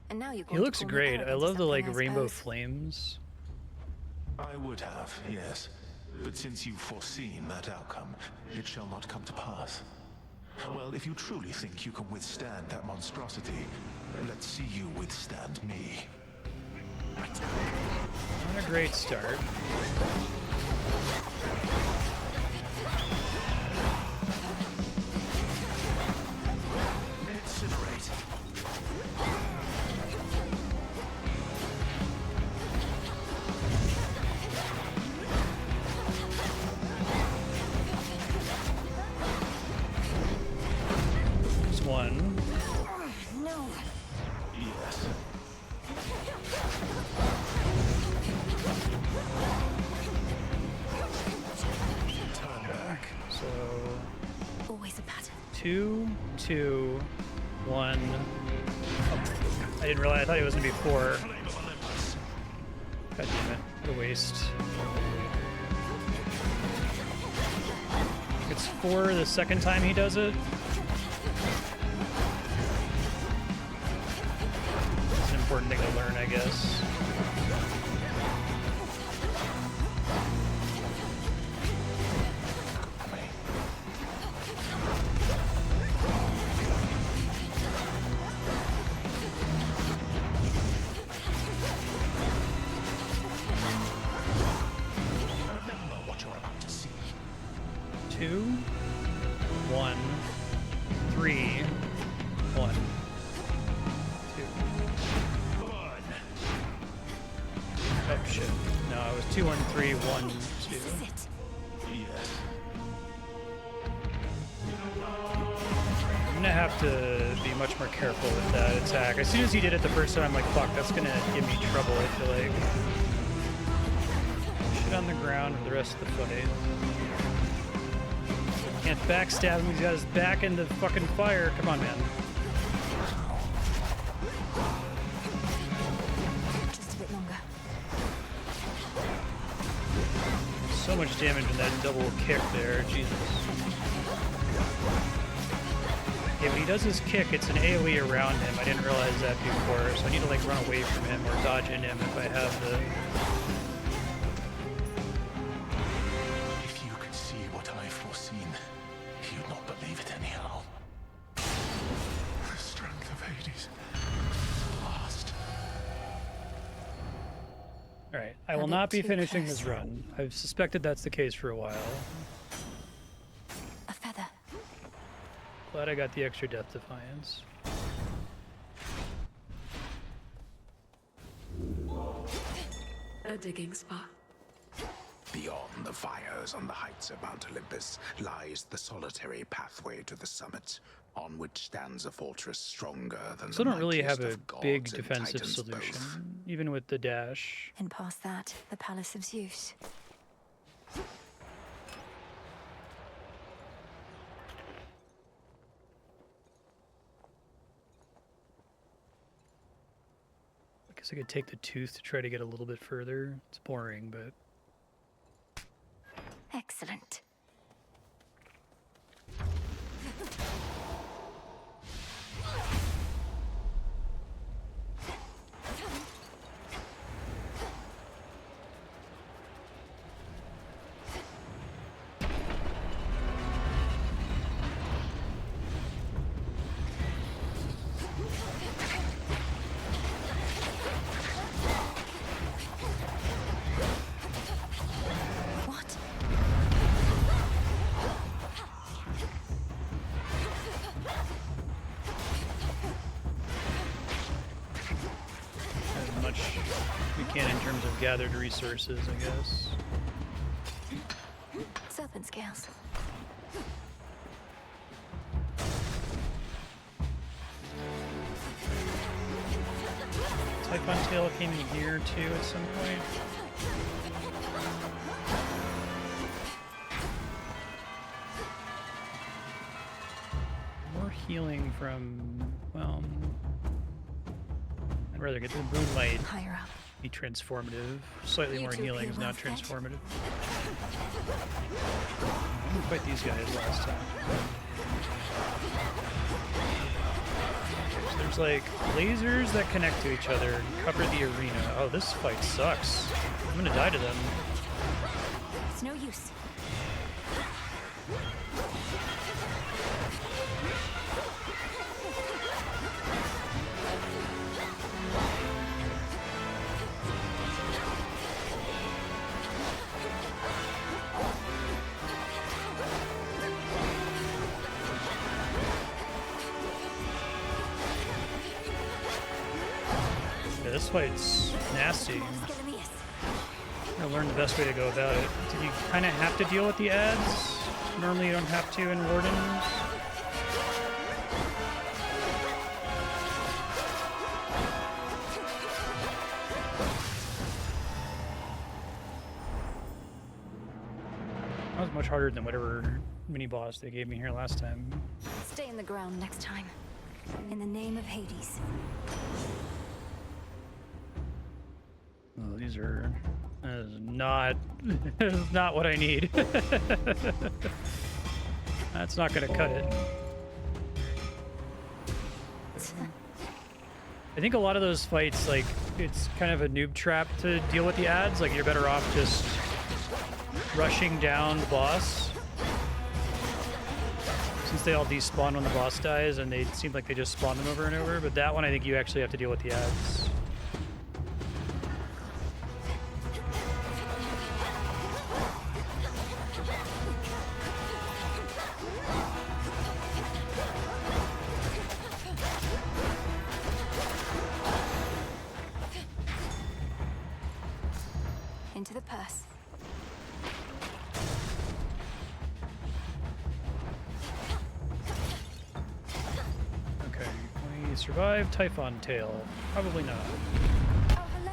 And now you're He going looks to call me great. I arrogant love the or like something, I rainbow suppose. flames. I would have, yes. But since you've foreseen that outcome, it shall not come to pass. Well, if you truly think you can withstand that monstrosity, let's see you withstand me. Not a great start. Incinerate. There's one. No. Yes. Turn back. So Always a pattern. 2, 2, 1. Oh, I didn't realize. I thought it was gonna be 4. God damn it! What a waste. It's 4 the second time he does it. It's an important thing to learn, I guess. Remember what you're about to see. 2, 1, 3, 1, 2. Oh shit. No, it was 2, 1, 3, 1, 2. Yes. I'm gonna have to be much more careful with that attack. As soon as he did it the first time, I'm like, fuck, that's gonna give me trouble, I feel like. Shit on the ground for the rest of the fight. Can't backstab him, he's got his back in the fucking fire. Come on, man. Just a bit longer. So much damage in that double kick there, Jesus. he does his kick, it's an AoE around him. I didn't realize that before, so I need to like run away from him or dodge in him if I have the... If you could see what I've foreseen, you'd not believe it anyhow. The strength of Hades. Lost. Alright, I will not be finishing this run. I've suspected that's the case for a while. A feather. Glad I got the extra Death Defiance. A digging spot. Beyond the fires on the heights of Mount Olympus lies the solitary pathway to the summit, on which stands a fortress stronger than Still the don't really have mightiest a of gods big and defensive titans solution, both. even with the dash. And past that, the Palace of Zeus. I guess I could take the tooth to try to get a little bit further. It's boring, but... Excellent. As much we can in terms of gathered resources, I guess. Serpent scales. Typhon tail came in here too at some point. More healing from, well, I'd rather get the moonlight. Higher up. Be transformative. Slightly more healing is not transformative. I didn't fight these guys last time. So there's like lasers that connect to each other and cover the arena. Oh, this fight sucks. I'm gonna die to them. It's no use. Yeah, this fight's nasty. I learned the best way to go about it. So you kind of have to deal with the ads. Normally you don't have to in Wardens. That was much harder than whatever mini boss they gave me here last time. Stay in the ground next time. In the name of Hades. Oh, these are... That is not... that is not what I need. That's not gonna cut it. I think a lot of those fights, like, it's kind of a noob trap to deal with the ads. Like, you're better off just rushing down the boss. Since they all despawn when the boss dies, and they seem like they just spawn them over and over. But that one, I think you actually have to deal with the ads. Into the purse. Okay, can we survive Typhon tail? Probably not. Oh, hello.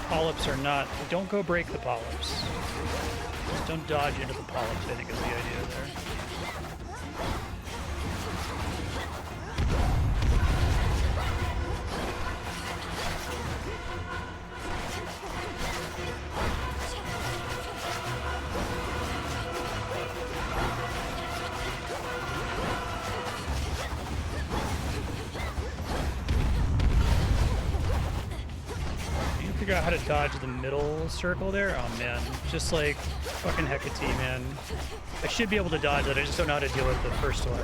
Polyps are not... Don't go break the polyps. Don't dodge into the polyps, I think is the idea there. Figure out how to dodge the middle circle there. Oh man, just like fucking Hecate, man. I should be able to dodge it, I just don't know how to deal with the first one.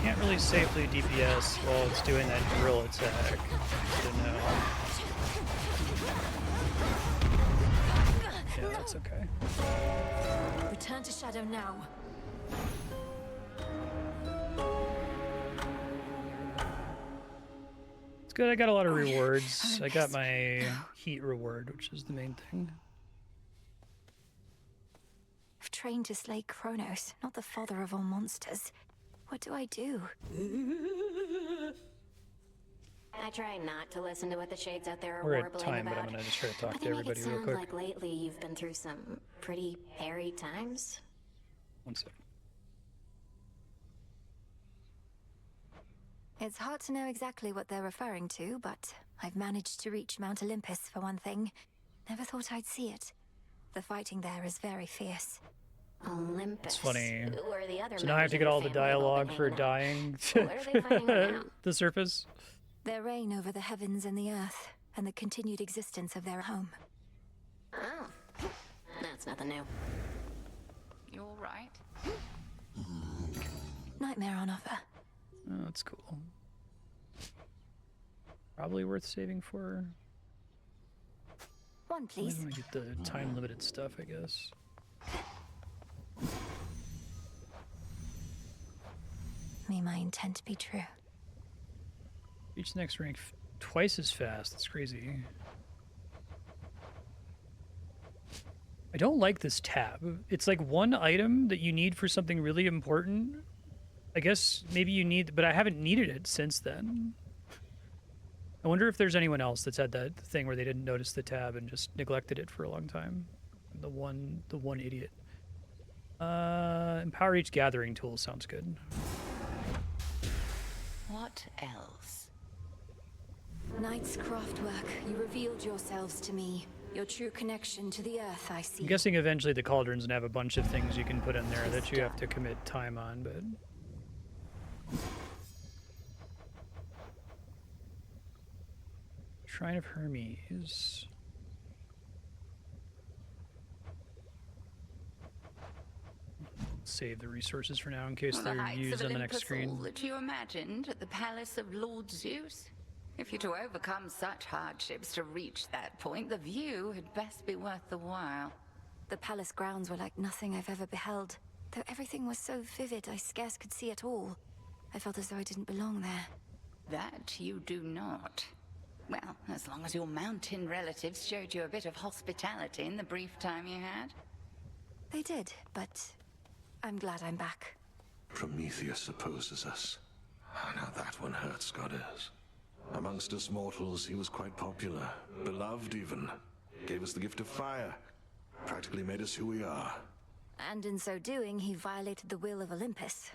Can't really safely DPS while it's doing that drill attack. So no. Yeah, that's okay. Return to Shadow now. Good, I got a lot of rewards. I got my heat reward, which is the main thing. I've trained to slay Kronos, not the father of all monsters. What do I do? I try not to listen to what the shades out there are We're at warbling time, about. but I'm gonna just try to talk But to they make everybody it real sound quick. like lately you've been through some pretty hairy times. One sec. It's hard to know exactly what they're referring to, but I've managed to reach Mount Olympus for one thing. Never thought I'd see it. The fighting there is very fierce. Olympus. It's funny. Where the other So now I have to get all the dialogue for dying What are they fighting right now? the surface. Their reign over the heavens and the earth, and the continued existence of their home. Oh, that's nothing new. You all right? Nightmare on offer. Oh, that's cool. Probably worth saving for. One, please. I want to get the time-limited stuff, I guess. May my intent be true. Reach the next rank twice as fast. That's crazy. I don't like this tab. It's like one item that you need for something really important. I guess maybe you need, but I haven't needed it since then. I wonder if there's anyone else that's had that thing where they didn't notice the tab and just neglected it for a long time. The one idiot. Empower each gathering tool sounds good. What else? Knight's craftwork, you revealed yourselves to me. Your true connection to the earth, I see. I'm guessing eventually the cauldron's gonna have a bunch of things you can put in there that you have to commit time on, but... Shrine of Hermes. Save the resources for now in case The they're heights used of on the next Olympus screen. all that you imagined at the palace of Lord Zeus? If you're to overcome such hardships to reach that point, the view had best be worth the while. The palace grounds were like nothing I've ever beheld. Though everything was so vivid, I scarce could see it all. I felt as though I didn't belong there. That you do not. Well, as long as your mountain relatives showed you a bit of hospitality in the brief time you had. They did, but I'm glad I'm back. Prometheus opposes us. Now that one hurts, goddess. Amongst us mortals, he was quite popular, beloved even. Gave us the gift of fire. Practically made us who we are. And in so doing, he violated the will of Olympus.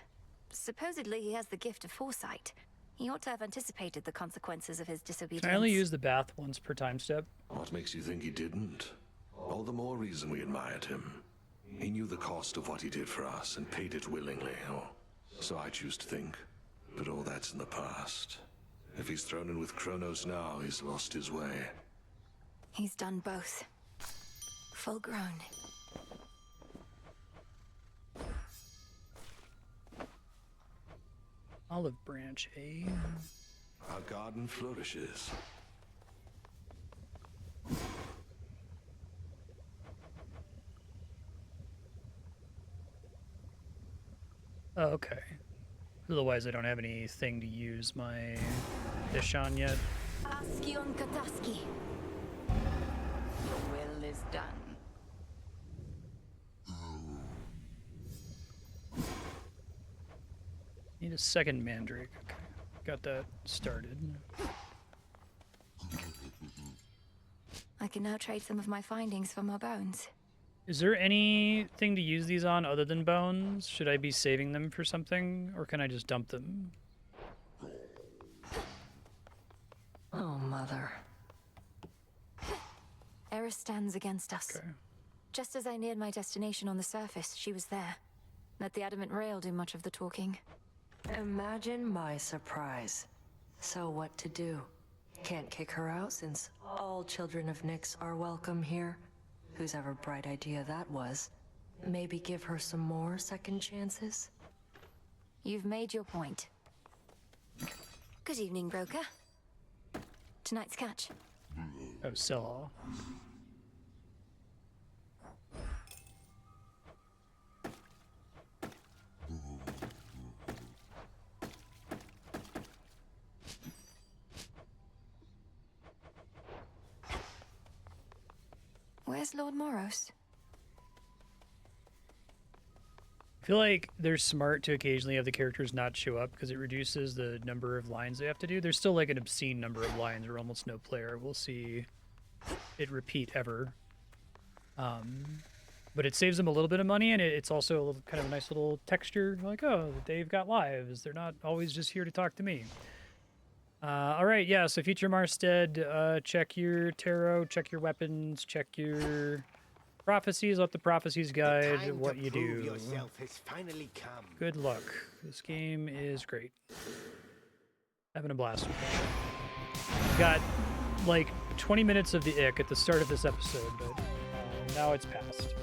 Supposedly, he has the gift of foresight. He ought to have anticipated the consequences of his disobedience. Can I only use the bath once per time step? What makes you think he didn't? All the more reason we admired him. He knew the cost of what he did for us and paid it willingly, or so I choose to think. But all that's in the past. If he's thrown in with Kronos now, he's lost his way. He's done both. Full grown. Olive branch, eh? Our garden flourishes. Oh, okay. Otherwise, I don't have anything to use my dish on yet. Askion Kataski. Your will is done. Need a second mandrake. Okay. Got that started. I can now trade some of my findings for more bones. Is there anything to use these on other than bones? Should I be saving them for something, or can I just dump them? Oh, Mother. Eris stands against us. Okay. Just as I neared my destination on the surface, she was there. Let the adamant rail do much of the talking. Imagine my surprise. So what to do? Can't kick her out since all children of Nyx are welcome here. Whose ever bright idea that was. Maybe give her some more second chances? You've made your point. Good evening, broker. Tonight's catch. Oh, sell all. Where's Lord Moros? I feel like they're smart to occasionally have the characters not show up because it reduces the number of lines they have to do. There's still like an obscene number of lines where almost no player will see it repeat ever. But it saves them a little bit of money, and it's also a little, kind of a nice little texture. Like, oh, they've got lives. They're not always just here to talk to me. All right, yeah, so Future Marstead, check your tarot, check your weapons, check your prophecies, let the prophecies guide what you do. Yourself has finally come. Good luck. This game is great. Having a blast with it. Got like 20 minutes of the ick at the start of this episode, but now it's past.